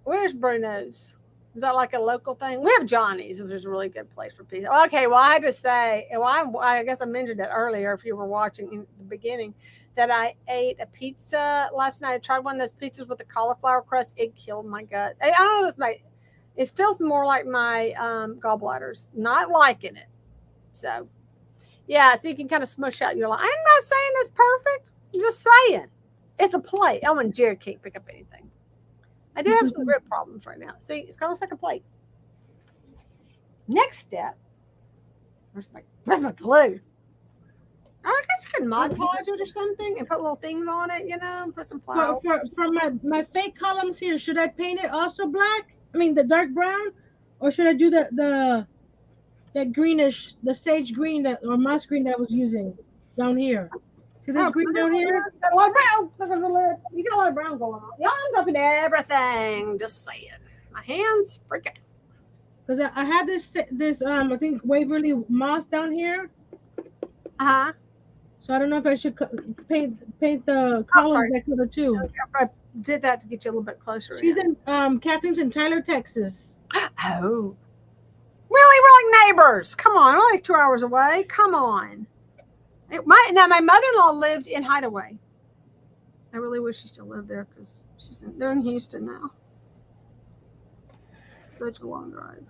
Speaker 1: Where's Bruno's? Is that like a local thing? We have Johnny's, which is a really good place for pizza. Okay, well, I had to say, I guess I mentioned it earlier if you were watching in the beginning, that I ate a pizza last night. I tried one of those pizzas with the cauliflower crust. It killed my gut. I don't know, it feels more like my gallbladders. Not liking it. So, yeah, so you can kind of smush out. You're like, I'm not saying this perfect. I'm just saying. It's a plate. Oh, and Jared can't pick up anything. I do have some grip problems right now. See, it's kind of like a plate. Next step. Where's my glue? I guess you can Mod Podge it or something and put little things on it, put some flowers.
Speaker 2: For my fake columns here, should I paint it also black? I mean, the dark brown? Or should I do that greenish, the sage green or moss green that I was using down here? See this green down here?
Speaker 1: Got a lot of brown. You got a lot of brown going on. Y'all end up in everything. Just saying. My hands freaking.
Speaker 2: Because I have this I think Waverly moss down here.
Speaker 1: Uh-huh.
Speaker 2: So I don't know if I should paint the columns that color too.
Speaker 1: I did that to get you a little bit closer.
Speaker 2: She's in Kathleen's in Tyler, Texas.
Speaker 1: Oh. Really? We're like neighbors. Come on. We're like 2 hours away. Come on. My mother-in-law lived in Hideaway. I really wish she still lived there because they're in Houston now. Such a long drive.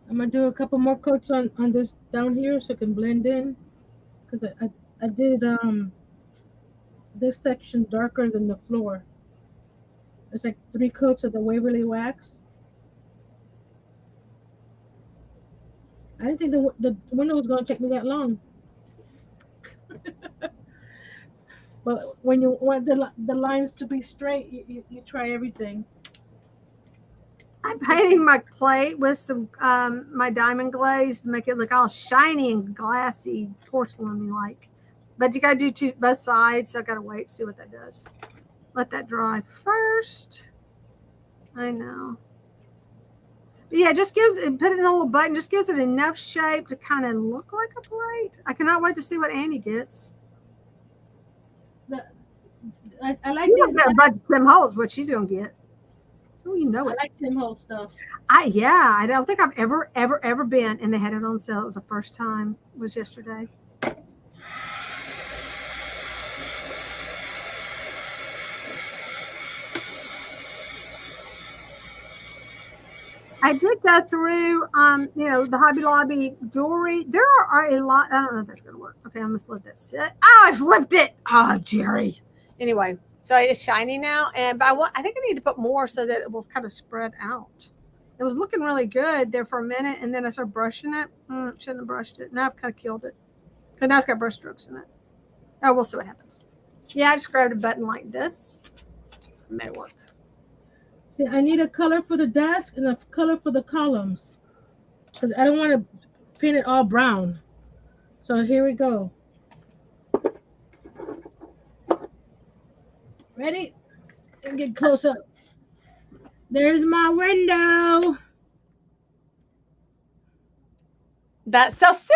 Speaker 2: I'm gonna do a couple more coats on this down here so it can blend in. Because I did this section darker than the floor. It's like 3 coats of the Waverly wax. I didn't think the window was going to take me that long. But when you want the lines to be straight, you try everything.
Speaker 1: I'm painting my plate with some my diamond glaze to make it look all shiny and glassy, porcelain like. But you got to do both sides, so I got to wait to see what that does. Let that dry first. I know. Yeah, just put it in a little button, just gives it enough shape to kind of look like a plate. I cannot wait to see what Annie gets.
Speaker 2: I like this.
Speaker 1: Got a bunch of Tim Holtz, what she's gonna get. Oh, you know it.
Speaker 2: I like Tim Holtz stuff.
Speaker 1: I don't think I've ever been, and they had it on sale. It was the first time. It was yesterday. I did go through, the Hobby Lobby jewelry. There are a lot. I don't know if that's going to work. Okay, I'm going to let that sit. Oh, I flipped it. Oh, Jerry. Anyway, so it's shiny now. But I think I need to put more so that it will kind of spread out. It was looking really good there for a minute, and then I started brushing it. Shouldn't have brushed it. Now I've kind of killed it. Because now it's got brush strokes in it. Oh, we'll see what happens. Yeah, I just grabbed a button like this. It may work.
Speaker 2: See, I need a color for the desk and a color for the columns. Because I don't want to paint it all brown. So here we go. Ready? And get close up. There's my window.
Speaker 1: That's so see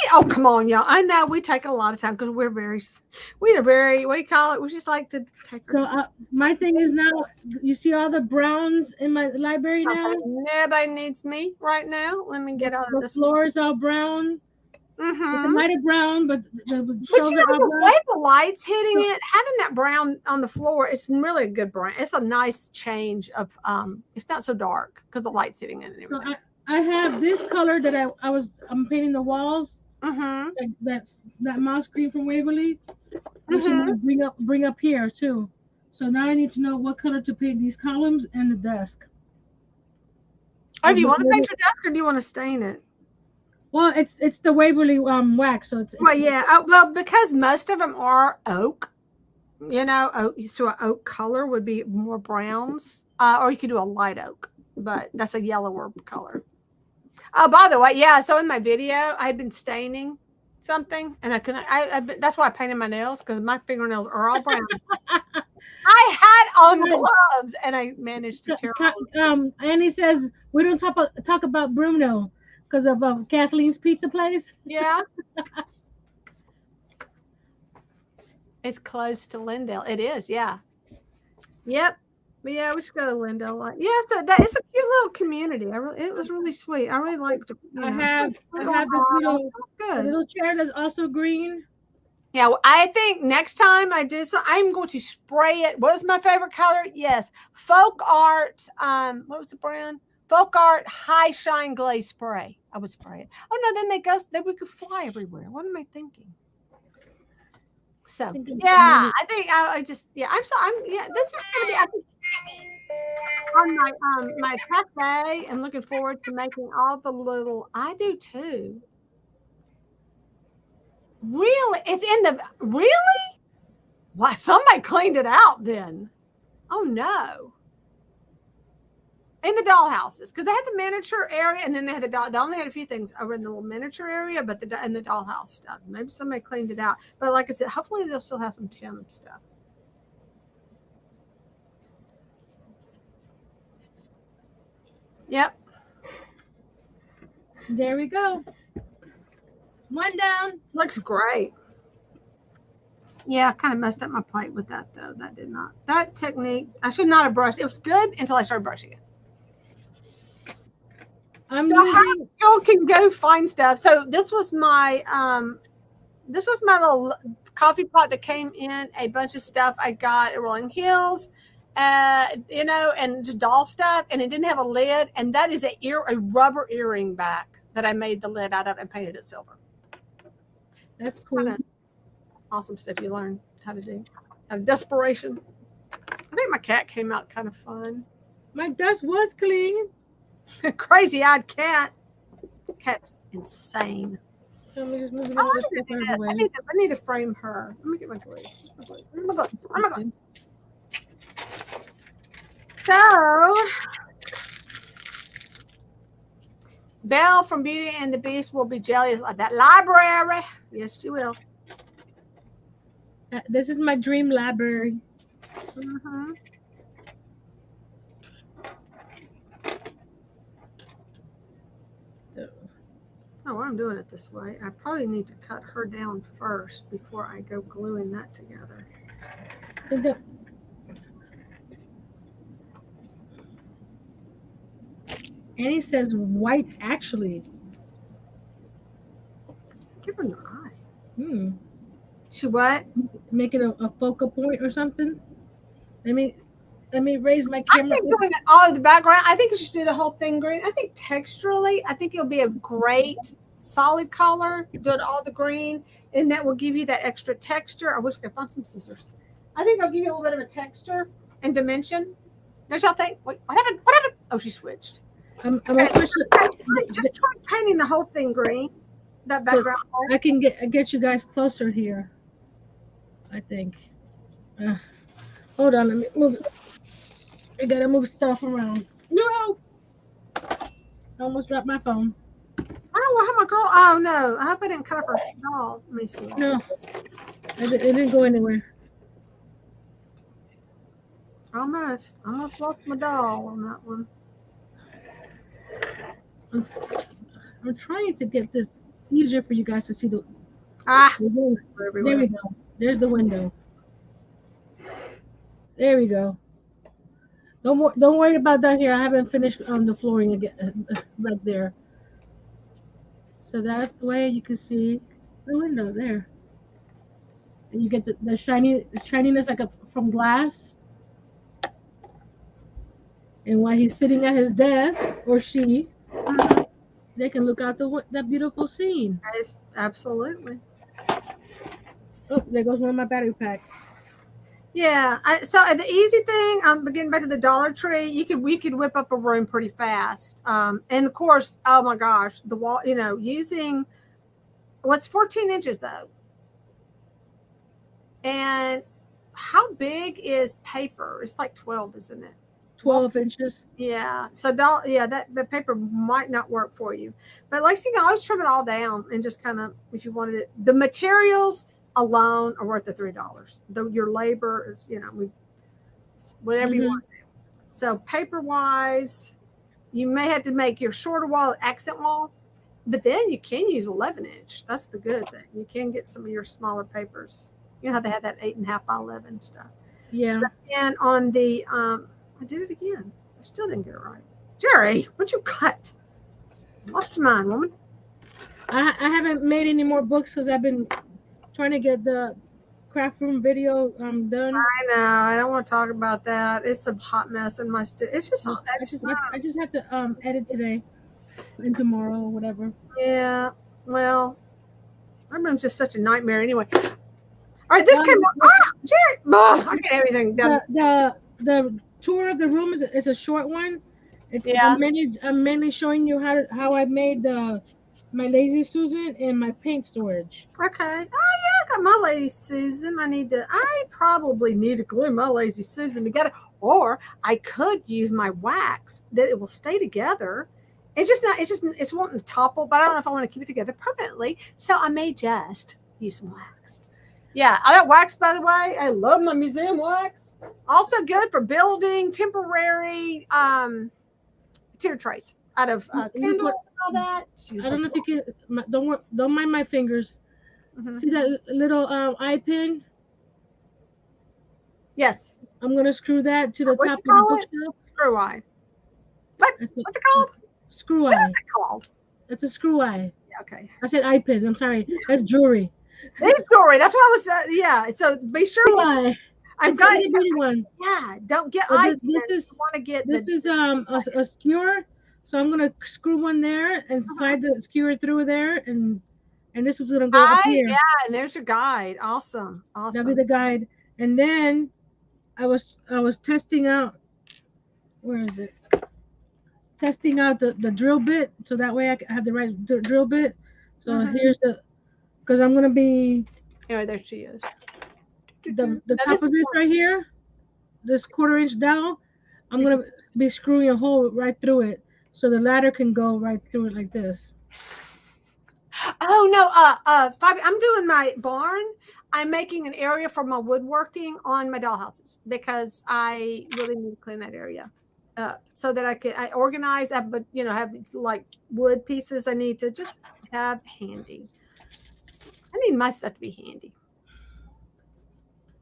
Speaker 1: how oh come on, y'all. I know we take a lot of time because we are very what do you call it? We just like to take our
Speaker 2: So my thing is now, you see all the browns in my library now?
Speaker 1: Nobody needs me right now. Let me get out of
Speaker 2: The
Speaker 1: this.
Speaker 2: floor is all brown. It's a
Speaker 1: Mm-hmm.
Speaker 2: lighter brown, but the
Speaker 1: But
Speaker 2: shelves
Speaker 1: you
Speaker 2: are
Speaker 1: know,
Speaker 2: all
Speaker 1: the
Speaker 2: brown.
Speaker 1: way the light's hitting it, having that brown on the floor, it's really a good brown. It's a nice change of it's not so dark because the light's hitting it and everything.
Speaker 2: So I have this color that I'm painting the walls.
Speaker 1: Mm-hmm.
Speaker 2: That's that mouse green from Waverly, which I'm
Speaker 1: Mm-hmm.
Speaker 2: gonna bring up here too. So now I need to know what color to paint these columns and the desk.
Speaker 1: Oh, do you want to paint your desk or do you want to stain it?
Speaker 2: Well, it's the Waverly wax, so it's
Speaker 1: Well, yeah. Well, because most of them are oak, you know, oak, so an oak color would be more browns, or you could do a light oak, but that's a yellower color. Oh, by the way, yeah. So in my video, I had been staining something, and I couldn't. That's why I painted my nails because my fingernails are all brown. I had on gloves, and I managed to tear.
Speaker 2: Annie says we don't talk about Bruno because of Kathleen's pizza place.
Speaker 1: Yeah. It's close to Lindale. It is, yeah. Yep. But yeah, we should go to Lindale. Yeah, so that it's a cute little community. It was really sweet. I really liked it.
Speaker 2: I have this little chair that's also green.
Speaker 1: Yeah, well, I think next time I do so, I'm going to spray it. What is my favorite color? Yes, Folk Art. What was the brand? Folk Art High Shine Glaze Spray. I would spray it. Oh no, then we could fly everywhere. What am I thinking? So I think I just I'm this is gonna be on my cafe. I'm looking forward to making all the little. I do too. Really, it's in the really. Why somebody cleaned it out then? Oh no. In the dollhouses, because they had the miniature area, and then they had the doll. They only had a few things over in the little miniature area, but in the dollhouse stuff. Maybe somebody cleaned it out. But like I said, hopefully they'll still have some Tim stuff. Yep.
Speaker 2: There we go. One down.
Speaker 1: Looks great. Yeah, I kind of messed up my plate with that though. That did not. That technique, I should not have brushed. It was good until I started brushing it. Y'all can go find stuff. So this was my little coffee pot that came in a bunch of stuff I got at Rolling Hills, you know, and just doll stuff, and it didn't have a lid. And that is a rubber earring back that I made the lid out of and painted it silver.
Speaker 2: That's cool.
Speaker 1: Awesome stuff you learn how to do. Out of desperation. I think my cat came out kind of fun.
Speaker 2: My desk was clean.
Speaker 1: Crazy-eyed cat. Cat's insane.
Speaker 2: Let me just move I
Speaker 1: need to frame her. Let me get my glue. Oh my God. So, Belle from Beauty and the Beast will be jealous of that library. Yes, she will.
Speaker 2: This is my dream library.
Speaker 1: Mm-hmm. Oh, I'm doing it this way. I probably need to cut her down first before I go gluing that together.
Speaker 2: Annie says white actually.
Speaker 1: Give her your eye. She what?
Speaker 2: Make it a focal point or something. Let me raise my camera.
Speaker 1: I think doing all of the background. I think you should do the whole thing green. I think texturally, I think it'll be a great solid color. Do it all the green, and that will give you that extra texture. I wish I could find some scissors. I think I'll give you a little bit of a texture and dimension. Don't y'all think? Wait, what happened? What happened? Oh, she switched. Just try painting the whole thing green. That background.
Speaker 2: I can get you guys closer here. I think. Hold on, let me move it. I gotta move stuff around. No! I almost dropped my phone.
Speaker 1: Oh, how my girl? Oh no! I hope I didn't cut off her doll. Let me see.
Speaker 2: No, it didn't go anywhere.
Speaker 1: Almost lost my doll on that one.
Speaker 2: I'm trying to get this easier for you guys to see the.
Speaker 1: Ah,
Speaker 2: There we go. There's the window. There we go. Don't worry about that here. I haven't finished on the flooring again right there. So that way you can see the window there. And you get the shininess like from glass. And while he's sitting at his desk, or she, they can look out that beautiful scene.
Speaker 1: Absolutely.
Speaker 2: Oh, there goes one of my battery packs.
Speaker 1: Yeah. So the easy thing, getting back to the Dollar Tree, we could whip up a room pretty fast. And of course, oh my gosh, the wall, using what's 14 inches though. And how big is paper? It's like 12, isn't it?
Speaker 2: 12 inches.
Speaker 1: Yeah. So that the paper might not work for you. But like you can always trim it all down and just kind of, if you wanted it, the materials alone are worth the $3. Though your labor is, whatever you want to do. So paper wise, you may have to make your shorter wall an accent wall, but then you can use 11-inch. That's the good thing. You can get some of your smaller papers. You know how they have that 8.5 by 11 stuff.
Speaker 2: Yeah.
Speaker 1: And on the I did it again. I still didn't get it right. Jerry, what'd you cut? Lost your mind, woman.
Speaker 2: I haven't made any more books because I've been trying to get the craft room video done.
Speaker 1: I know. I don't want to talk about that. It's a hot mess in my It's just.
Speaker 2: I just have to edit today and tomorrow or whatever.
Speaker 1: Yeah. Well, my room's just such a nightmare anyway. All right, this came up. Jerry! I get everything done.
Speaker 2: The tour of the room is a short one. I'm mainly showing you how I made my Lazy Susan and my paint storage.
Speaker 1: Okay. Oh yeah, I got my Lazy Susan. I probably need to glue my Lazy Susan together, or I could use my wax that it will stay together. It's wanting to topple, but I don't know if I want to keep it together permanently. So I may just use some wax. Yeah, I got wax, by the way. I love my museum wax. Also good for building temporary tier trays out of candles and all that.
Speaker 2: I don't know if you can. Don't mind my fingers. Mm-hmm. See that little eye pin?
Speaker 1: Yes.
Speaker 2: I'm gonna screw that to the top of the bookshelf.
Speaker 1: Screw eye. What's it called?
Speaker 2: Screw eye.
Speaker 1: What is it called?
Speaker 2: It's a screw eye.
Speaker 1: Okay.
Speaker 2: I said eye pin. I'm sorry. That's jewelry.
Speaker 1: It's jewelry. That's what I was. Yeah. So be sure.
Speaker 2: I've got one.
Speaker 1: Yeah. Don't get eye.
Speaker 2: This is a skewer. So I'm gonna screw one there and slide the skewer through there, and this is gonna go up here.
Speaker 1: Yeah, and there's your guide. Awesome.
Speaker 2: That'll be the guide. And then I was testing out. Where is it? Testing out the drill bit, so that way I have the right drill bit. So here's because I'm gonna be.
Speaker 1: Yeah, there she is.
Speaker 2: The top of this right here, this 1/4 inch dowel, I'm gonna be screwing a hole right through it, so the ladder can go right through it like this.
Speaker 1: Oh no, Fabi, I'm doing my barn. I'm making an area for my woodworking on my dollhouses because I really need to clean that area up so that I organize. But have these like wood pieces I need to just have handy. I need my stuff to be handy.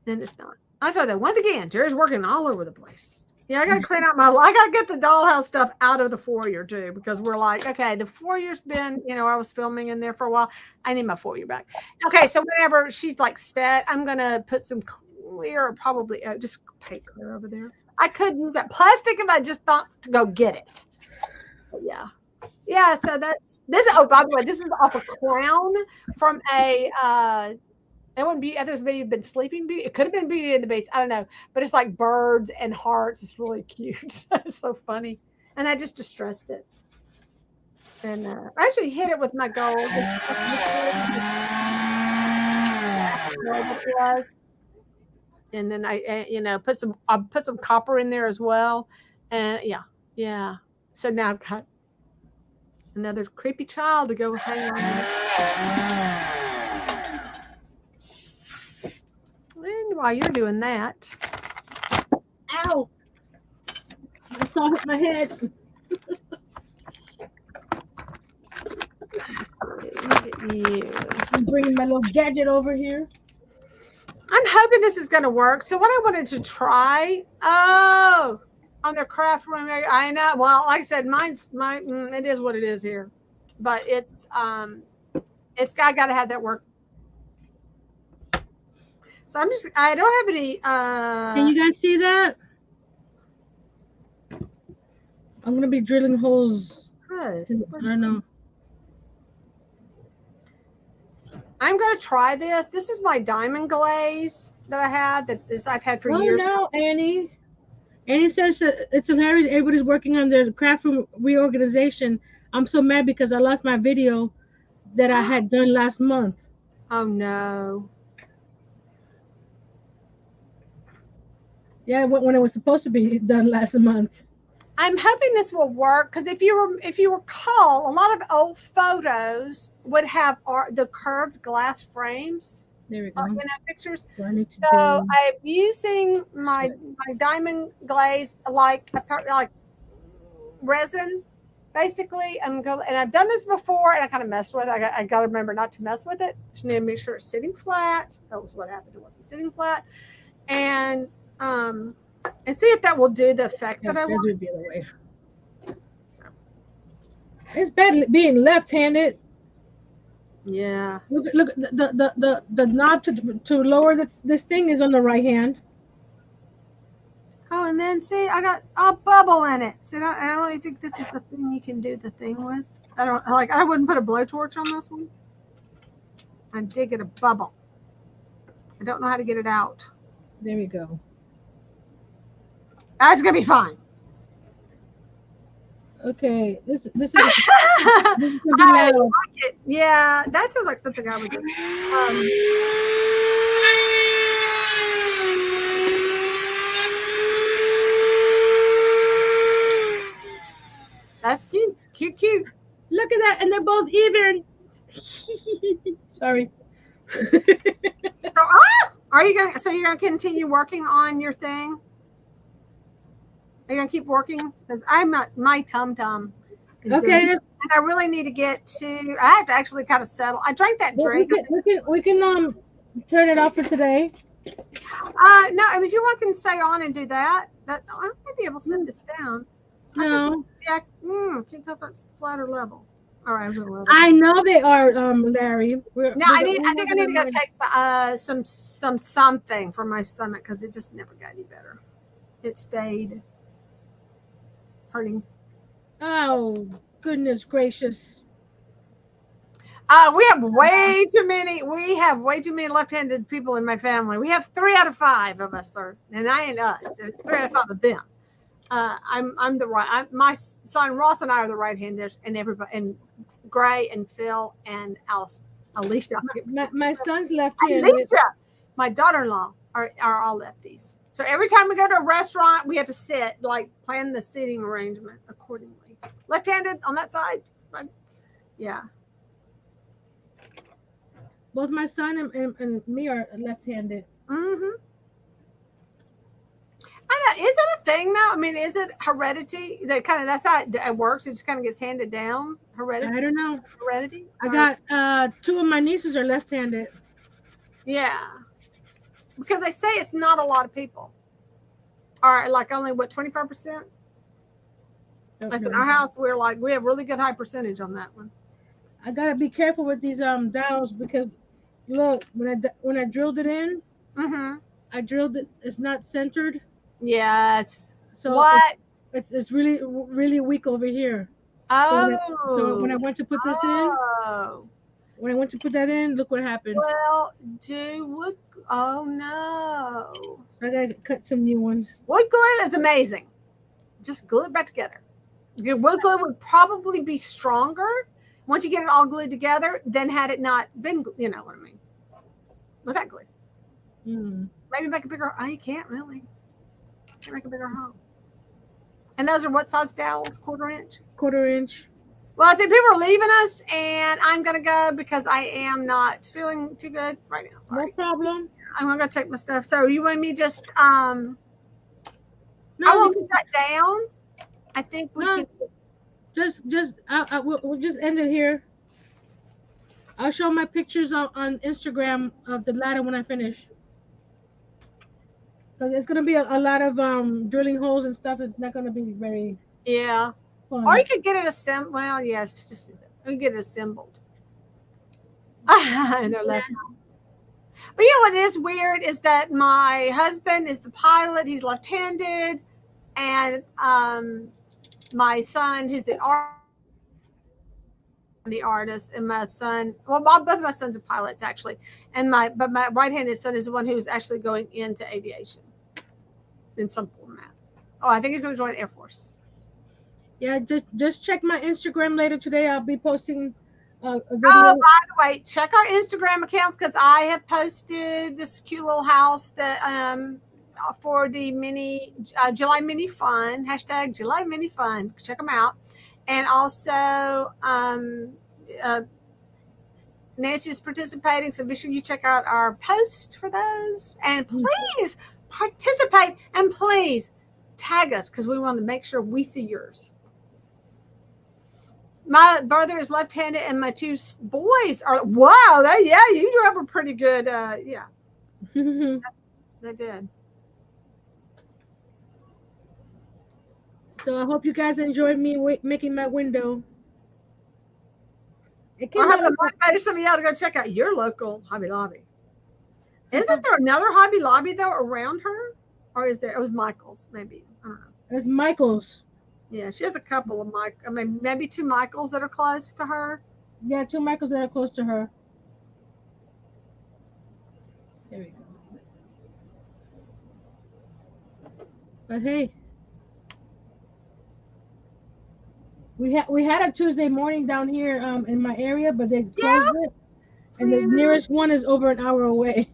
Speaker 1: Then it's not. I saw that once again. Jerry's working all over the place. Yeah, I gotta clean out I gotta get the dollhouse stuff out of the foyer too, because we're like, okay, the foyer's been, I was filming in there for a while. I need my foyer back. Okay, so whenever she's like set, I'm gonna put some clear, probably just paper over there. I could use that plastic if I just thought to go get it. But yeah. So this. Oh, by the way, this is off a crown from a. It wouldn't be. I think it been Sleeping Beauty. It could have been Beauty and the Beast. I don't know, but it's like birds and hearts. It's really cute. It's so funny, and I just distressed it, and I actually hit it with my gold. And then I put some copper in there as well, and yeah. So now I've got another creepy child to go hang on. And while you're doing that,
Speaker 2: ow! I saw hit my head.
Speaker 1: Look at you.
Speaker 2: I'm bringing my little gadget over here.
Speaker 1: I'm hoping this is going to work. So what I wanted to try, on their craft room, I know. Well, like I said, it is what it is here, but it's I got to have that work. So I don't have any.
Speaker 2: Can you guys see that? I'm gonna be drilling holes.
Speaker 1: Good.
Speaker 2: I don't know.
Speaker 1: I'm going to try this. This is my diamond glaze that I had I've had for years.
Speaker 2: Oh no, Annie. Annie says that it's hilarious. Everybody's working on their craft room reorganization. I'm so mad because I lost my video that I had done last month.
Speaker 1: Oh no.
Speaker 2: Yeah, when it was supposed to be done last month.
Speaker 1: I'm hoping this will work because if you recall, a lot of old photos would have the curved glass frames.
Speaker 2: There we go.
Speaker 1: In our pictures. So I'm using my diamond glaze like resin, basically. And I've done this before, and I kind of messed with it. I got to remember not to mess with it. Just need to make sure it's sitting flat. That was what happened. It wasn't sitting flat, and see if that will do the effect that I want.
Speaker 2: Do it the other way. So. It's bad being left-handed.
Speaker 1: Yeah.
Speaker 2: Look! The knob to lower this thing is on the right hand.
Speaker 1: Oh, and then see, I got a bubble in it. So I don't really think this is a thing you can do the thing with. I wouldn't put a blowtorch on this one. I did get a bubble. I don't know how to get it out.
Speaker 2: There we go.
Speaker 1: That's gonna be fine.
Speaker 2: Okay, this is this is something
Speaker 1: I like it. Yeah, that sounds like something I would do. That's cute. Cute.
Speaker 2: Look at that, and they're both even. Sorry.
Speaker 1: So, you're gonna continue working on your thing? Are you gonna keep working? Because I'm not. My tum is
Speaker 2: okay.
Speaker 1: And I really need to get to. I have to actually kind of settle. I drank that drink.
Speaker 2: We can turn it off for today.
Speaker 1: No, I mean if you want, can stay on and do that. I might be able to set this down.
Speaker 2: No.
Speaker 1: Can't tell if that's flat or level. All right,
Speaker 2: I know they are, Larry.
Speaker 1: I think I need to go take something for my stomach because it just never got any better. It stayed hurting.
Speaker 2: Oh, goodness gracious.
Speaker 1: We have way too many left-handed people in my family. We have 3 out of 5 of us and I ain't us. 3 out of 5 of them. I'm the right. My son Ross and I are the right-handers, and everybody, and Gray and Phil and Alicia.
Speaker 2: My son's left-handed.
Speaker 1: Alicia, my daughter-in-law are all lefties. So every time we go to a restaurant, we have to plan the seating arrangement accordingly. Left-handed on that side, right? Yeah.
Speaker 2: Both my son and me are left-handed.
Speaker 1: Mm-hmm. Is it a thing though? I mean, is it heredity? That's how it works. It just kind of gets handed down. Heredity.
Speaker 2: I don't know.
Speaker 1: Heredity.
Speaker 2: I got 2 of my nieces are left-handed.
Speaker 1: Yeah, because they say it's not a lot of people. Or only 25%. That's in our house. We have really good high percentage on that one.
Speaker 2: I gotta be careful with these dowels because look, when I drilled it in, I drilled it. It's not centered.
Speaker 1: Yes.
Speaker 2: So
Speaker 1: what?
Speaker 2: It's really really weak over here.
Speaker 1: Oh.
Speaker 2: So when I went to put this in, when I went to put that in, look what happened.
Speaker 1: Well, oh no.
Speaker 2: I gotta cut some new ones.
Speaker 1: Wood glue is amazing. Just glue it back together. Wood glue would probably be stronger once you get it all glued together than had it not been, you know what I mean? With that glue. Maybe make a bigger, you can't really. Can't make a bigger hole. And those are what size dowels? 1/4 inch?
Speaker 2: 1/4 inch.
Speaker 1: Well, I think people are leaving us, and I'm going to go because I am not feeling too good right now. Sorry.
Speaker 2: No problem.
Speaker 1: I'm going to go take my stuff. So you want me just,
Speaker 2: no,
Speaker 1: I won't shut down. I think we can.
Speaker 2: We'll just end it here. I'll show my pictures on Instagram of the ladder when I finish. Because it's gonna be a lot of drilling holes and stuff. It's not gonna be very
Speaker 1: Or
Speaker 2: fun.
Speaker 1: you could get it assembled. Well, yes, it's just you can get it assembled. I know
Speaker 2: Yeah.
Speaker 1: that. But you know what is weird is that my husband is the pilot. He's left-handed, and my son, who's the artist, and my son, well, both of my sons are pilots actually, and my right-handed son is the one who's actually going into aviation in some format. Oh, I think he's going to join the Air Force.
Speaker 2: Yeah, just check my Instagram later today. I'll be posting a video.
Speaker 1: Oh, by the way, check our Instagram accounts because I have posted this cute little house that for the mini July mini fun hashtag July mini fun. Check them out, and also Nancy is participating, so be sure you check out our post for those, and please participate and please tag us because we want to make sure we see yours. My brother is left-handed, and my two boys are. Wow, you do have a pretty good. Yeah, they did.
Speaker 2: So I hope you guys enjoyed me making my window.
Speaker 1: I'll have to motivate some of y'all to go check out your local Hobby Lobby. Isn't there another Hobby Lobby though around her, or is there? It was Michael's, maybe. I don't know.
Speaker 2: It's Michael's.
Speaker 1: Yeah, she has a couple of maybe two Michaels that are close to her.
Speaker 2: Yeah, two Michaels that are close to her. There we go. But hey, we had a Tuesday morning down here in my area, but they closed it, and the nearest one is over an hour away.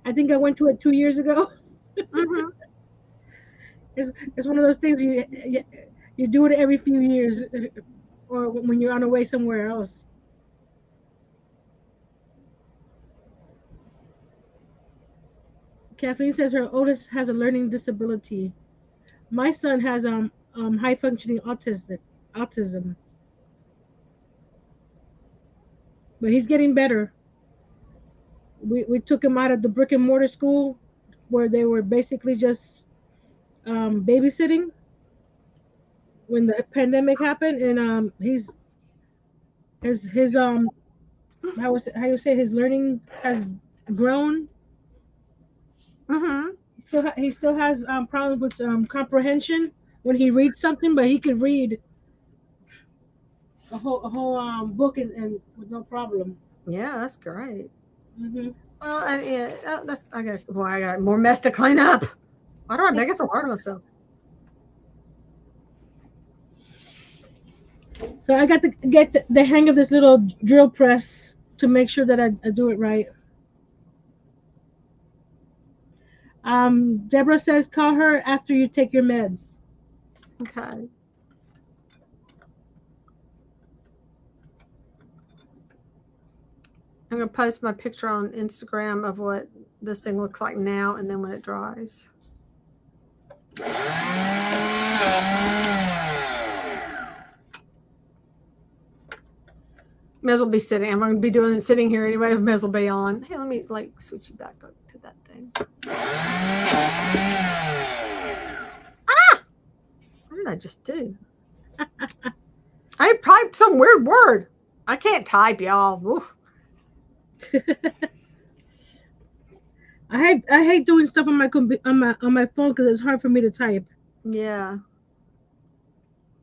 Speaker 2: I think I went to it 2 years ago.
Speaker 1: Mm-hmm.
Speaker 2: It's one of those things you do it every few years, or when you're on the way somewhere else. Kathleen says her oldest has a learning disability. My son has high functioning autism, but he's getting better. We took him out of the brick and mortar school where they were basically just babysitting when the pandemic happened, and he's his how you say his learning has grown.
Speaker 1: Mm-hmm.
Speaker 2: He still has problems with comprehension when he reads something, but he could read a whole book and with no problem.
Speaker 1: Yeah, that's great.
Speaker 2: Mm-hmm.
Speaker 1: Well, I got more mess to clean up. Why do I make it so hard on myself?
Speaker 2: So I got to get the hang of this little drill press to make sure that I do it right. Deborah says call her after you take your meds.
Speaker 1: Okay. I'm going to post my picture on Instagram of what this thing looks like now and then when it dries. May as well be sitting. I'm going to be sitting here anyway. May as well be on. Hey, let me switch you back up to that thing. Ah! What did I just do? I typed some weird word. I can't type, y'all.
Speaker 2: I hate doing stuff on my phone because it's hard for me to type.
Speaker 1: Yeah.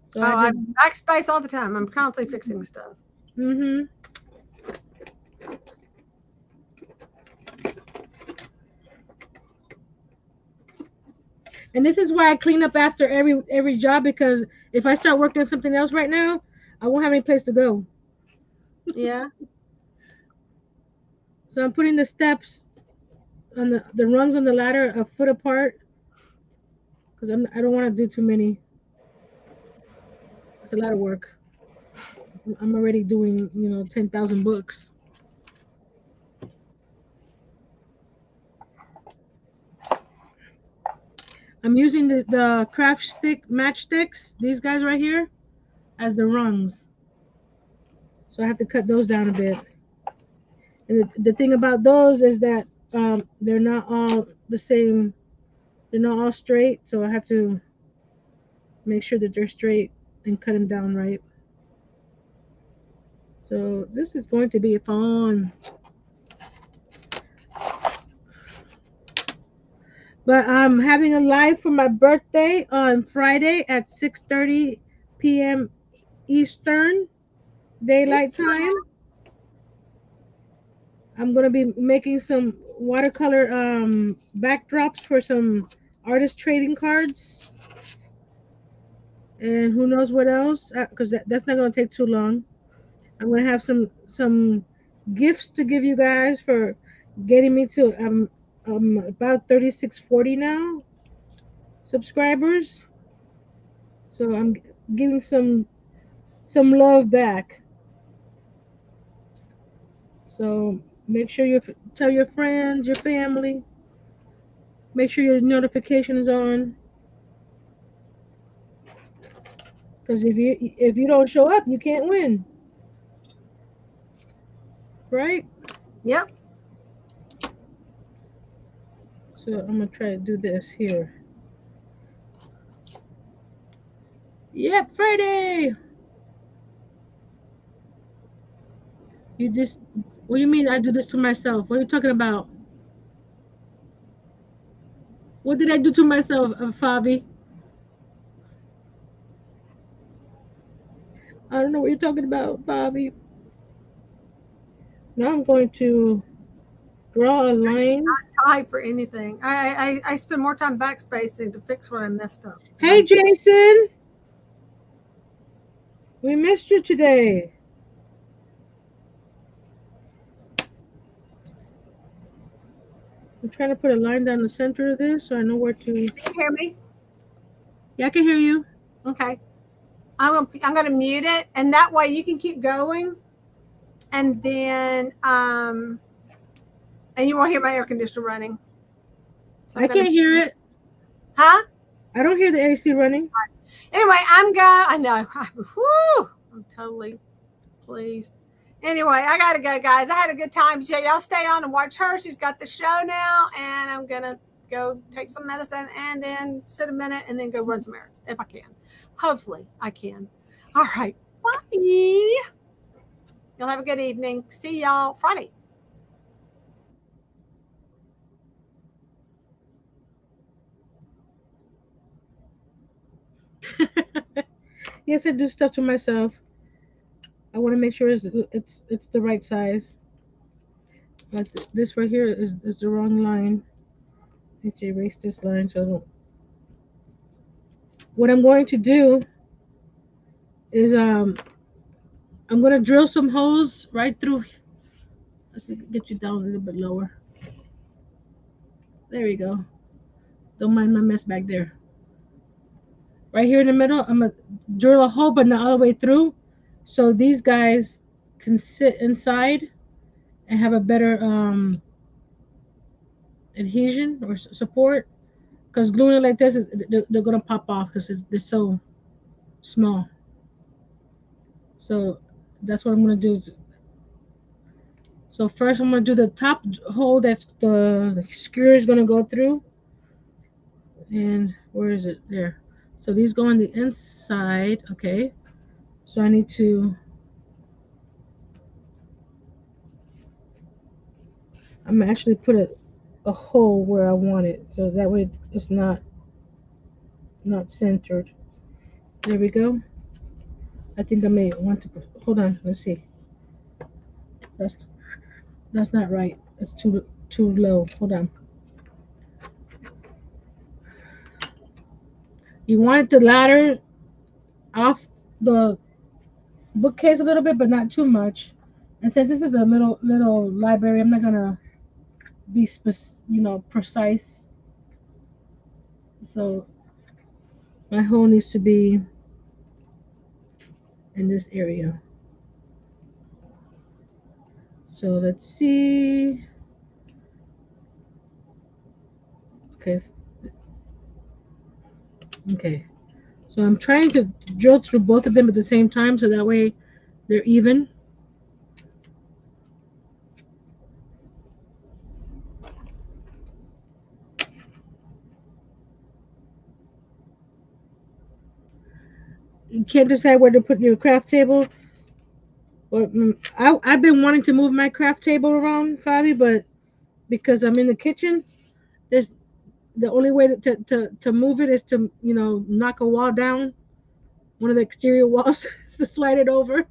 Speaker 1: So I backspace all the time. I'm constantly fixing stuff.
Speaker 2: Mm-hmm. And this is why I clean up after every job, because if I start working on something else right now, I won't have any place to go.
Speaker 1: Yeah.
Speaker 2: So I'm putting the steps on the rungs on the ladder a foot apart because I don't want to do too many. It's a lot of work. I'm already doing 10,000 books. I'm using the craft stick matchsticks, these guys right here, as the rungs. So I have to cut those down a bit. And the thing about those is that they're not all the same. They're not all straight, so I have to make sure that they're straight and cut them down right. So this is going to be fun. But I'm having a live for my birthday on Friday at 6:30 p.m. Eastern Daylight Time. I'm gonna be making some watercolor backdrops for some artist trading cards, and who knows what else? Because that's not gonna take too long. I'm gonna have some gifts to give you guys for getting me to about 3640 now subscribers. So I'm giving some love back. So make sure you tell your friends, your family. Make sure your notification is on. Because if you don't show up, you can't win. Right?
Speaker 1: Yep.
Speaker 2: So I'm gonna try to do this here. Yep, Friday. You just what do you mean I do this to myself? What are you talking about? What did I do to myself, Fabi? I don't know what you're talking about, Fabi. Now I'm going to draw a line.
Speaker 1: Not type for anything. I spend more time backspacing to fix what I messed up.
Speaker 2: Hey, Jason. We missed you today. I'm trying to put a line down the center of this so I know where to.
Speaker 1: Can you hear me?
Speaker 2: Yeah, I can hear you.
Speaker 1: Okay. I'm gonna mute it, and that way you can keep going, and then and you won't hear my air conditioner running.
Speaker 2: So I can't hear it.
Speaker 1: Huh?
Speaker 2: I don't hear the AC running.
Speaker 1: Anyway, I'm going. I know. Whew, I'm totally pleased. Anyway, I gotta go, guys. I had a good time. So y'all stay on and watch her. She's got the show now, and I'm gonna go take some medicine and then sit a minute and then go run some errands if I can. Hopefully, I can. All right. Bye. You'll have a good evening. See y'all Friday.
Speaker 2: Yes, I do stuff to myself. I want to make sure it's the right size. Like this right here is the wrong line. I need to erase this line so I don't. What I'm going to do is I'm gonna drill some holes right through. Let's get you down a little bit lower. There we go. Don't mind my mess back there. Right here in the middle, I'm gonna drill a hole, but not all the way through, so these guys can sit inside and have a better adhesion or support. Because gluing it like this is they're gonna pop off because they're so small. So that's what I'm gonna do. So first I'm gonna do the top hole that's the skewer is gonna go through. And where is it? There. So these go on the inside. Okay. So I need to. I'm gonna actually put a hole where I want it, so that way it's not centered. There we go. I think I may want to hold on. Let's see. That's not right. It's too low. Hold on. You want the ladder off the bookcase a little bit, but not too much. And since this is a little library, I'm not gonna be precise. So my hole needs to be in this area. So let's see. Okay. Okay. So I'm trying to drill through both of them at the same time so that way they're even. You can't decide where to put your craft table. Well, I've been wanting to move my craft table around, Fabi, but because I'm in the kitchen, there's the only way to move it is to knock a wall down, one of the exterior walls, to slide it over.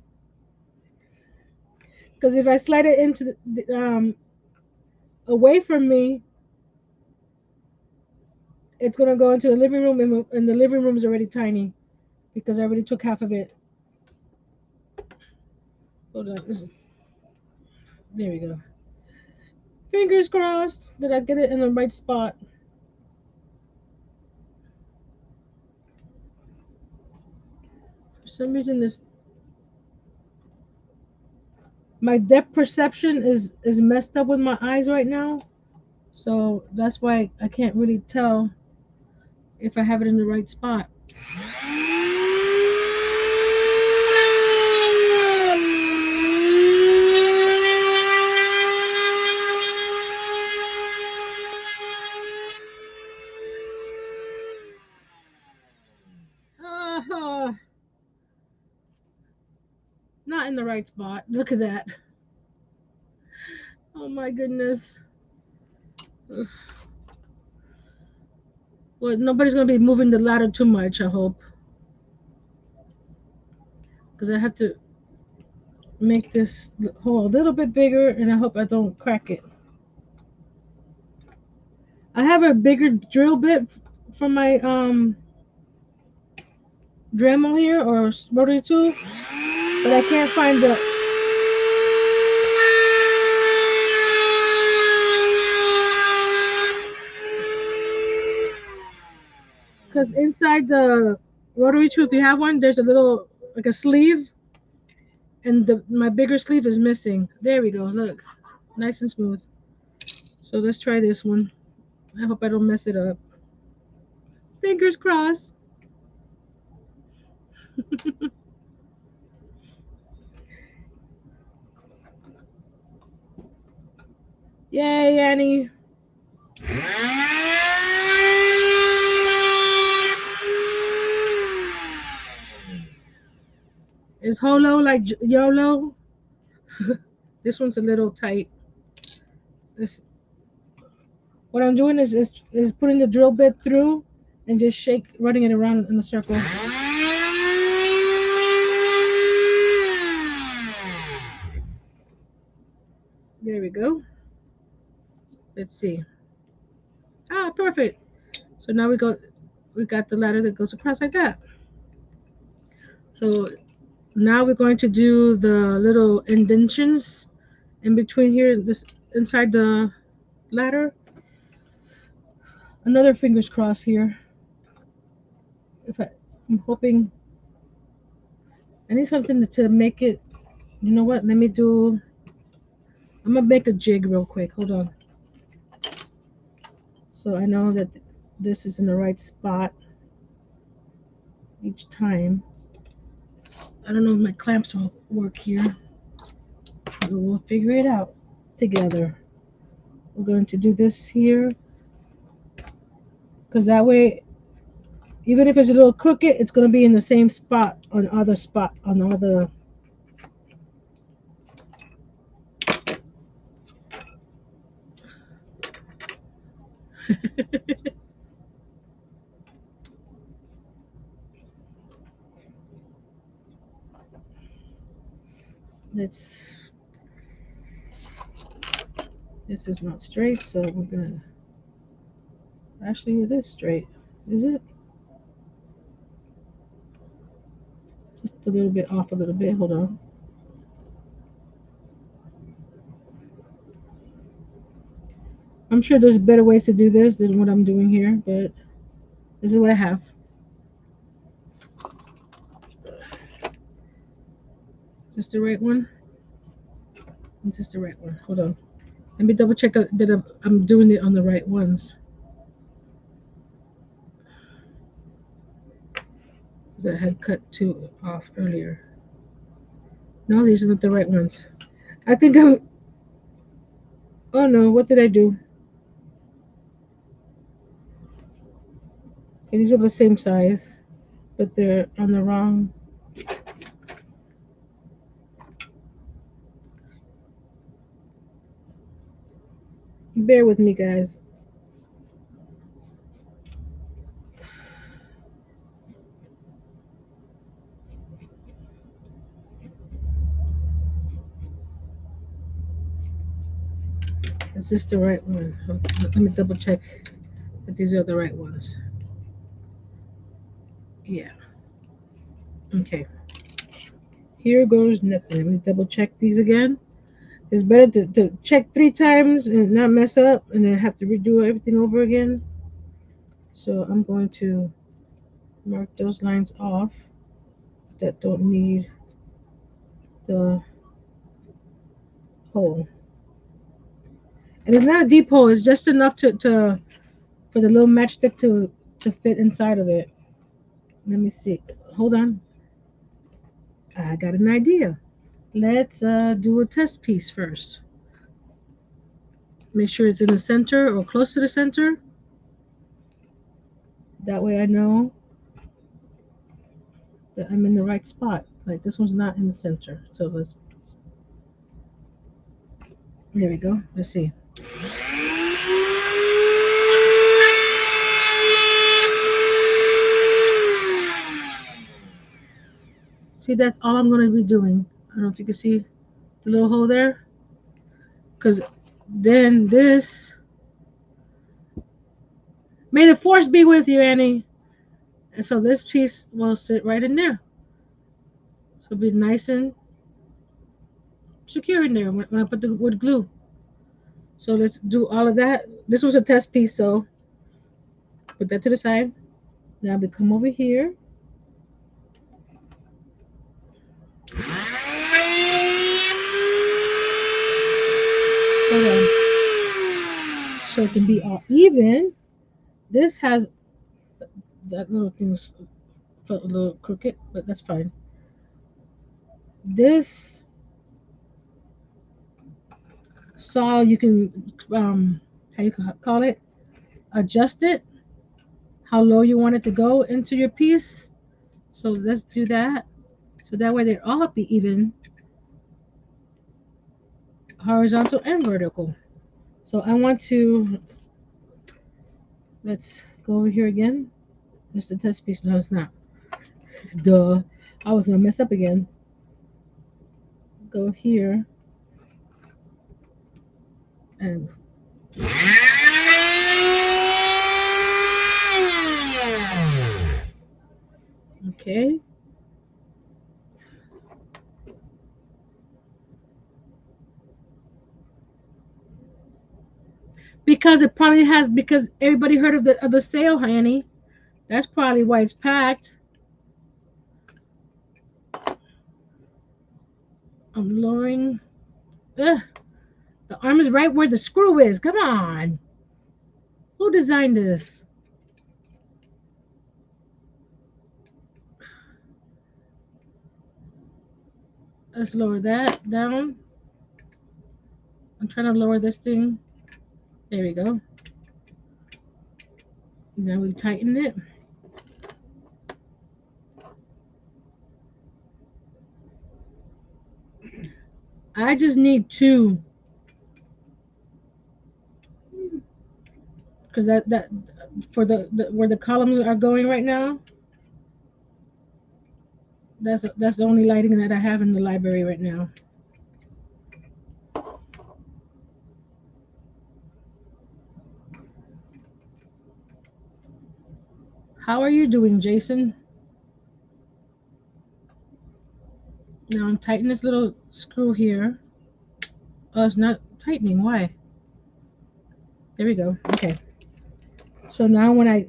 Speaker 2: Because if I slide it into away from me, it's gonna go into the living room, and the living room is already tiny because I already took half of it. Hold on, there we go. Fingers crossed that I get it in the right spot. For some reason, this my depth perception is messed up with my eyes right now, so that's why I can't really tell if I have it in the right spot. Not in the right spot. Look at that. Oh my goodness. Ugh. Well, nobody's gonna be moving the ladder too much, I hope, because I have to make this hole a little bit bigger, and I hope I don't crack it. I have a bigger drill bit for my Dremel here, or rotary tool, but I can't find the. Because inside the rotary tool, if you have one, there's a little, like a sleeve, and my bigger sleeve is missing. There we go. Look, nice and smooth. So let's try this one. I hope I don't mess it up. Fingers crossed. Yay, Annie. Is Holo like YOLO? This one's a little tight. What I'm doing is putting the drill bit through and just running it around in a circle. There we go. Let's see. Ah, perfect. So now we got the ladder that goes across like that. So now we're going to do the little indentions in between here, this inside the ladder. Another fingers crossed here. I'm hoping I need something to make it. You know what? Let me do. I'm gonna make a jig real quick. Hold on. So I know that this is in the right spot each time. I don't know if my clamps will work here, but we'll figure it out together. We're going to do this here because that way, even if it's a little crooked, it's going to be in the same spot on the other spot on the other. Let's. This is not straight, so we're gonna. Actually, it is straight. Is it? Just a little bit off, a little bit. Hold on. I'm sure there's better ways to do this than what I'm doing here, but this is what I have. Is this the right one? Is this the right one? Hold on. Let me double check that I'm doing it on the right ones. Because I had cut two off earlier. No, these are not the right ones. I think I'm. Oh no, what did I do? Okay, these are the same size. but they're on the wrong. Bear with me, guys. Is this the right one? Let me double check that these are the right ones. Yeah. Okay. Here goes nothing. Let me double check these again. It's better to check 3 times and not mess up and then have to redo everything over again. So I'm going to mark those lines off that don't need the hole. And it's not a deep hole, it's just enough to for the little matchstick to fit inside of it. Let me see. Hold on. I got an idea. Let's do a test piece first. Make sure it's in the center or close to the center. That way I know that I'm in the right spot. Like this one's not in the center. So let's, there we go. Let's see. See, that's all I'm going to be doing. I don't know if you can see the little hole there. Because then this, may the force be with you, Annie. And so this piece will sit right in there. So it'll be nice and secure in there when I put the wood glue. So let's do all of that. This was a test piece, so put that to the side. Now we come over here. Hold on. So it can be all even. This has that little thing felt a little crooked, but that's fine. This saw you can how you call it, adjust it how low you want it to go into your piece. So let's do that. So that way they're all be even, horizontal and vertical. So I want to, let's go over here again. This is the test piece. No, it's not. Duh. I was gonna mess up again. Go here and okay. Because it probably has, because everybody heard of the sale, honey. That's probably why it's packed. I'm lowering. Ugh. The arm is right where the screw is. Come on. Who designed this? Let's lower that down. I'm trying to lower this thing. There we go. Now we tighten it. I just need 2. Because that for the where the columns are going right now. That's the only lighting that I have in the library right now. How are you doing, Jason? Now I'm tightening this little screw here. Oh, it's not tightening. Why? There we go. Okay. So now when I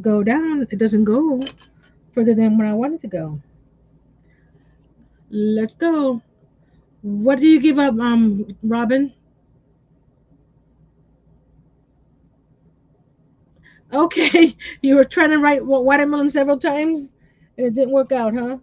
Speaker 2: go down, it doesn't go further than where I want it to go. Let's go. What do you give up, Robin? Okay, you were trying to write watermelon several times, and it didn't work out, huh?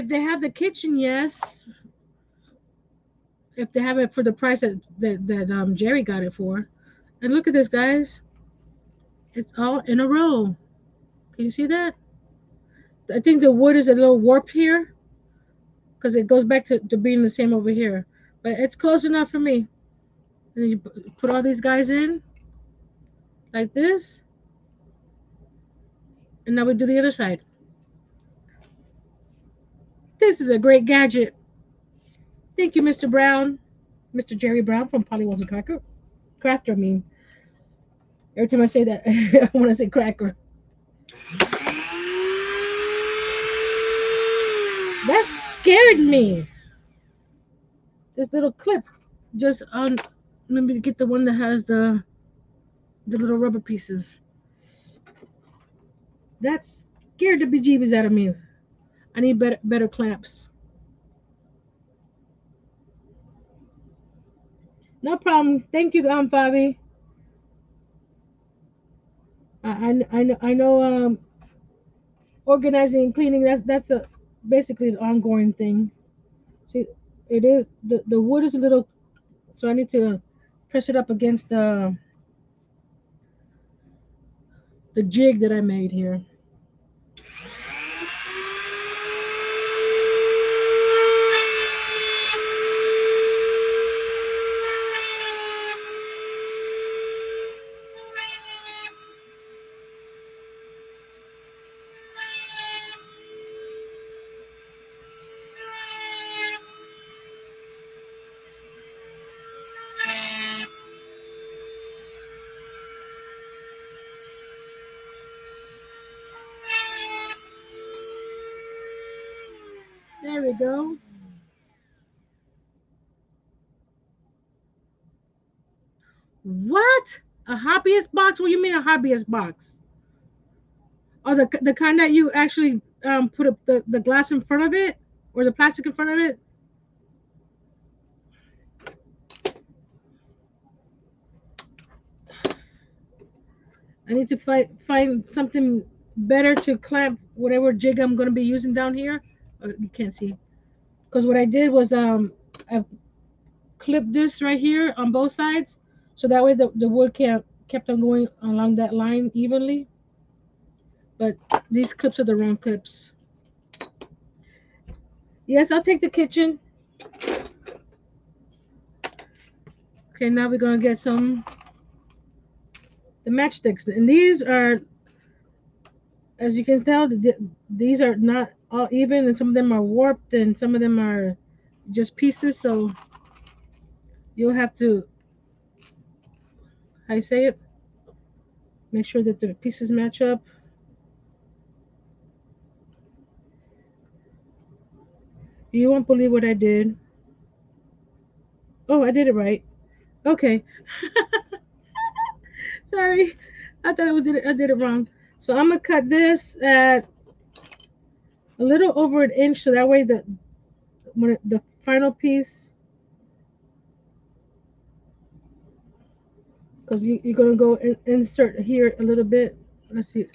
Speaker 2: If they have the kitchen, yes. If they have it for the price that Jerry got it for. And look at this, guys. It's all in a row. Can you see that? I think the wood is a little warped here because it goes back to being the same over here. But it's close enough for me. And then you put all these guys in like this. And now we do the other side. This is a great gadget. Thank you, Mr. Brown. Mr. Jerry Brown from Polly Wants a Cracker. Crafter, I mean. Every time I say that, I want to say cracker. That scared me. This little clip just on. Let me get the one that has the little rubber pieces. That scared the bejeebies out of me. I need better clamps. No problem. Thank you, Fabi. I know. Organizing and cleaning. That's a basically an ongoing thing. See, it is the wood is a little, so I need to press it up against the jig that I made here. There we go. What? A hobbyist box? What do you mean a hobbyist box? Oh, the kind that you actually put up the glass in front of it or the plastic in front of it? I need to find something better to clamp whatever jig I'm going to be using down here. You can't see. Because what I did was I clipped this right here on both sides, so that way the wood kept on going along that line evenly. But these clips are the wrong clips. Yes, I'll take the kitchen. Okay, now we're gonna get the matchsticks, and these are, as you can tell, these are not all even, and some of them are warped, and some of them are just pieces. So you'll have to, how you say it, make sure that the pieces match up. You won't believe what I did. Oh, I did it right. Okay. Sorry. I thought I did it wrong. So I'm gonna cut this at a little over an inch, so that way the final piece, because you're gonna go and insert here a little bit. Let's see.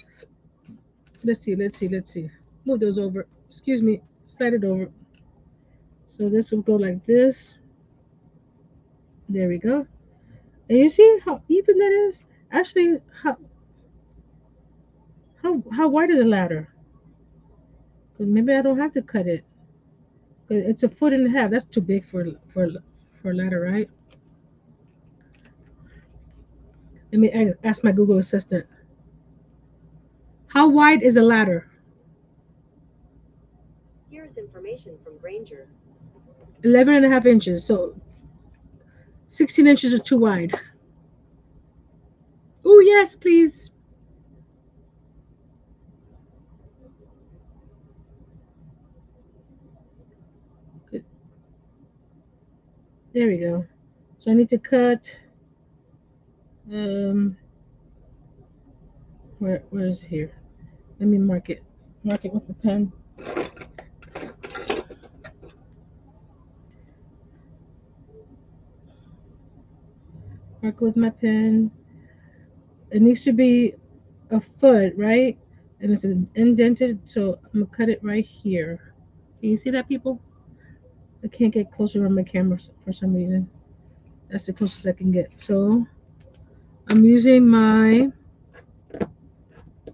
Speaker 2: Let's see. Move those over. Excuse me. Slide it over. So this will go like this. There we go. And you see how even that is? Actually, how wide is the ladder? Because maybe I don't have to cut it. 'Cause it's a foot and a half. That's too big for a ladder, right? Let me ask my Google Assistant. How wide is a ladder?
Speaker 3: Here's information from Granger.
Speaker 2: 11 and a half inches. So 16 inches is too wide. Oh, yes, please. There we go. So I need to cut. Where is it here? Let me mark it. Mark it with a pen. Mark with my pen. It needs to be a foot, right? And it's indented, so I'm gonna cut it right here. Can you see that, people? I can't get closer on my camera for some reason. That's the closest I can get. So I'm using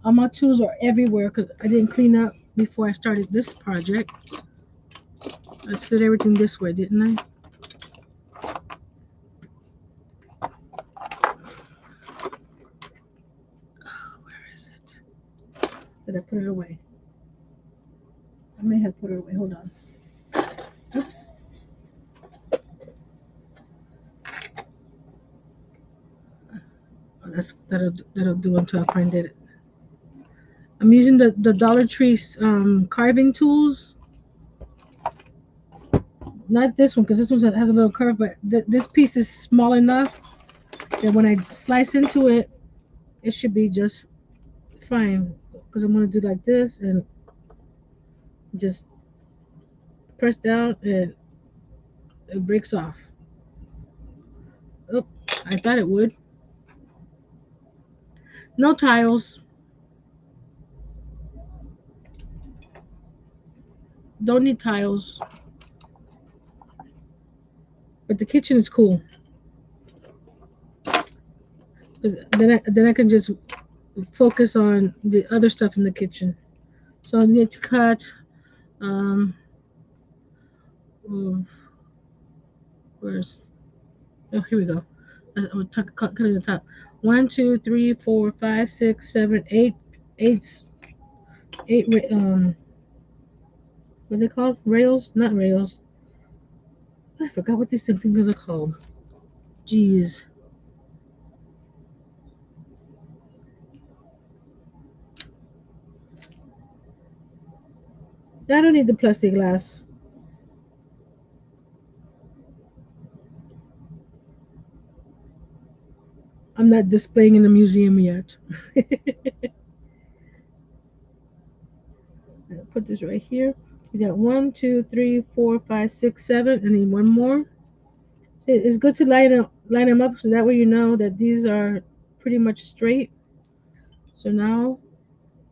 Speaker 2: all my tools are everywhere because I didn't clean up before I started this project. I slid everything this way, didn't I? Where is it? Did I put it away? I may have put it away. Hold on. Oops. Oh, that'll do until I find it. I'm using the Dollar Tree carving tools. Not this one because this one has a little curve, but this piece is small enough that when I slice into it, it should be just fine. Because I'm gonna do like this and just press down and it breaks off. Oh, I thought it would. No tiles. Don't need tiles. But the kitchen is cool. Then I can just focus on the other stuff in the kitchen. So I need to cut. Um, where's? Oh, here we go. I'm cutting the top. 1, 2, 3, 4, 5, 6, 7, 8, 8, 8. What are they called? Rails? Not rails. I forgot what these things are called. Jeez. I don't need the plexiglass. I'm not displaying in the museum yet. Put this right here. We got 1, 2, 3, 4, 5, 6, 7. I need one more. See, it's good to line them up so that way you know that these are pretty much straight. So now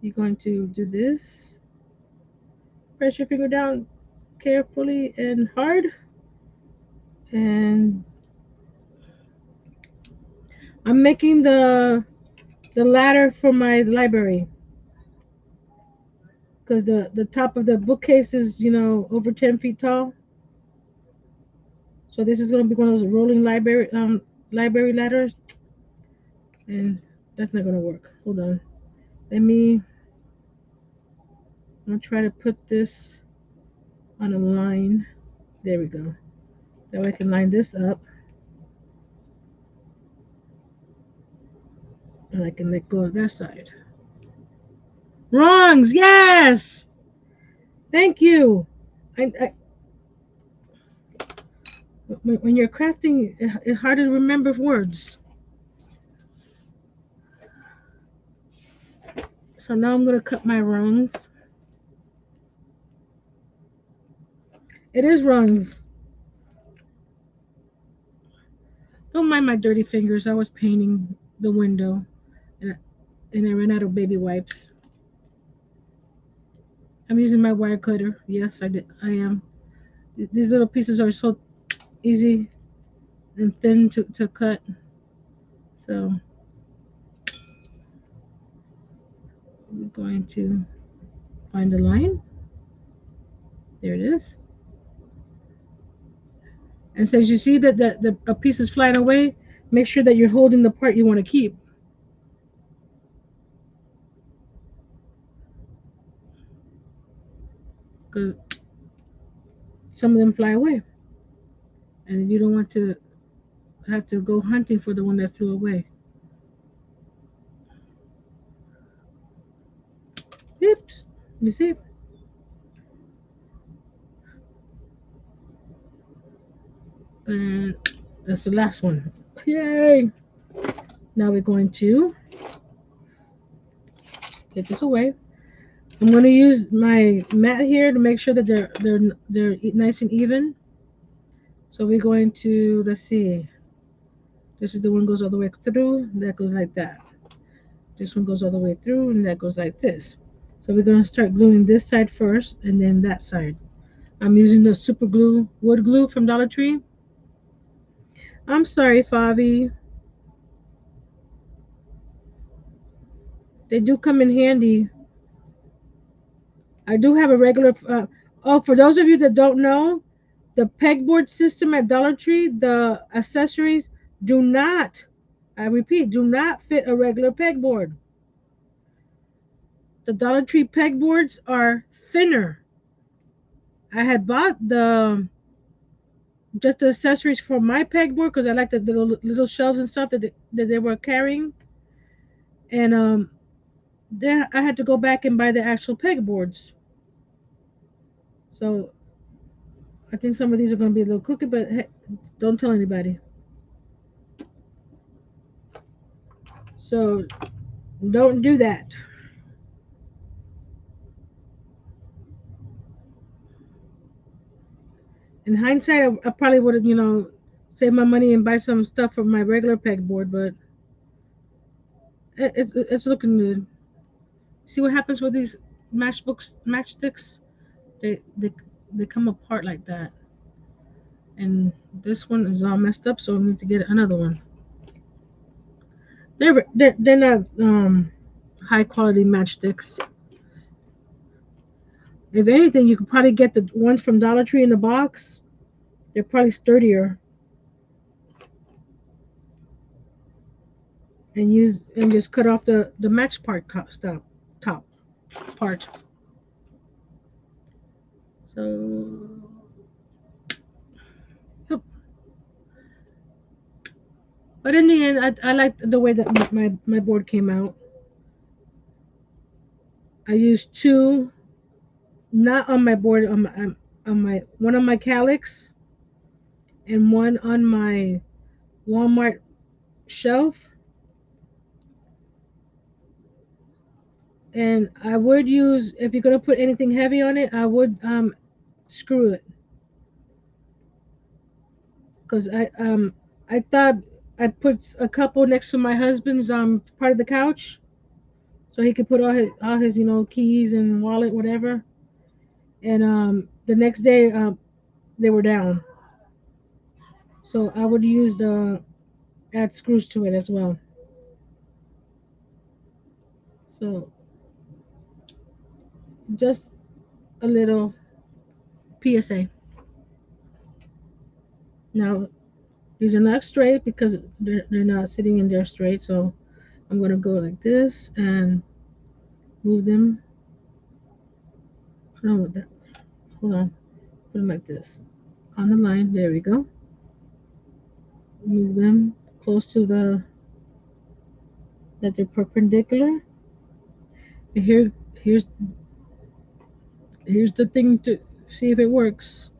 Speaker 2: you're going to do this. Press your finger down carefully and hard. And I'm making the ladder for my library because the top of the bookcase is over 10 feet tall. So this is going to be one of those rolling library ladders, and that's not going to work. Hold on, I'm gonna try to put this on a line. There we go. That way I can line this up, and I can let go of that side. Wrongs, yes. Thank you. When you're crafting, it's hard to remember words. So now I'm gonna cut my rungs. It is rungs. Don't mind my dirty fingers. I was painting the window, and I ran out of baby wipes. I'm using my wire cutter. Yes, I am. These little pieces are so easy and thin to cut. So we're going to find a line. There it is. And since you see that a piece is flying away, make sure that you're holding the part you want to keep. Because some of them fly away. And you don't want to have to go hunting for the one that flew away. Oops. Let me see. And that's the last one. Yay! Now we're going to get this away. I'm going to use my mat here to make sure that they're nice and even. So we're going to, let's see. This is the one goes all the way through. That goes like that. This one goes all the way through, and that goes like this. So we're going to start gluing this side first, and then that side. I'm using the super glue, wood glue from Dollar Tree. I'm sorry, Favi. They do come in handy. I do have a regular. Oh, for those of you that don't know, the pegboard system at Dollar Tree, the accessories do not, I repeat, do not fit a regular pegboard. The Dollar Tree pegboards are thinner. I had bought the just the accessories for my pegboard because I like the little shelves and stuff that they were carrying, and then I had to go back and buy the actual pegboards. So I think some of these are going to be a little crooked, but hey, don't tell anybody. So don't do that. In hindsight, I probably would have, save my money and buy some stuff for my regular pegboard, but it's looking good. See what happens with these matchsticks? They they come apart like that, and this one is all messed up, so I need to get another one. They're not high quality matchsticks. If anything, you could probably get the ones from Dollar Tree in the box. They're probably sturdier and just cut off the match part top part. So, yep. But in the end, I liked the way that my board came out. I used two, not on my board, on my one on my Calyx and one on my Walmart shelf. And I would use, if you're gonna put anything heavy on it, I would screw it, because I thought I put a couple next to my husband's part of the couch, so he could put all his keys and wallet, whatever. And the next day they were down, so I would use the add screws to it as well. So just a little PSA. Now these are not straight because they're not sitting in there straight, so I'm gonna go like this and move them. Hold on with that. Hold on. Put them like this on the line. There we go. Move them close to that they're perpendicular. And here's the thing to see if it works.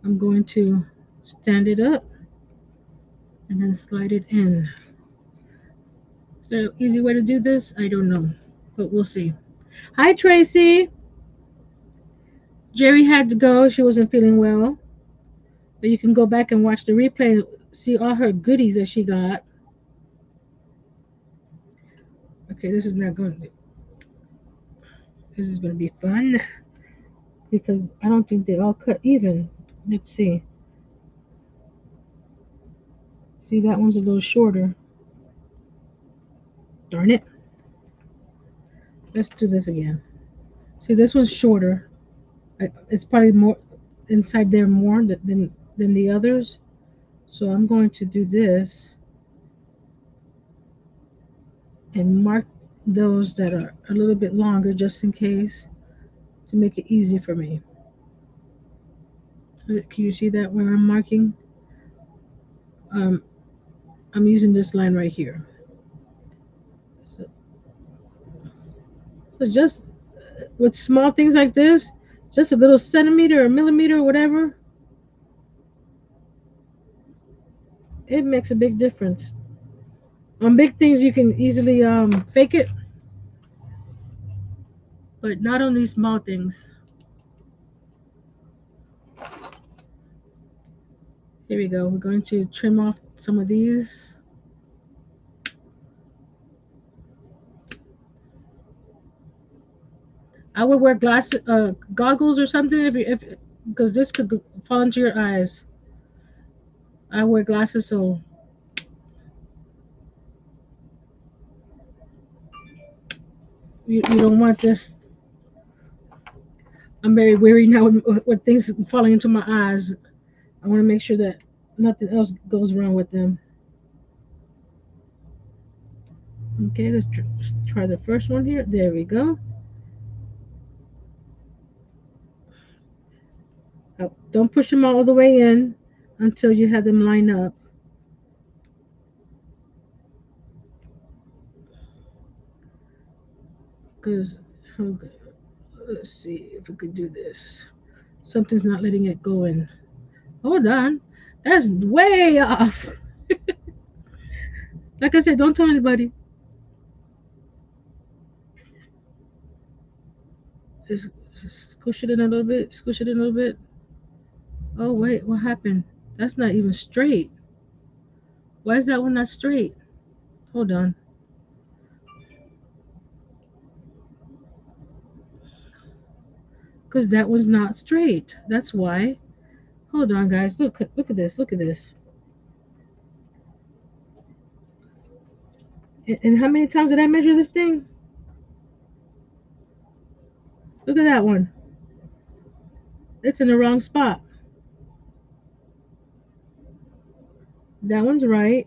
Speaker 2: I'm going to stand it up and then slide it in. Is there an easy way to do this? I don't know, but we'll see. Hi, Tracy. Jerry had to go. She wasn't feeling well. But you can go back and watch the replay and see all her goodies that she got. Okay, this is going to be fun because I don't think they all cut even. Let's see. See, that one's a little shorter. Darn it. Let's do this again. See, this one's shorter. It's probably more inside there more than the others. So I'm going to do this and mark those that are a little bit longer just in case to make it easy for me. Can you see that where I'm marking? Um, I'm using this line right here. So just with small things like this, just a little centimeter or millimeter or whatever, it makes a big difference. On big things, you can easily fake it, but not on these small things. Here we go. We're going to trim off some of these. I would wear goggles or something if because this could fall into your eyes. I wear glasses, so you don't want this. I'm very wary now with things falling into my eyes. I want to make sure that nothing else goes wrong with them. Okay, let's try the first one here. There we go. Don't push them all the way in until you have them line up. Because, okay, let's see if we could do this. Something's not letting it go in. Hold on. That's way off. Like I said, don't tell anybody. Just squish it in a little bit. Squish it in a little bit. Oh, wait. What happened? That's not even straight. Why is that one not straight? Hold on. Because that one's not straight. That's why. Hold on, guys. Look at this. Look at this. And how many times did I measure this thing? Look at that one. It's in the wrong spot. That one's right.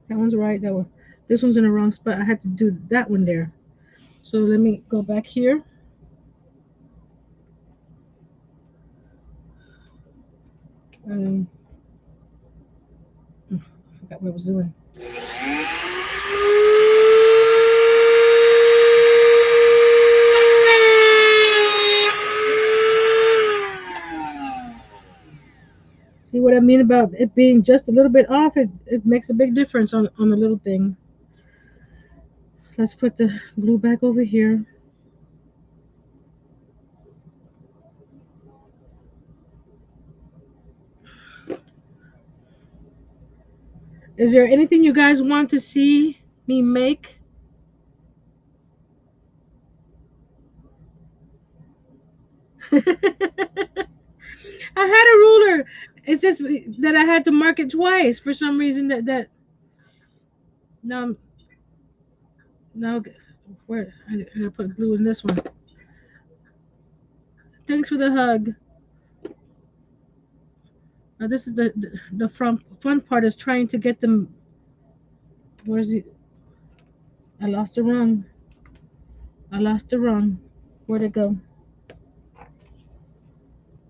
Speaker 2: That one's right. That one. This one's in the wrong spot. I had to do that one there. So let me go back here. I forgot what I was doing. See what I mean about it being just a little bit off? It makes a big difference on the little thing. Let's put the glue back over here. Is there anything you guys want to see me make? I had a ruler. It's just that I had to mark it twice for some reason. That now where I gotta put glue in this one. Thanks for the hug. Now this is the fun part is trying to get them. Where's the? I lost the rung. I lost the rung. Where'd it go?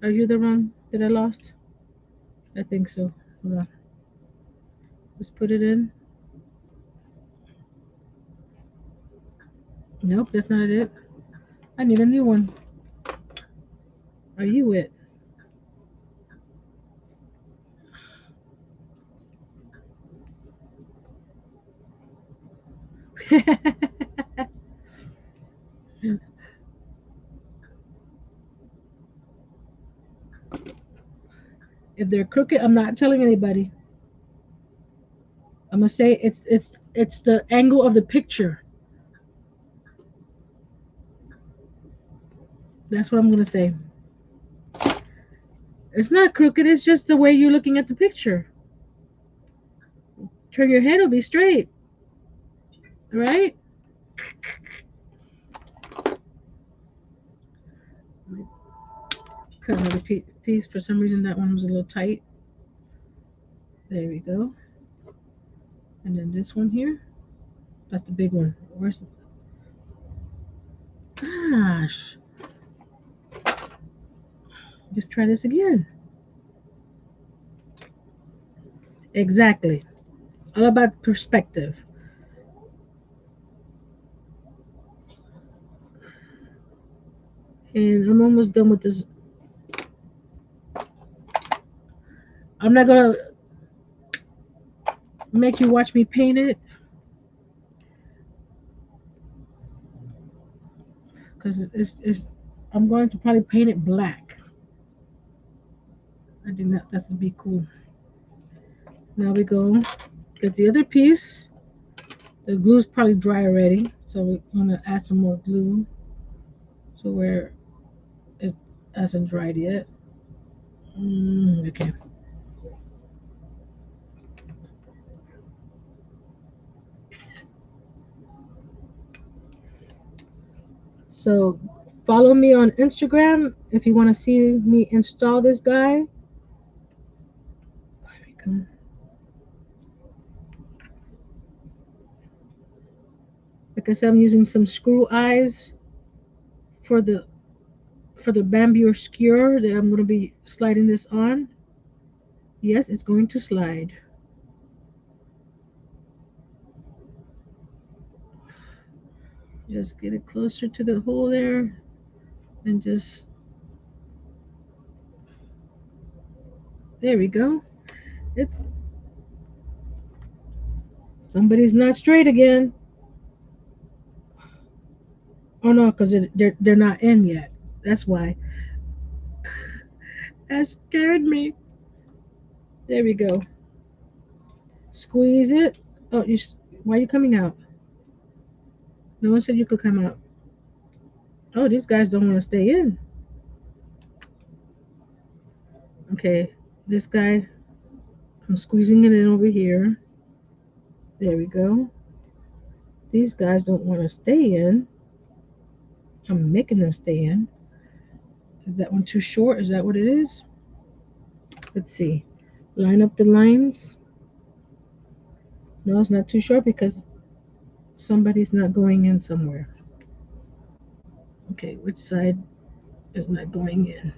Speaker 2: Are you the rung that I lost? I think so. Hold on. Let's put it in. Nope, that's not it. I need a new one. Are you it? If they're crooked, I'm not telling anybody. I'm gonna say it's the angle of the picture. That's what I'm gonna say. It's not crooked. It's just the way you're looking at the picture. Turn your head, it'll be straight, right? Cut another piece. For some reason, that one was a little tight. There we go. And then this one here. That's the big one. Where's the... Gosh. Just try this again. Exactly. All about perspective. And I'm almost done with this. I'm not gonna make you watch me paint it, because I'm going to probably paint it black. I think that would be cool. Now we go get the other piece. The glue's probably dry already, so we're gonna add some more glue. So where it hasn't dried yet. Okay. So follow me on Instagram if you want to see me install this guy. There we go. Like I said, I'm using some screw eyes for the bamboo skewer that I'm going to be sliding this on. Yes, it's going to slide. Just get it closer to the hole there and just, there we go. It's, somebody's not straight again. Oh no, because they're not in yet. That's why. That scared me. There we go. Squeeze it. Oh, why are you coming out? No one said you could come out. Oh, these guys don't want to stay in. Okay, this guy, I'm squeezing it in over here. There we go. These guys don't want to stay in. I'm making them stay in. Is that one too short? Is that what it is? Let's see. Line up the lines. No, it's not too short because somebody's not going in somewhere. Okay, which side is not going in?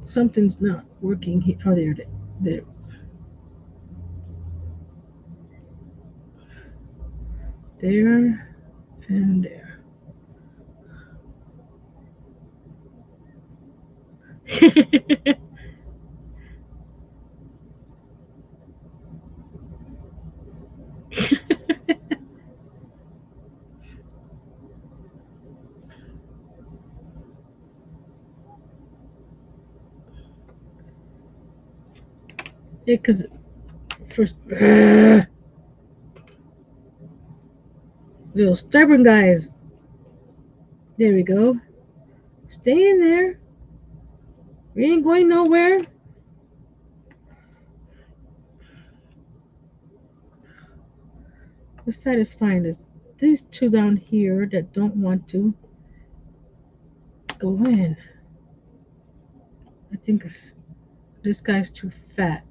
Speaker 2: Something's not working here. Oh, there it is. There. There and there. Yeah, because first, little stubborn guys. There we go. Stay in there. We ain't going nowhere. This side is fine. There's these two down here that don't want to go in. I think this guy's too fat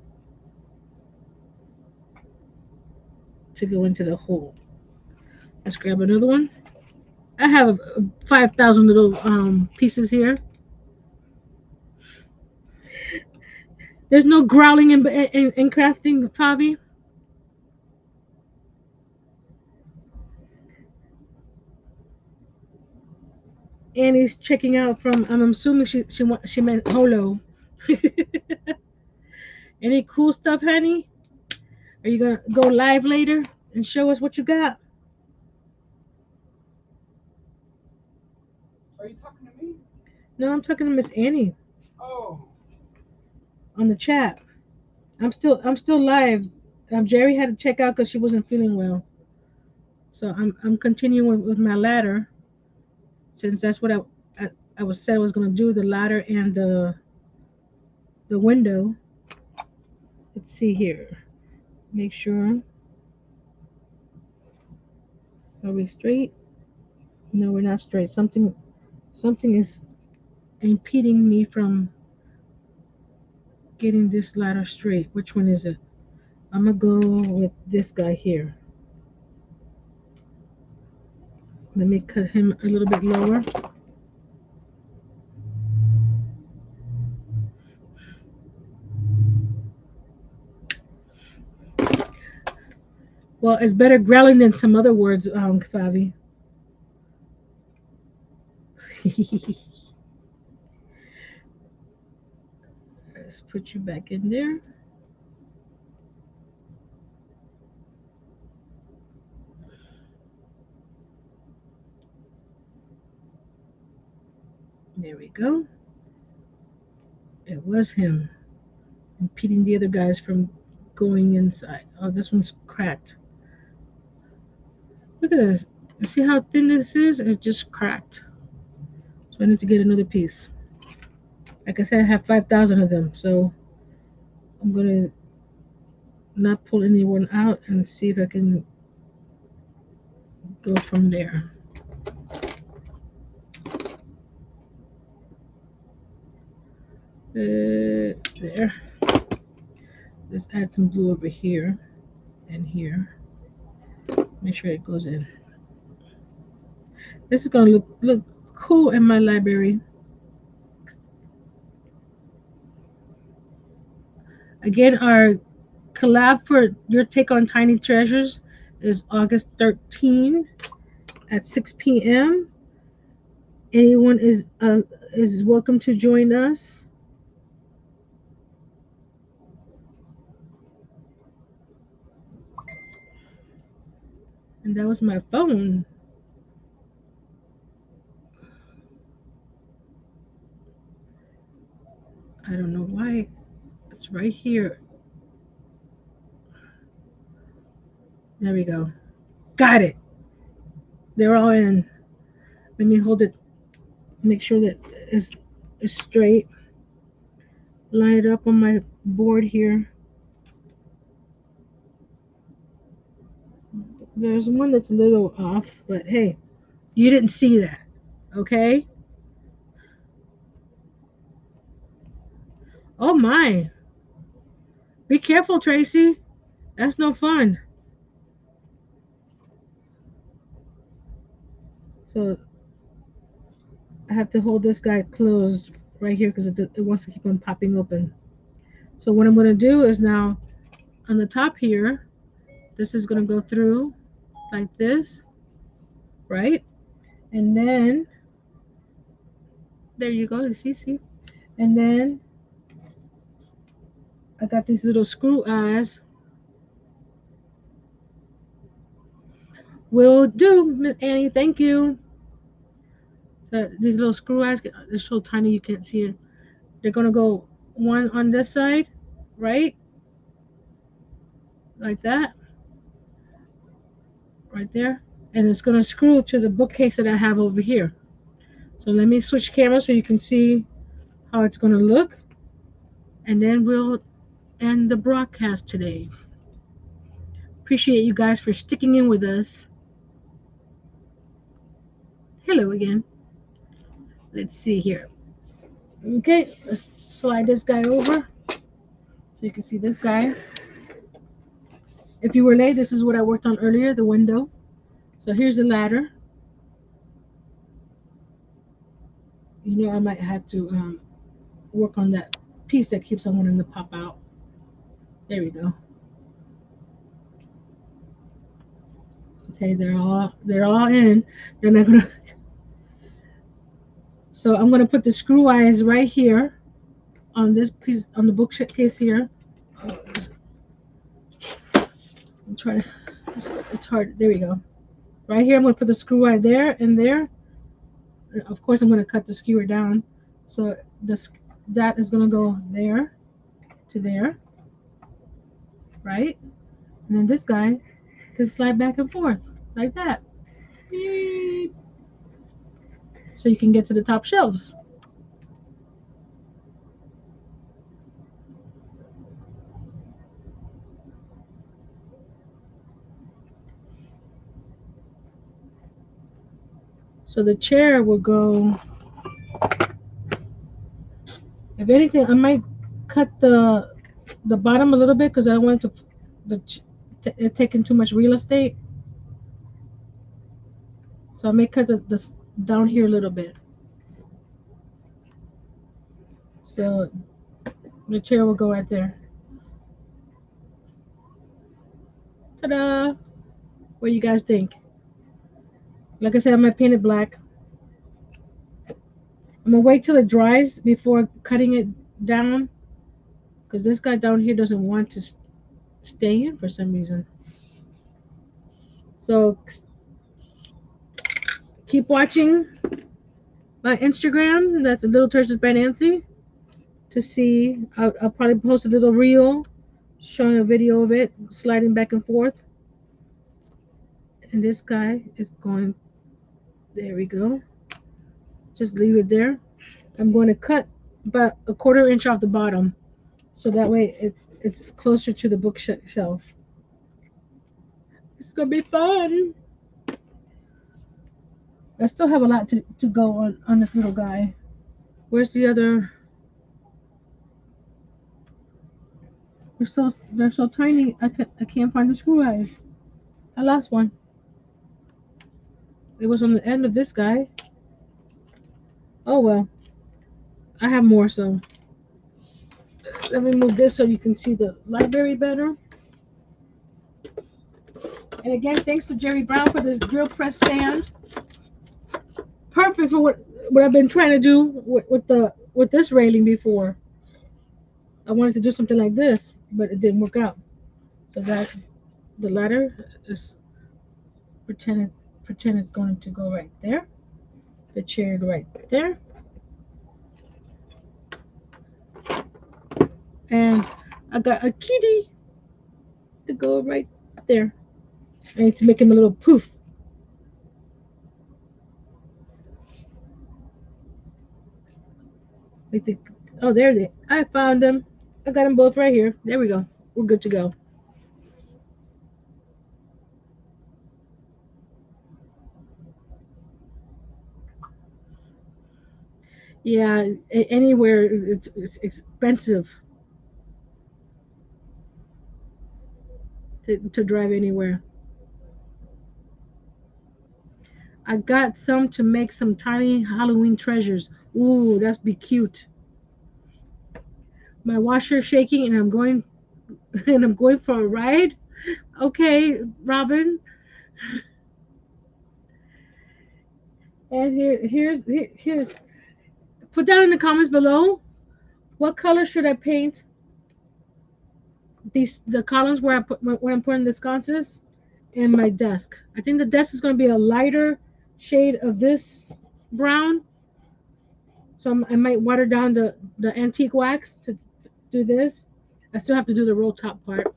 Speaker 2: to go into the hole. Let's grab another one. I have 5,000 little pieces here. There's no growling in crafting, Fabi. Annie's checking out from. I'm assuming she meant holo. Any cool stuff, honey? Are you gonna go live later and show us what you got?
Speaker 4: Are you talking to me?
Speaker 2: No, I'm talking to Miss Annie
Speaker 4: Oh,
Speaker 2: on the chat. I'm still live. Jerry had to check out because she wasn't feeling well. So I'm continuing with my ladder since that's what I was said I was gonna do, the ladder and the window. Let's see here. Make sure. Are we straight? No, we're not straight. Something is impeding me from getting this ladder straight. Which one is it? I'm gonna go with this guy here. Let me cut him a little bit lower. Well, it's better growling than some other words, Fabi. Let's put you back in there. There we go. It was him impeding the other guys from going inside. Oh, this one's cracked. Look at this. You see how thin this is? It just cracked. So I need to get another piece. Like I said, I have 5,000 of them. So I'm going to not pull anyone out and see if I can go from there. There. Let's add some glue over here and here. Make sure it goes in. This is going to look cool in my library. Again, our collab for your take on Tiny Treasures is August 13 at 6 p.m. Anyone is welcome to join us. And that was my phone. I don't know why. It's right here. There we go. Got it. They're all in. Let me hold it. Make sure that it's straight. Line it up on my board here. There's one that's a little off, but hey, you didn't see that. Okay? Oh my. Be careful, Tracy. That's no fun. So I have to hold this guy closed right here because it wants to keep on popping open. So what I'm going to do is now on the top here, this is going to go through like this, right? And then, there you go, you see? And then I got these little screw eyes. Will do, Miss Annie, thank you. So these little screw eyes, they're so tiny you can't see it. They're going to go one on this side, right? Like that. Right there. And it's going to screw to the bookcase that I have over here. So let me switch cameras so you can see how it's going to look. And then we'll end the broadcast today. Appreciate you guys for sticking in with us. Hello again. Let's see here. Okay, let's slide this guy over so you can see this guy. If you were late, this is what I worked on earlier, the window. So here's the ladder. You know, I might have to work on that piece that keeps on wanting to pop out. There we go. Okay, they're all in. They're not gonna. So I'm gonna put the screw eyes right here on this piece on the bookcase here. I'm trying. It's hard. There we go. Right here, I'm gonna put the screw eye there and there. Of course, I'm gonna cut the skewer down. So that is gonna go there to there, right? And then this guy can slide back and forth like that. Beep. So you can get to the top shelves. So the chair will go. If anything, I might cut the bottom a little bit because I don't want it taking too much real estate. So I may cut the down here a little bit. So the chair will go right there. Ta-da! What do you guys think? Like I said, I might paint it black. I'm gonna wait till it dries before cutting it down because this guy down here doesn't want to stay in for some reason. So keep watching my Instagram. That's Little Treasures by Nancy. To see, I'll probably post a little reel showing a video of it sliding back and forth. And this guy is going, there we go. Just leave it there. I'm going to cut about a 1/4 inch off the bottom, so that way it's closer to the bookshelf. It's gonna be fun. I still have a lot to go on this little guy. Where's the other? They're so tiny. I can't find the screw eyes. I lost one. It was on the end of this guy. Oh well. I have more, so let me move this so you can see the library better. And again, thanks to Jerry Brown for this drill press stand. Perfect for what I've been trying to do with this railing before. I wanted to do something like this, but it didn't work out. So that the ladder is pretend it's going to go right there. The chair right there. And I got a kitty to go right there. I need to make him a little poof. Oh, there they. I found them. I got them both right here. There we go. We're good to go. Yeah, anywhere it's expensive to drive anywhere. I got some to make some tiny Halloween treasures. Ooh, that'd be cute. My washer is shaking, and I'm going for a ride. Okay, Robin. And here's put down in the comments below what color should I paint the columns where I'm putting the sconces and my desk. I think the desk is going to be a lighter shade of this brown. So I might water down the antique wax to do this. I still have to do the roll top part.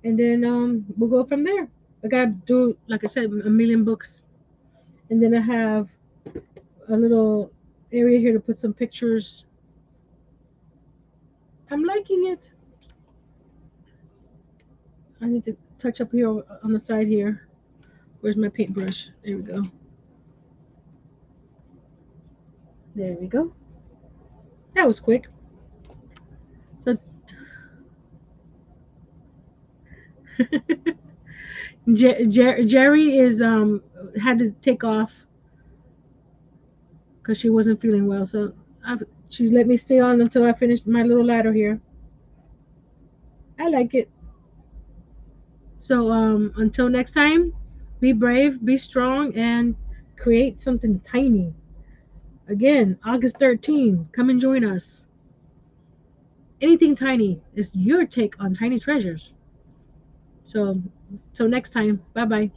Speaker 2: And then we'll go from there. I got to do, like I said, a million books. And then I have a little area here to put some pictures. I'm liking it. I need to touch up here on the side here. Where's my paintbrush? There we go. There we go. That was quick. So Jerry is had to take off because she wasn't feeling well. So she's let me stay on until I finish my little ladder here. I like it. So until next time, be brave, be strong, and create something tiny. Again, August 13th, come and join us. Anything tiny is your take on tiny treasures. So, till next time, bye bye.